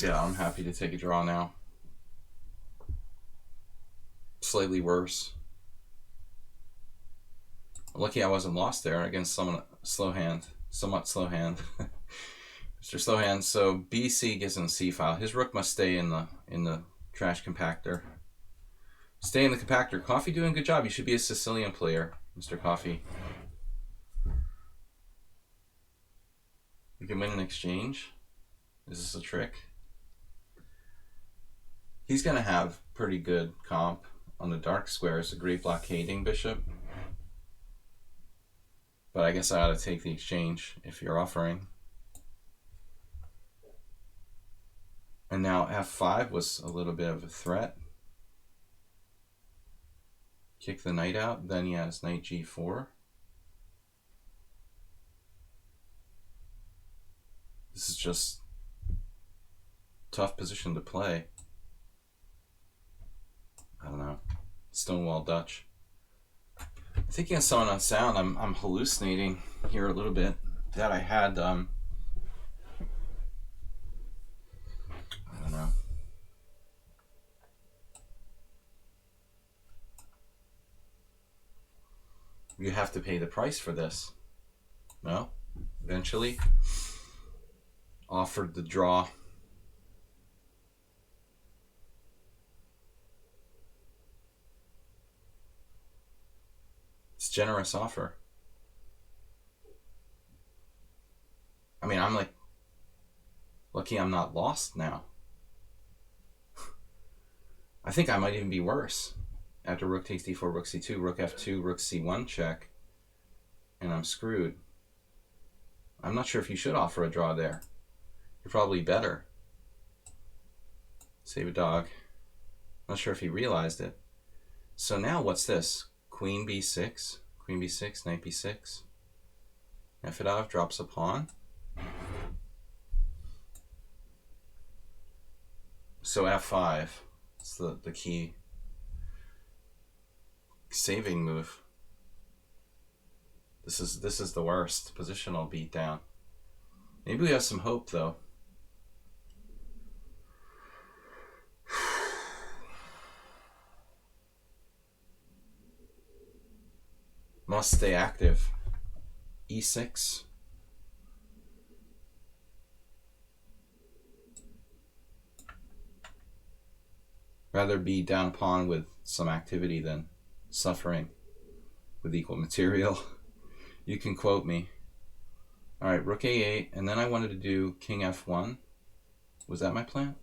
Yeah, I'm happy to take a draw now. Slightly worse. Lucky I wasn't lost there against someone somewhat slow hand. Mr. Slowhand. So BC gives him the C file. His rook must stay in the trash compactor. Stay in the compactor. Coffee doing a good job. You should be a Sicilian player, Mr. Coffee. We can win an exchange. Is this a trick? He's going to have pretty good comp on the dark squares, a great blockading bishop. But I guess I ought to take the exchange if you're offering. And now f5 was a little bit of a threat. Kick the knight out, then he has knight g4. This is just tough position to play. I don't know. Stonewall Dutch. Thinking of someone on sound, I'm hallucinating here a little bit. That I had I don't know. You have to pay the price for this. No? Eventually. Offered the draw. It's a generous offer. I mean, I'm like, lucky I'm not lost now. I think I might even be worse. After rook takes d4, rook c2, rook f2, rook c1 check. And I'm screwed. I'm not sure if you should offer a draw there. You're probably better. Save a dog. Not sure if he realized it. So now what's this? Queen b6, queen b6, knight b6. Nefedov drops a pawn. So f5. It's the key saving move. This is the worst positional beatdown. Maybe we have some hope though. Must stay active. e6. Rather be down pawn with some activity than suffering with equal material. You can quote me. All right, rook a8, and then I wanted to do king f1. Was that my plan?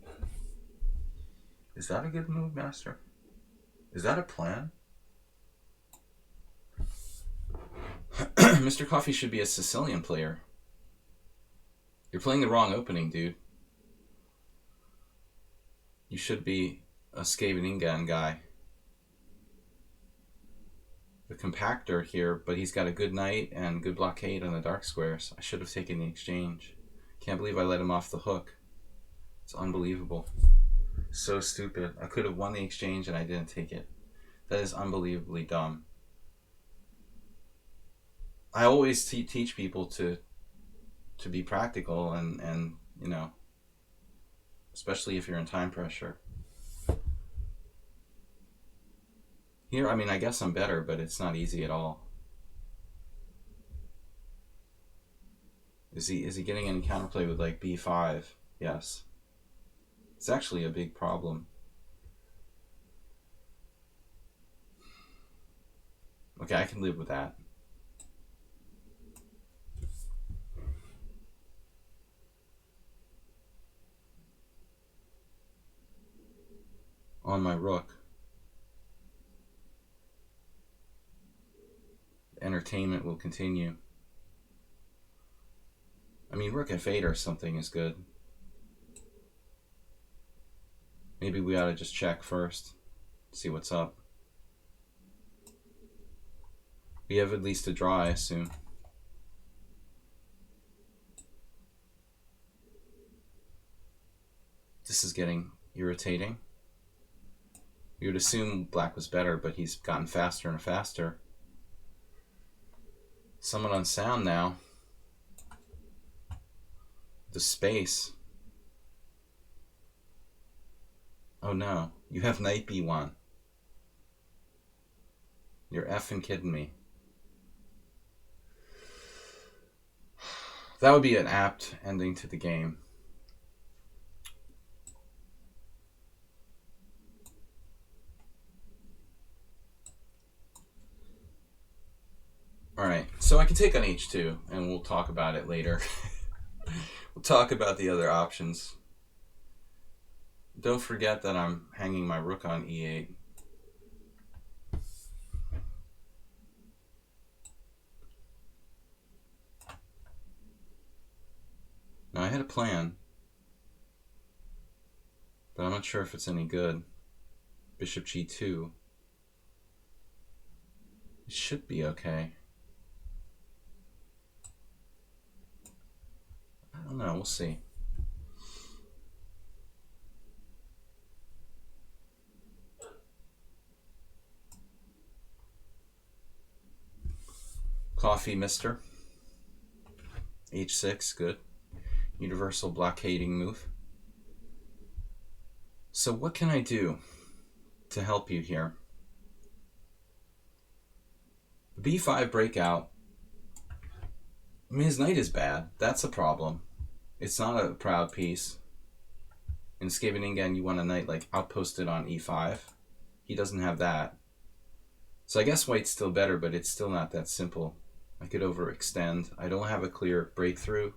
Is that a good move, master? Is that a plan? Mr. Coffee should be a Sicilian player. You're playing the wrong opening, dude. You should be a Scheveningen guy. The compactor here, but he's got a good knight and good blockade on the dark squares. I should have taken the exchange. Can't believe I let him off the hook. It's unbelievable. So stupid. I could have won the exchange and I didn't take it. That is unbelievably dumb. I always teach people to be practical and you know, especially if you're in time pressure. Here, I mean, I guess I'm better, but it's not easy at all. Is he getting any counterplay with like b5? Yes. It's actually a big problem. Okay, I can live with that. On my rook. Entertainment will continue. I mean, rook f8 or something is good. Maybe we ought to just check first, see what's up. We have at least a draw, I assume. This is getting irritating. You would assume black was better, but he's gotten faster and faster. Somewhat unsound now. The space. Oh no, you have knight b1. You're effing kidding me. That would be an apt ending to the game. Alright, so I can take on h2, and we'll talk about it later. We'll talk about the other options. Don't forget that I'm hanging my rook on e8. Now I had a plan, but I'm not sure if it's any good. Bishop g2. It should be okay. I don't know, we'll see. Coffee, mister. h6, good. Universal blockading move. So what can I do to help you here? The b5 breakout. I mean, his knight is bad. That's a problem. It's not a proud piece. In Scheveningen, you want a knight like outposted on e5. He doesn't have that. So I guess white's still better, but it's still not that simple. I could overextend. I don't have a clear breakthrough.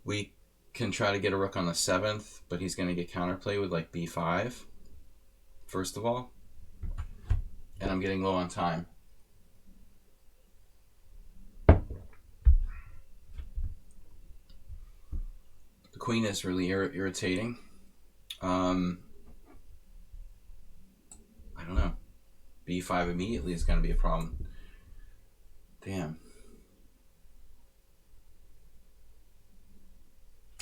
We can try to get a rook on the 7th, but he's going to get counterplay with like b5, first of all. And I'm getting low on time. The queen is really irritating. I don't know. b5 immediately is going to be a problem. Damn.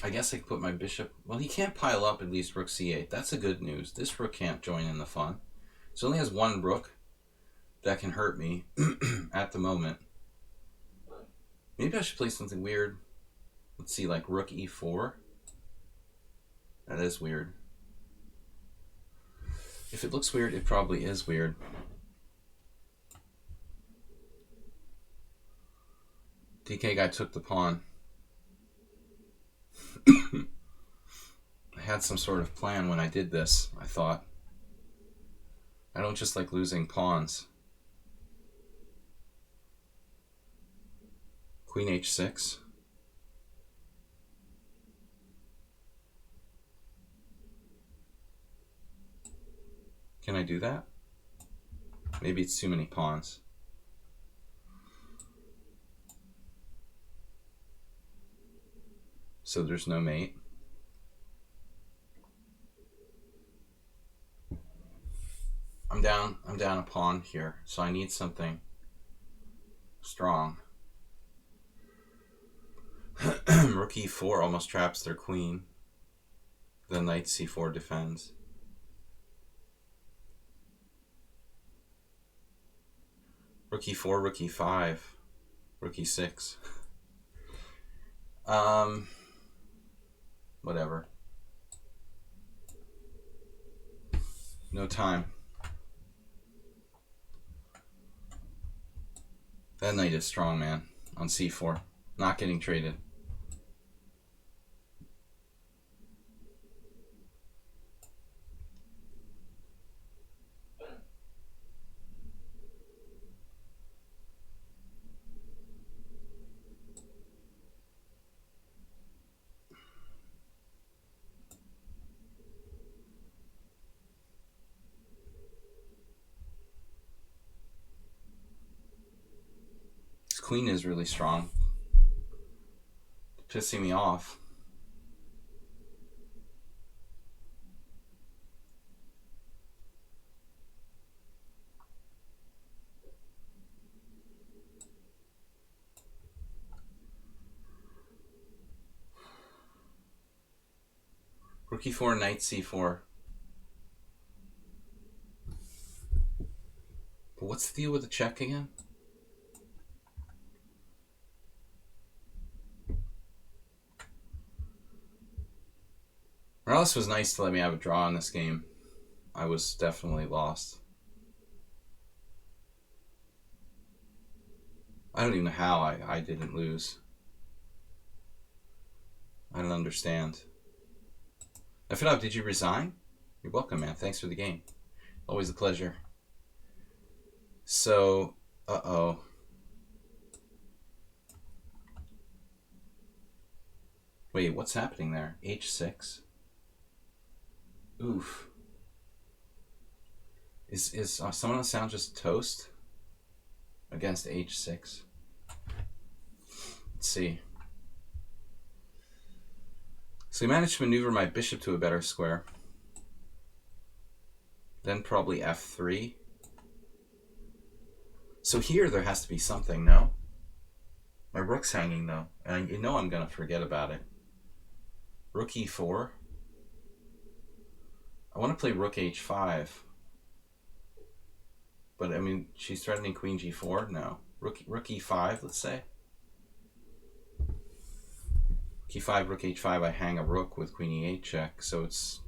I guess I could put my bishop... Well, he can't pile up at least rook c8. That's the good news. This rook can't join in the fun. So it only has one rook that can hurt me at the moment. Maybe I should play something weird. Let's see, like rook e4. That is weird. If it looks weird, it probably is weird. DK guy took the pawn. I had some sort of plan when I did this, I thought. I don't just like losing pawns. Queen h6. Can I do that? Maybe it's too many pawns. So there's no mate. I'm down a pawn here, so I need something strong. Rook e4 almost traps their queen. Then knight c4 defends. Rook e4, rook e5, rook e6. Whatever. No time. That knight is strong, man. On c4. Not getting traded. Queen is really strong. It's pissing me off. Rook e4, knight c4. But what's the deal with the check again? Morales was nice to let me have a draw in this game. I was definitely lost. I don't even know how I didn't lose. I don't understand. F did you resign? You're welcome, man. Thanks for the game. Always a pleasure. So, uh-oh. Wait, what's happening there? H6? Oof. Is someone on sound just toast against h6? Let's see. So we managed to maneuver my bishop to a better square. Then probably f3. So here there has to be something, no? My rook's hanging though, and you know I'm gonna forget about it. Rook e4. I want to play rook h5. But I mean, she's threatening queen g4? No. Rook e5, let's say. Rook e5, rook h5, I hang a rook with queen e8 check, so it's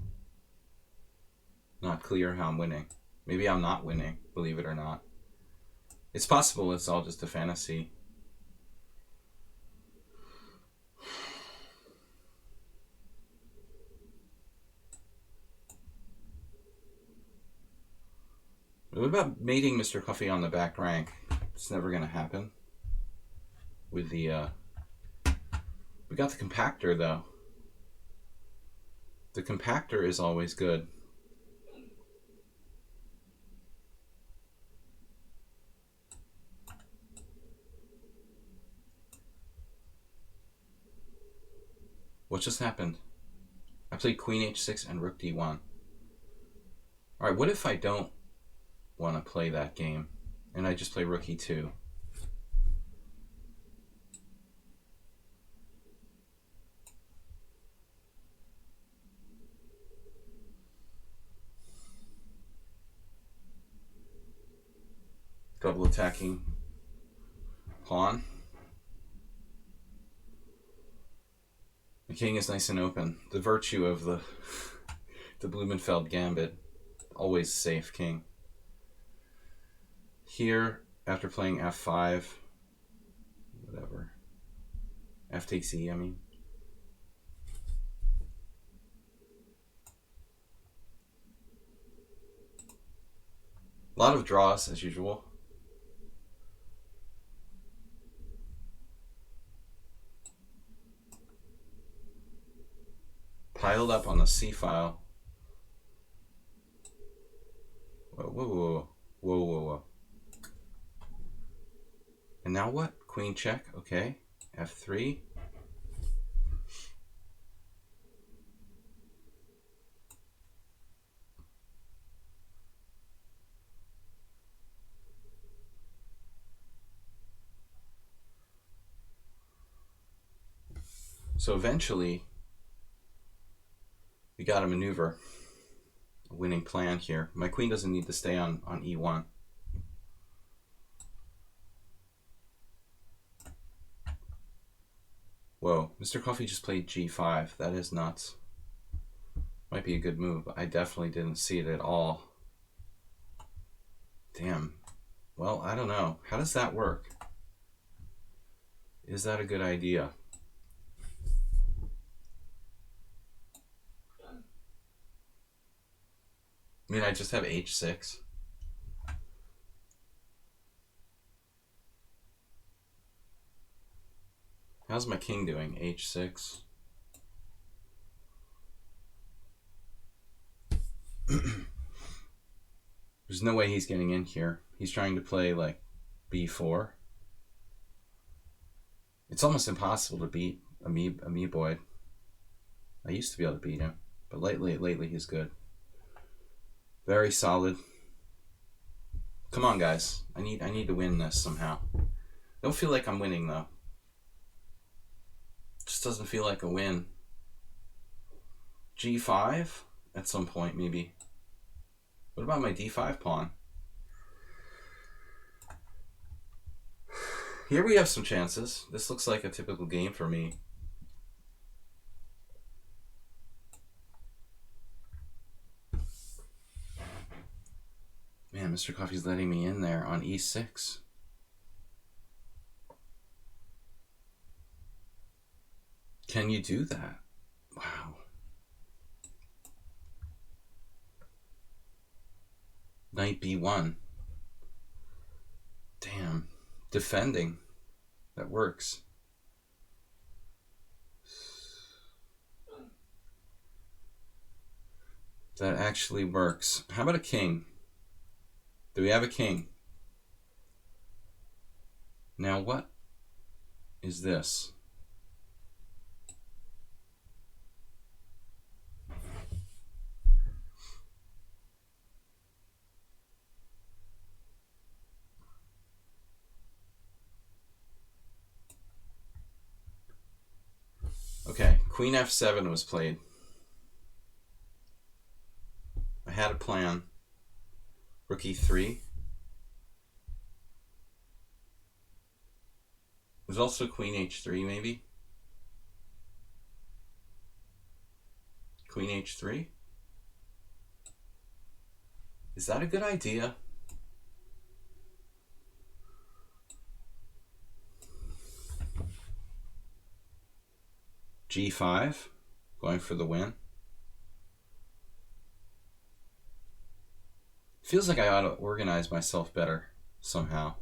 not clear how I'm winning. Maybe I'm not winning, believe it or not. It's possible it's all just a fantasy. What about mating Mr. Coffee on the back rank? It's never going to happen. With the, we got the compactor, though. The compactor is always good. What just happened? I played queen h6 and rook d1. All right, what if I don't want to play that game and I just play rook e2? Double attacking pawn. The king is nice and open. The virtue of the Blumenfeld gambit. Always safe king. Here, after playing f5, whatever. F takes e, I mean. A lot of draws, as usual. Piled up on the c file. Whoa, whoa, whoa, whoa, whoa, whoa. And now what? Queen check, okay. f3. So eventually, we got a maneuver, a winning plan here. My queen doesn't need to stay on e1. Whoa, Mr. Coffee just played g5. That is nuts. Might be a good move. I definitely didn't see it at all. Damn. Well, I don't know. How does that work? Is that a good idea? I mean, I just have h6. How's my king doing? h6. There's no way he's getting in here. He's trying to play like b4. It's almost impossible to beat a Boyd. I used to be able to beat him, but lately he's good. Very solid. Come on, guys. I need to win this somehow. Don't feel like I'm winning though. Just doesn't feel like a win. g5 at some point maybe. What about my d5 pawn? Here we have some chances. This looks like a typical game for me. Man, Mr. Coffee's letting me in there on e6. Can you do that? Wow. Knight b1. Damn. Defending. That works. That actually works. How about a king? Do we have a king? Now what is this? Okay, queen f7 was played. I had a plan. Rook e3. There's also queen h3 maybe. Queen h3. Is that a good idea? g5, going for the win. Feels like I ought to organize myself better somehow.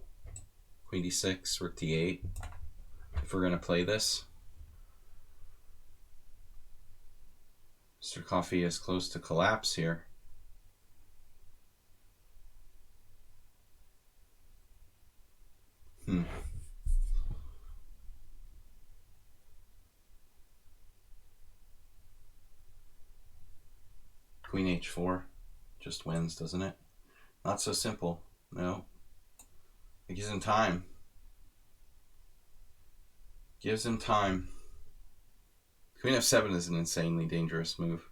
Queen d6, rook d8. If we're going to play this. Mr. Coffee is close to collapse here. queen h4 just wins, doesn't it? Not so simple. No. It gives him time. Gives him time. Queen f7 is an insanely dangerous move.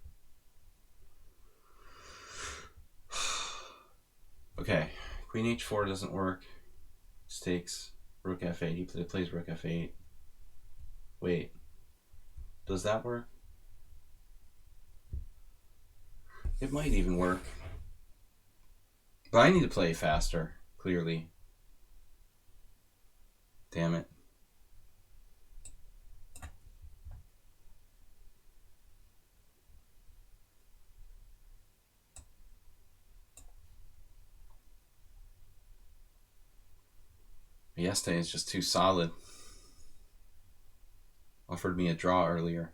Okay, queen h4 doesn't work. Just takes rook f8. He plays rook f8. Wait, does that work? It might even work. But I need to play faster, clearly. Damn it. Yesterday is just too solid. Offered me a draw earlier.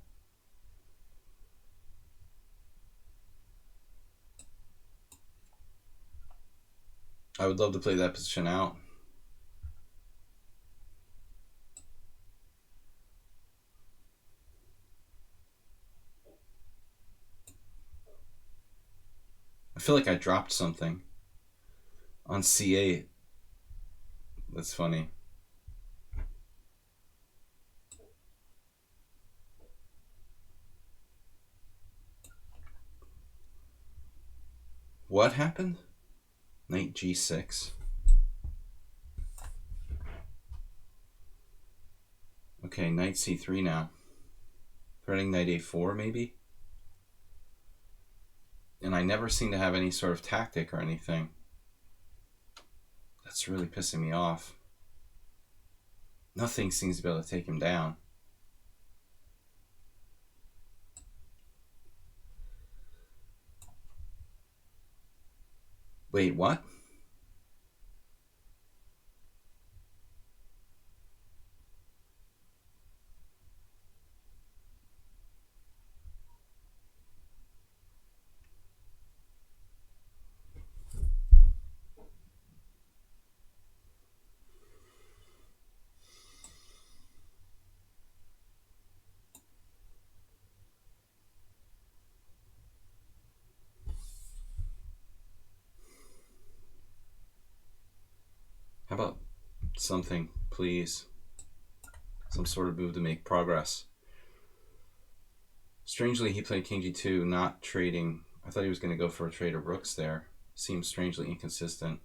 I would love to play that position out. I feel like I dropped something on c8. That's funny. What happened? Knight g6. Okay, knight c3 now. Threatening knight a4 maybe? And I never seem to have any sort of tactic or anything. That's really pissing me off. Nothing seems to be able to take him down. Wait, what? How about something, please? Some sort of move to make progress. Strangely, he played king g2, not trading. I thought he was going to go for a trade of rooks there. Seems strangely inconsistent.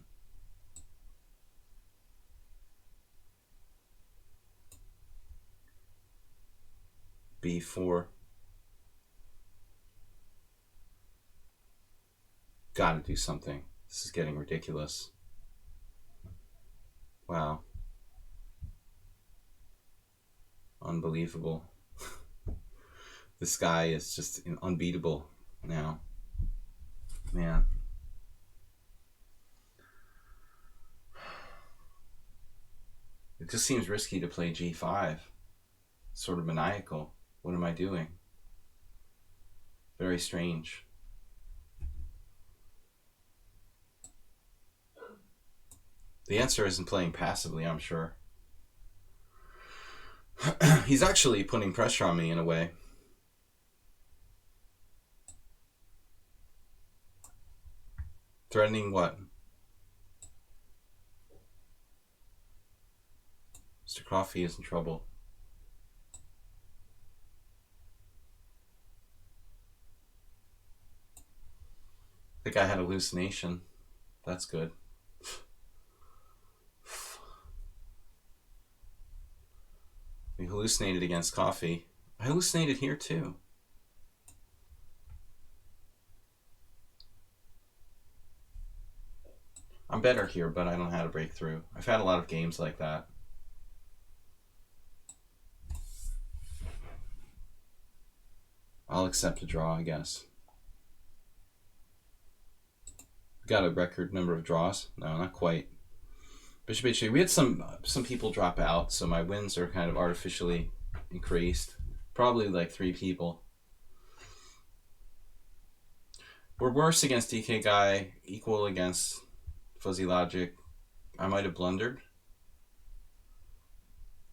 b4. Gotta do something. This is getting ridiculous. Wow. Unbelievable. This guy is just unbeatable now. Man. It just seems risky to play g5. Sort of maniacal. What am I doing? Very strange. The answer isn't playing passively, I'm sure. He's actually putting pressure on me in a way. Threatening what? Mr. Coffee is in trouble. I think I had a hallucination. That's good. We hallucinated against coffee. I hallucinated here too. I'm better here, but I don't know how to break through. I've had a lot of games like that. I'll accept a draw, I guess. Got a record number of draws? No, not quite. Bishop h3. We had some people drop out, so my wins are kind of artificially increased. Probably like 3 people. We're worse against DK Guy, equal against Fuzzy Logic. I might have blundered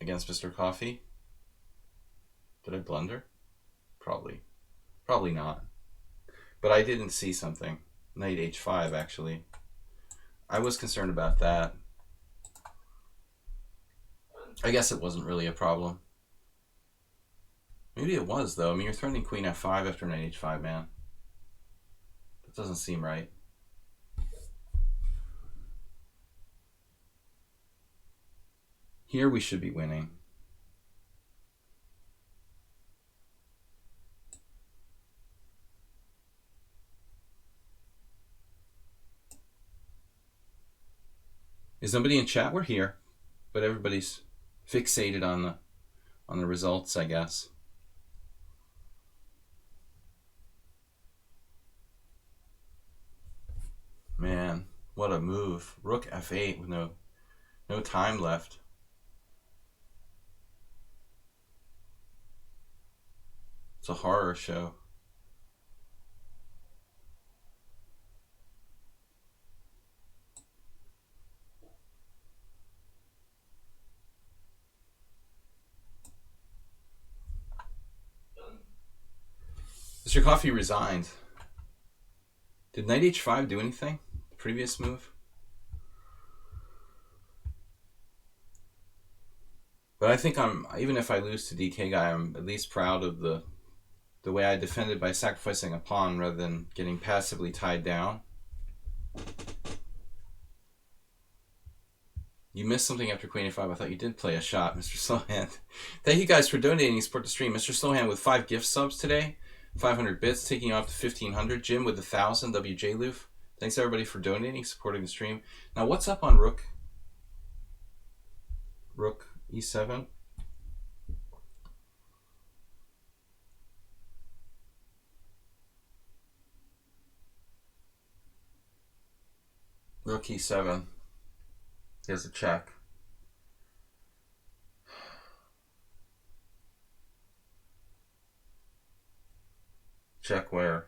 against Mr. Coffee. Did I blunder? Probably. Probably not. But I didn't see something. Knight h5, actually. I was concerned about that. I guess it wasn't really a problem. Maybe it was, though. I mean, you're threatening queen f5 after knight h5, man. That doesn't seem right. Here we should be winning. Is nobody in chat? We're here, but everybody's fixated on the results, I guess. Man, what a move. Rook f8 with no time left. It's a horror show. Mr. Coffee resigned. Did knight h5 do anything? The previous move? But I think even if I lose to DK Guy, I'm at least proud of the way I defended by sacrificing a pawn rather than getting passively tied down. You missed something after queen a5. I thought you did play a shot, Mr. Slowhand. Thank you guys for donating to support the stream. Mr. Slowhand with 5 gift subs today. 500 bits, taking you up to 1,500. Jim with 1,000. WJ Loof. Thanks everybody for donating, supporting the stream. Now what's up on Rook e7? Rook e7. Here's a check. Check where?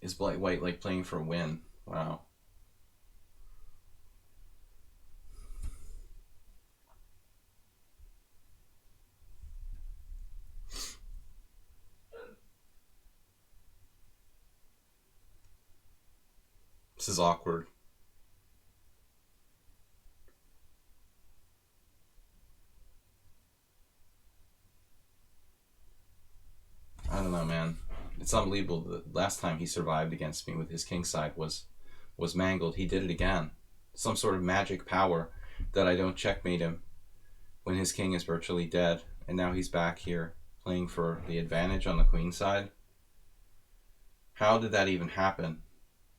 Is white like playing for a win? Wow. This is awkward. I don't know, man. It's unbelievable. The last time he survived against me with his king side was mangled. He did it again. Some sort of magic power that I don't checkmate him when his king is virtually dead. And now he's back here playing for the advantage on the queen side. How did that even happen?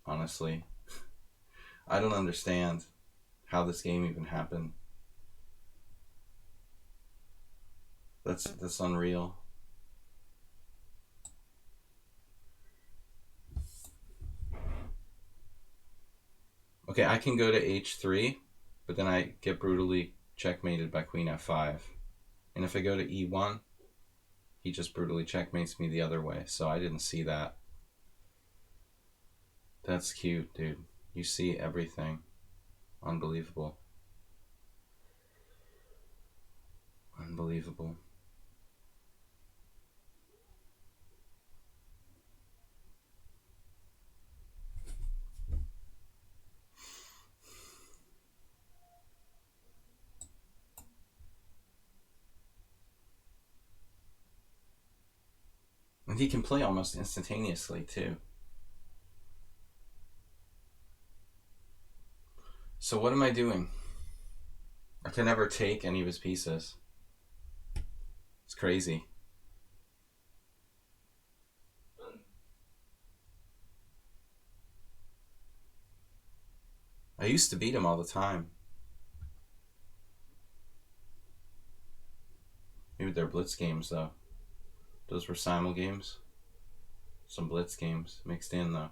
Honestly, I don't understand how this game even happened. That's unreal. Okay, I can go to h3, but then I get brutally checkmated by queen f5. And if I go to e1, he just brutally checkmates me the other way. So I didn't see that. That's cute, dude. You see everything. Unbelievable. Unbelievable. And he can play almost instantaneously, too. So what am I doing? I can never take any of his pieces. It's crazy. I used to beat him all the time. Maybe they're blitz games, though. Those were Simul games. Some blitz games mixed in, though.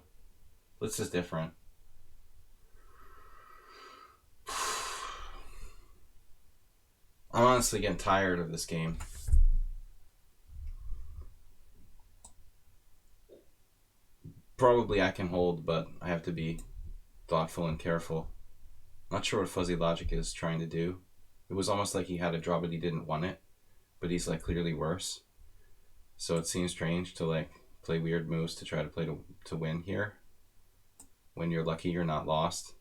Blitz is different. I'm honestly getting tired of this game. Probably I can hold, but I have to be thoughtful and careful. Not sure what fuzzy logic is trying to do. It was almost like he had a draw, but he didn't want it. but he's like clearly worse. So it seems strange to like play weird moves to try to play to win here. When you're lucky you're not lost.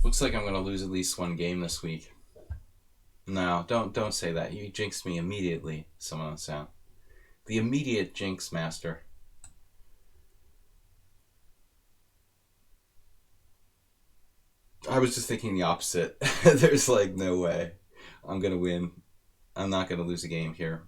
Looks like I'm gonna lose at least one game this week. No, don't say that. You jinxed me immediately. Someone on sound. The immediate jinx master. I was just thinking the opposite. There's like no way I'm gonna win. I'm not gonna lose a game here.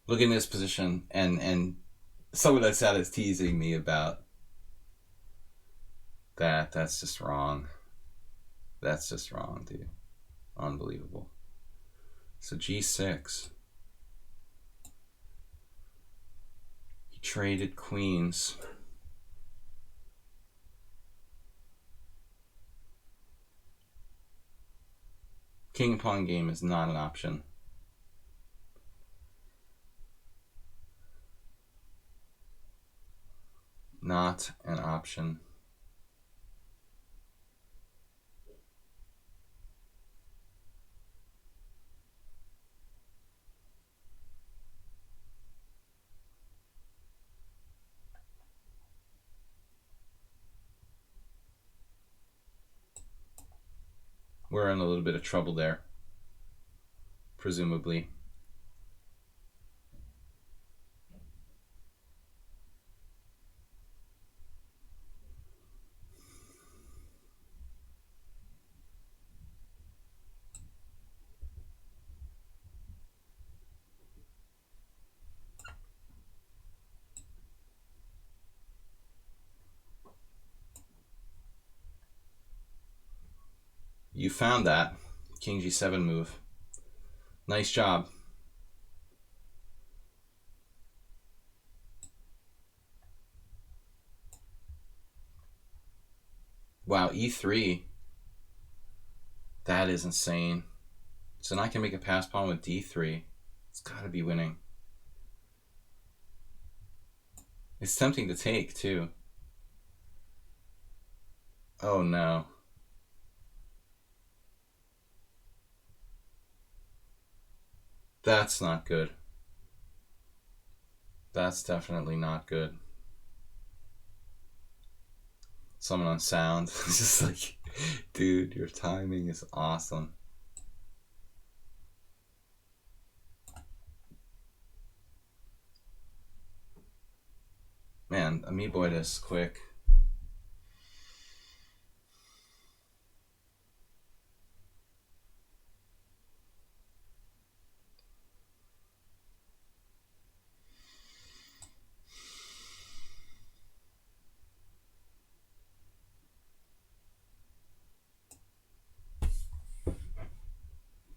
Look in this position, and someone that's out is teasing me about that. That's just wrong. That's just wrong, dude. Unbelievable. So G6. He traded queens. King and pawn game is not an option. Not an option. We're in a little bit of trouble there, presumably. You found that. King G7 move. Nice job. Wow, E3. That is insane. So now I can make a pass pawn with D3. It's gotta be winning. It's tempting to take, too. Oh no. That's not good. That's definitely not good. Someone on sound. It's just like, dude, your timing is awesome. Man, Amiiboid is quick.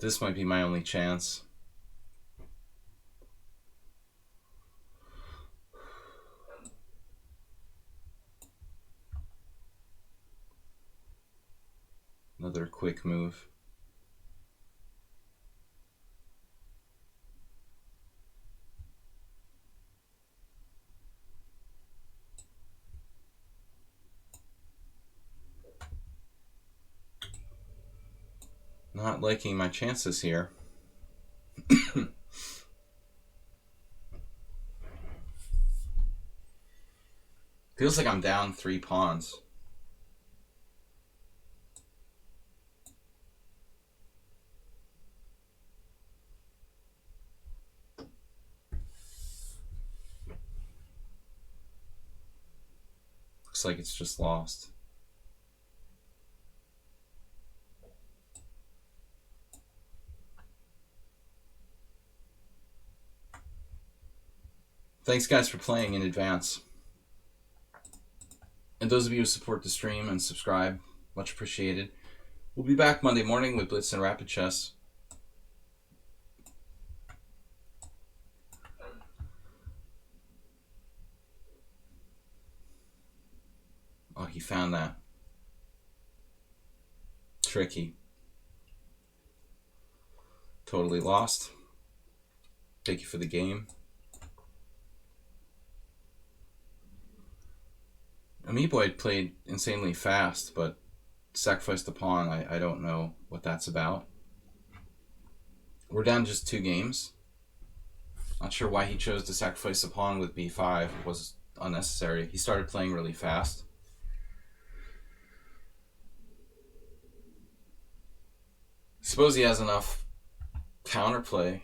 This might be my only chance. Another quick move. Not liking my chances here. Feels like I'm down 3 pawns. Looks like it's just lost. Thanks, guys, for playing in advance. And those of you who support the stream and subscribe, much appreciated. We'll be back Monday morning with Blitz and Rapid Chess. Oh, he found that. Tricky. Totally lost. Thank you for the game. Amiiboy played insanely fast, but sacrificed a pawn. I don't know what that's about. We're down just 2 games. Not sure why he chose to sacrifice a pawn with b5. It was unnecessary. He started playing really fast. Suppose he has enough counterplay.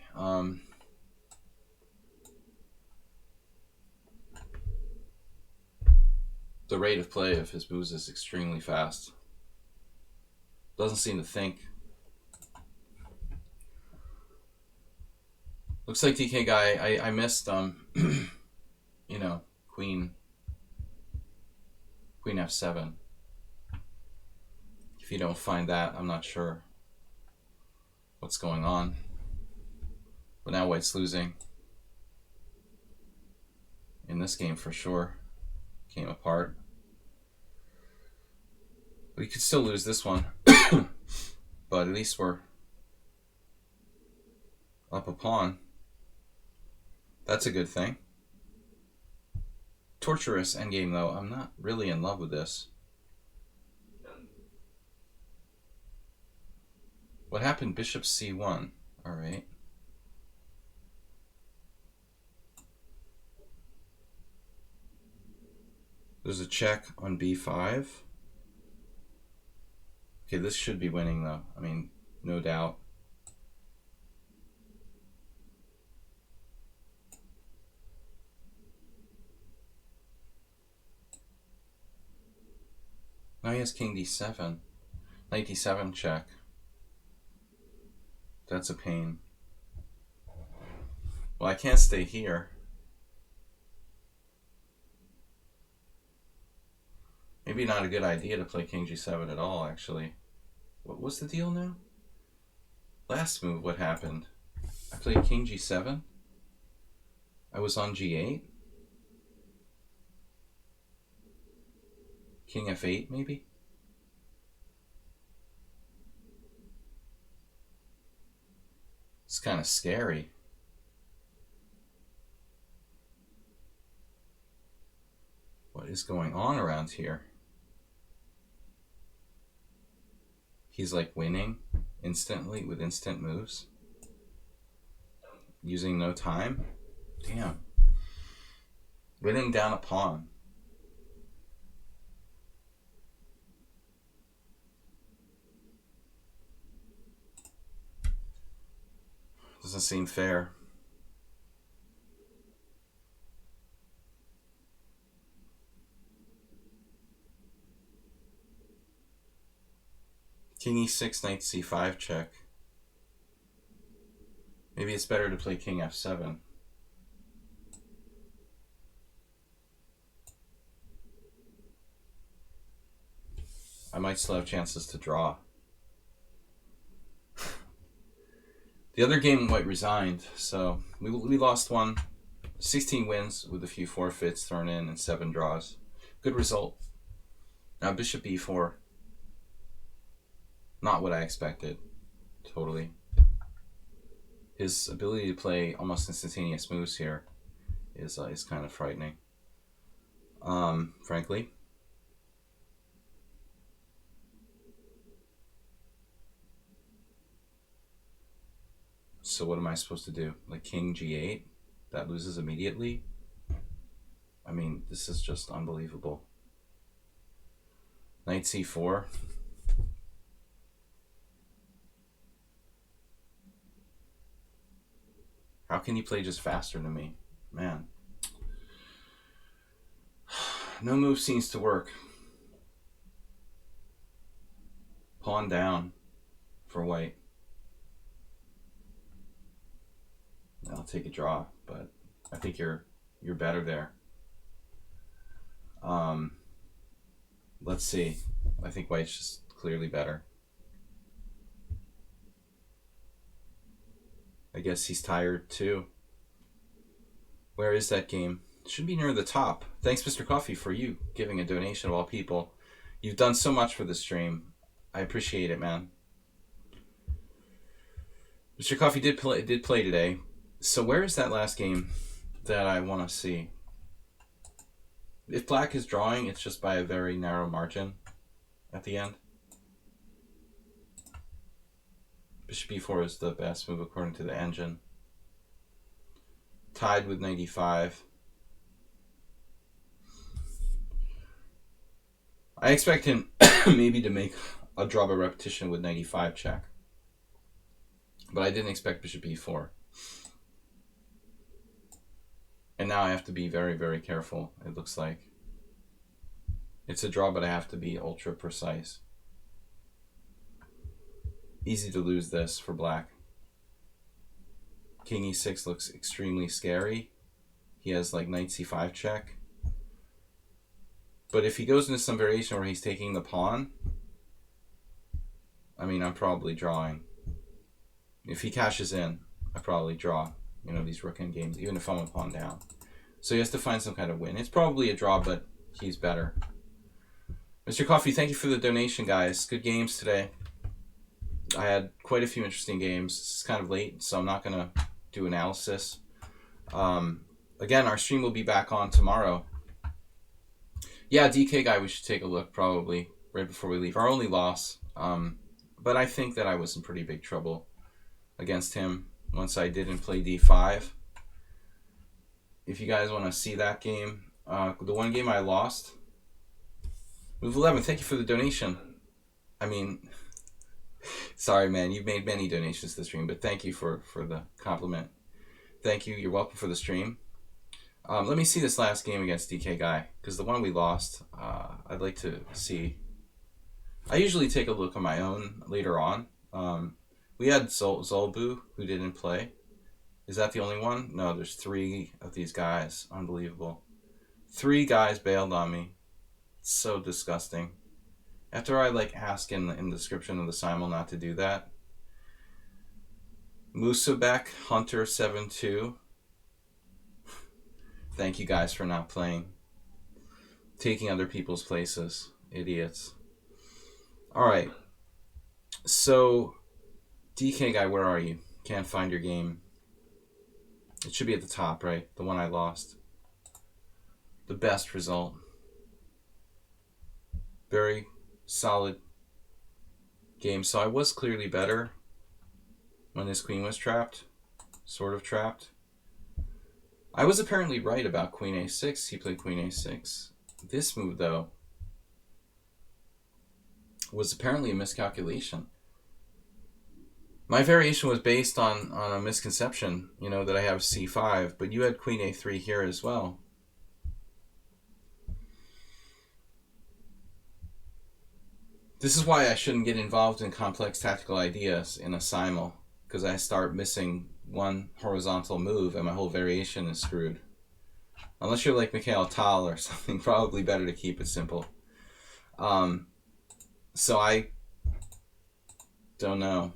The rate of play of his moves is extremely fast. Doesn't seem to think. Looks like DK guy, I missed you know, queen f7. If you don't find that, I'm not sure what's going on. But now white's losing. In this game for sure. Came apart. We could still lose this one. But at least we're up a pawn. That's a good thing. Torturous endgame though. I'm not really in love with this. What happened? Bishop c1. Alright. There's a check on b5. Okay, this should be winning though. I mean, no doubt. Now he has king d7. Knight d7 check. That's a pain. Well, I can't stay here. Maybe not a good idea to play king g7 at all, actually. What was the deal now? Last move, what happened? I played king g7. I was on g8. King f8, maybe? It's kind of scary. What is going on around here? He's like winning instantly with instant moves. Using no time. Damn. Winning down a pawn. Doesn't seem fair. King e6, knight c5 check. Maybe it's better to play king f7. I might still have chances to draw. The other game, white resigned, so we lost one. 16 wins with a few forfeits thrown in and 7 draws. Good result. Now bishop e4. Not what I expected. Totally. His ability to play almost instantaneous moves here is kind of frightening. Frankly. So what am I supposed to do? Like king g8? That loses immediately? I mean, this is just unbelievable. Knight c4. How can you play just faster than me? Man. No move seems to work. Pawn down for white. I'll take a draw, but I think you're better there. Let's see. I think white's just clearly better. I guess he's tired too. Where is that game? It should be near the top. Thanks, Mr. Coffee, for you giving a donation of all people. You've done so much for the stream. I appreciate it, man. Mr. Coffee did play today. So where is that last game that I want to see? If black is drawing, it's just by a very narrow margin at the end. Bishop b4 is the best move according to the engine. Tied with 95. I expect him maybe to make a draw by repetition with 95 check. But I didn't expect bishop b4. And now I have to be very, very careful, it looks like. It's a draw, but I have to be ultra precise. Easy to lose this for black. King e6 looks extremely scary. He has like knight c5 check. But if he goes into some variation where he's taking the pawn, I mean, I'm probably drawing. If he cashes in, I probably draw. You know, these rook end games, even if I'm a pawn down. So he has to find some kind of win. It's probably a draw, but he's better. Mr. Coffee, thank you for the donation, guys. Good games today. I had quite a few interesting games. It's kind of late, so I'm not going to do analysis. Again, our stream will be back on tomorrow. Yeah, DK guy, we should take a look probably right before we leave. Our only loss. But I think that I was in pretty big trouble against him once I didn't play d5. If you guys want to see that game, the one game I lost, move 11, thank you for the donation. I mean, sorry man, you've made many donations to the stream, but thank you for the compliment. Thank you, you're welcome for the stream. Let me see this last game against DK guy, because the one we lost, I'd like to see. I usually take a look on my own later on. We had Zolbu, who didn't play. Is that the only one? No, there's 3 of these guys. Unbelievable. 3 guys bailed on me. It's so disgusting. After I ask in the description of the Simul not to do that. Musabek, Hunter 72. Thank you guys for not playing. Taking other people's places. Idiots. Alright. So, DK guy, where are you? Can't find your game. It should be at the top, right? The one I lost. The best result. Very solid game. So I was clearly better when this queen was trapped. Sort of trapped. I was apparently right about queen a6. He played queen a6. This move, though, was apparently a miscalculation. My variation was based on a misconception, you know, that I have c5, but you had queen a3 here as well. This is why I shouldn't get involved in complex tactical ideas in a simul, because I start missing one horizontal move and my whole variation is screwed. Unless you're like Mikhail Tal or something, probably better to keep it simple. So I don't know.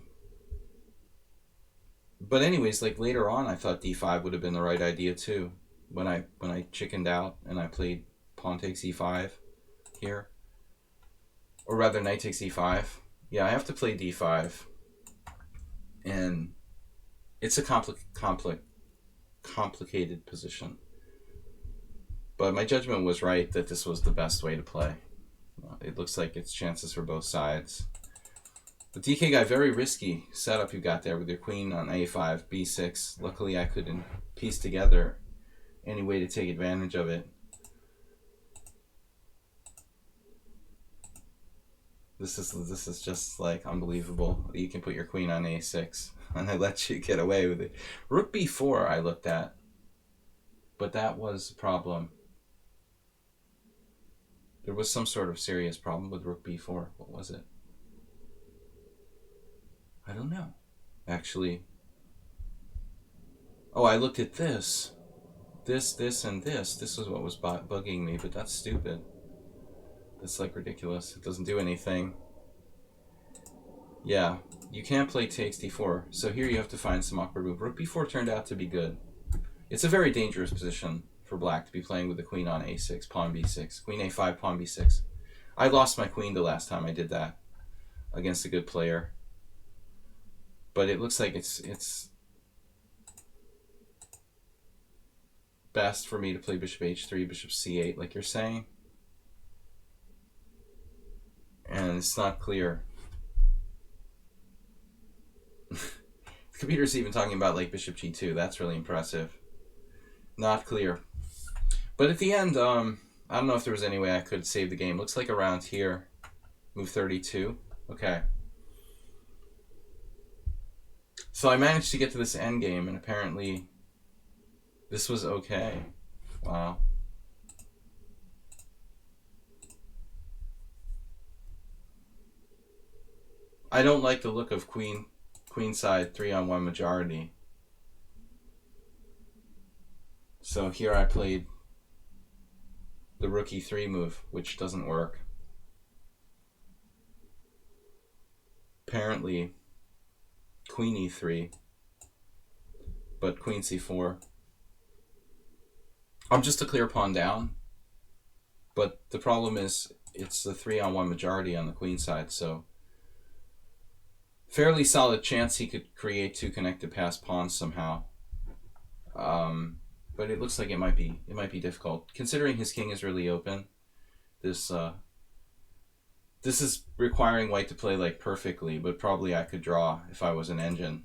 But anyways, later on, I thought d5 would have been the right idea too. When I chickened out and I played pawn takes e5 here, or rather knight takes e5. Yeah, I have to play d5, and it's a complicated position. But my judgment was right that this was the best way to play. It looks like it's chances for both sides. The DK guy, very risky setup you got there with your queen on a5, b6. Luckily, I couldn't piece together any way to take advantage of it. This is just like unbelievable. You can put your queen on a6 and they let you get away with it. Rook b4 I looked at, but that was a problem. There was some sort of serious problem with rook b4. What was it? I don't know. Actually, oh, I looked at this. This, and this. This is what was bugging me, but that's stupid. That's like ridiculous. It doesn't do anything. Yeah, you can't play takes d4. So here you have to find some awkward move. Rook b4 turned out to be good. It's a very dangerous position for black to be playing with the queen on a6, pawn b6, queen a5, pawn b6. I lost my queen the last time I did that against a good player. But it looks like it's best for me to play bishop h3, bishop c8, like you're saying. And it's not clear. The computer's even talking about like bishop g2. That's really impressive. Not clear. But at the end, I don't know if there was any way I could save the game. Looks like around here. Move 32. Okay. So I managed to get to this endgame, and apparently this was okay. Wow. I don't like the look of queenside 3-on-1 majority. So here I played the rook e3 move, which doesn't work. Apparently queen e3, but queen c4. I'm just a clear pawn down, but the problem is it's the 3-on-1 majority on the queen side, so fairly solid chance he could create two connected pass pawns somehow. But it looks like it might be difficult considering his king is really open. This is requiring white to play like perfectly, but probably I could draw if I was an engine.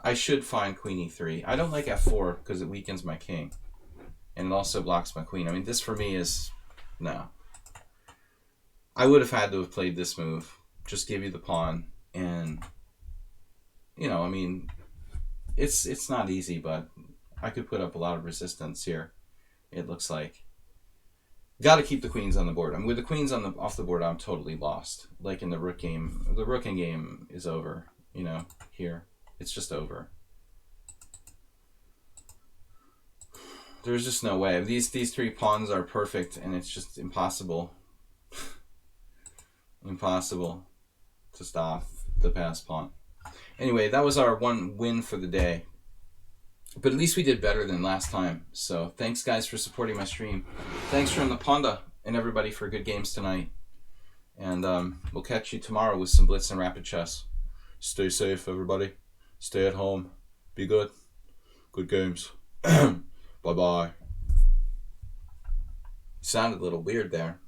I should find queen e3. I don't like f4 because it weakens my king, and it also blocks my queen. I mean, this for me is no. I would have had to have played this move. Just give you the pawn, and you know, I mean, it's not easy, but I could put up a lot of resistance here. It looks like. Got to keep the queens on the board. I mean, with the queens on off the board, I'm totally lost. Like in the rook game, the rooking game is over. You know, here it's just over. There's just no way. These three pawns are perfect, and it's just impossible. Impossible to stop the pass pawn. Anyway, that was our one win for the day. But at least we did better than last time. So thanks, guys, for supporting my stream. Thanks from the Ponda and everybody for good games tonight. And we'll catch you tomorrow with some Blitz and Rapid Chess. Stay safe, everybody. Stay at home. Be good. Good games. Bye-bye. Sounded a little weird there.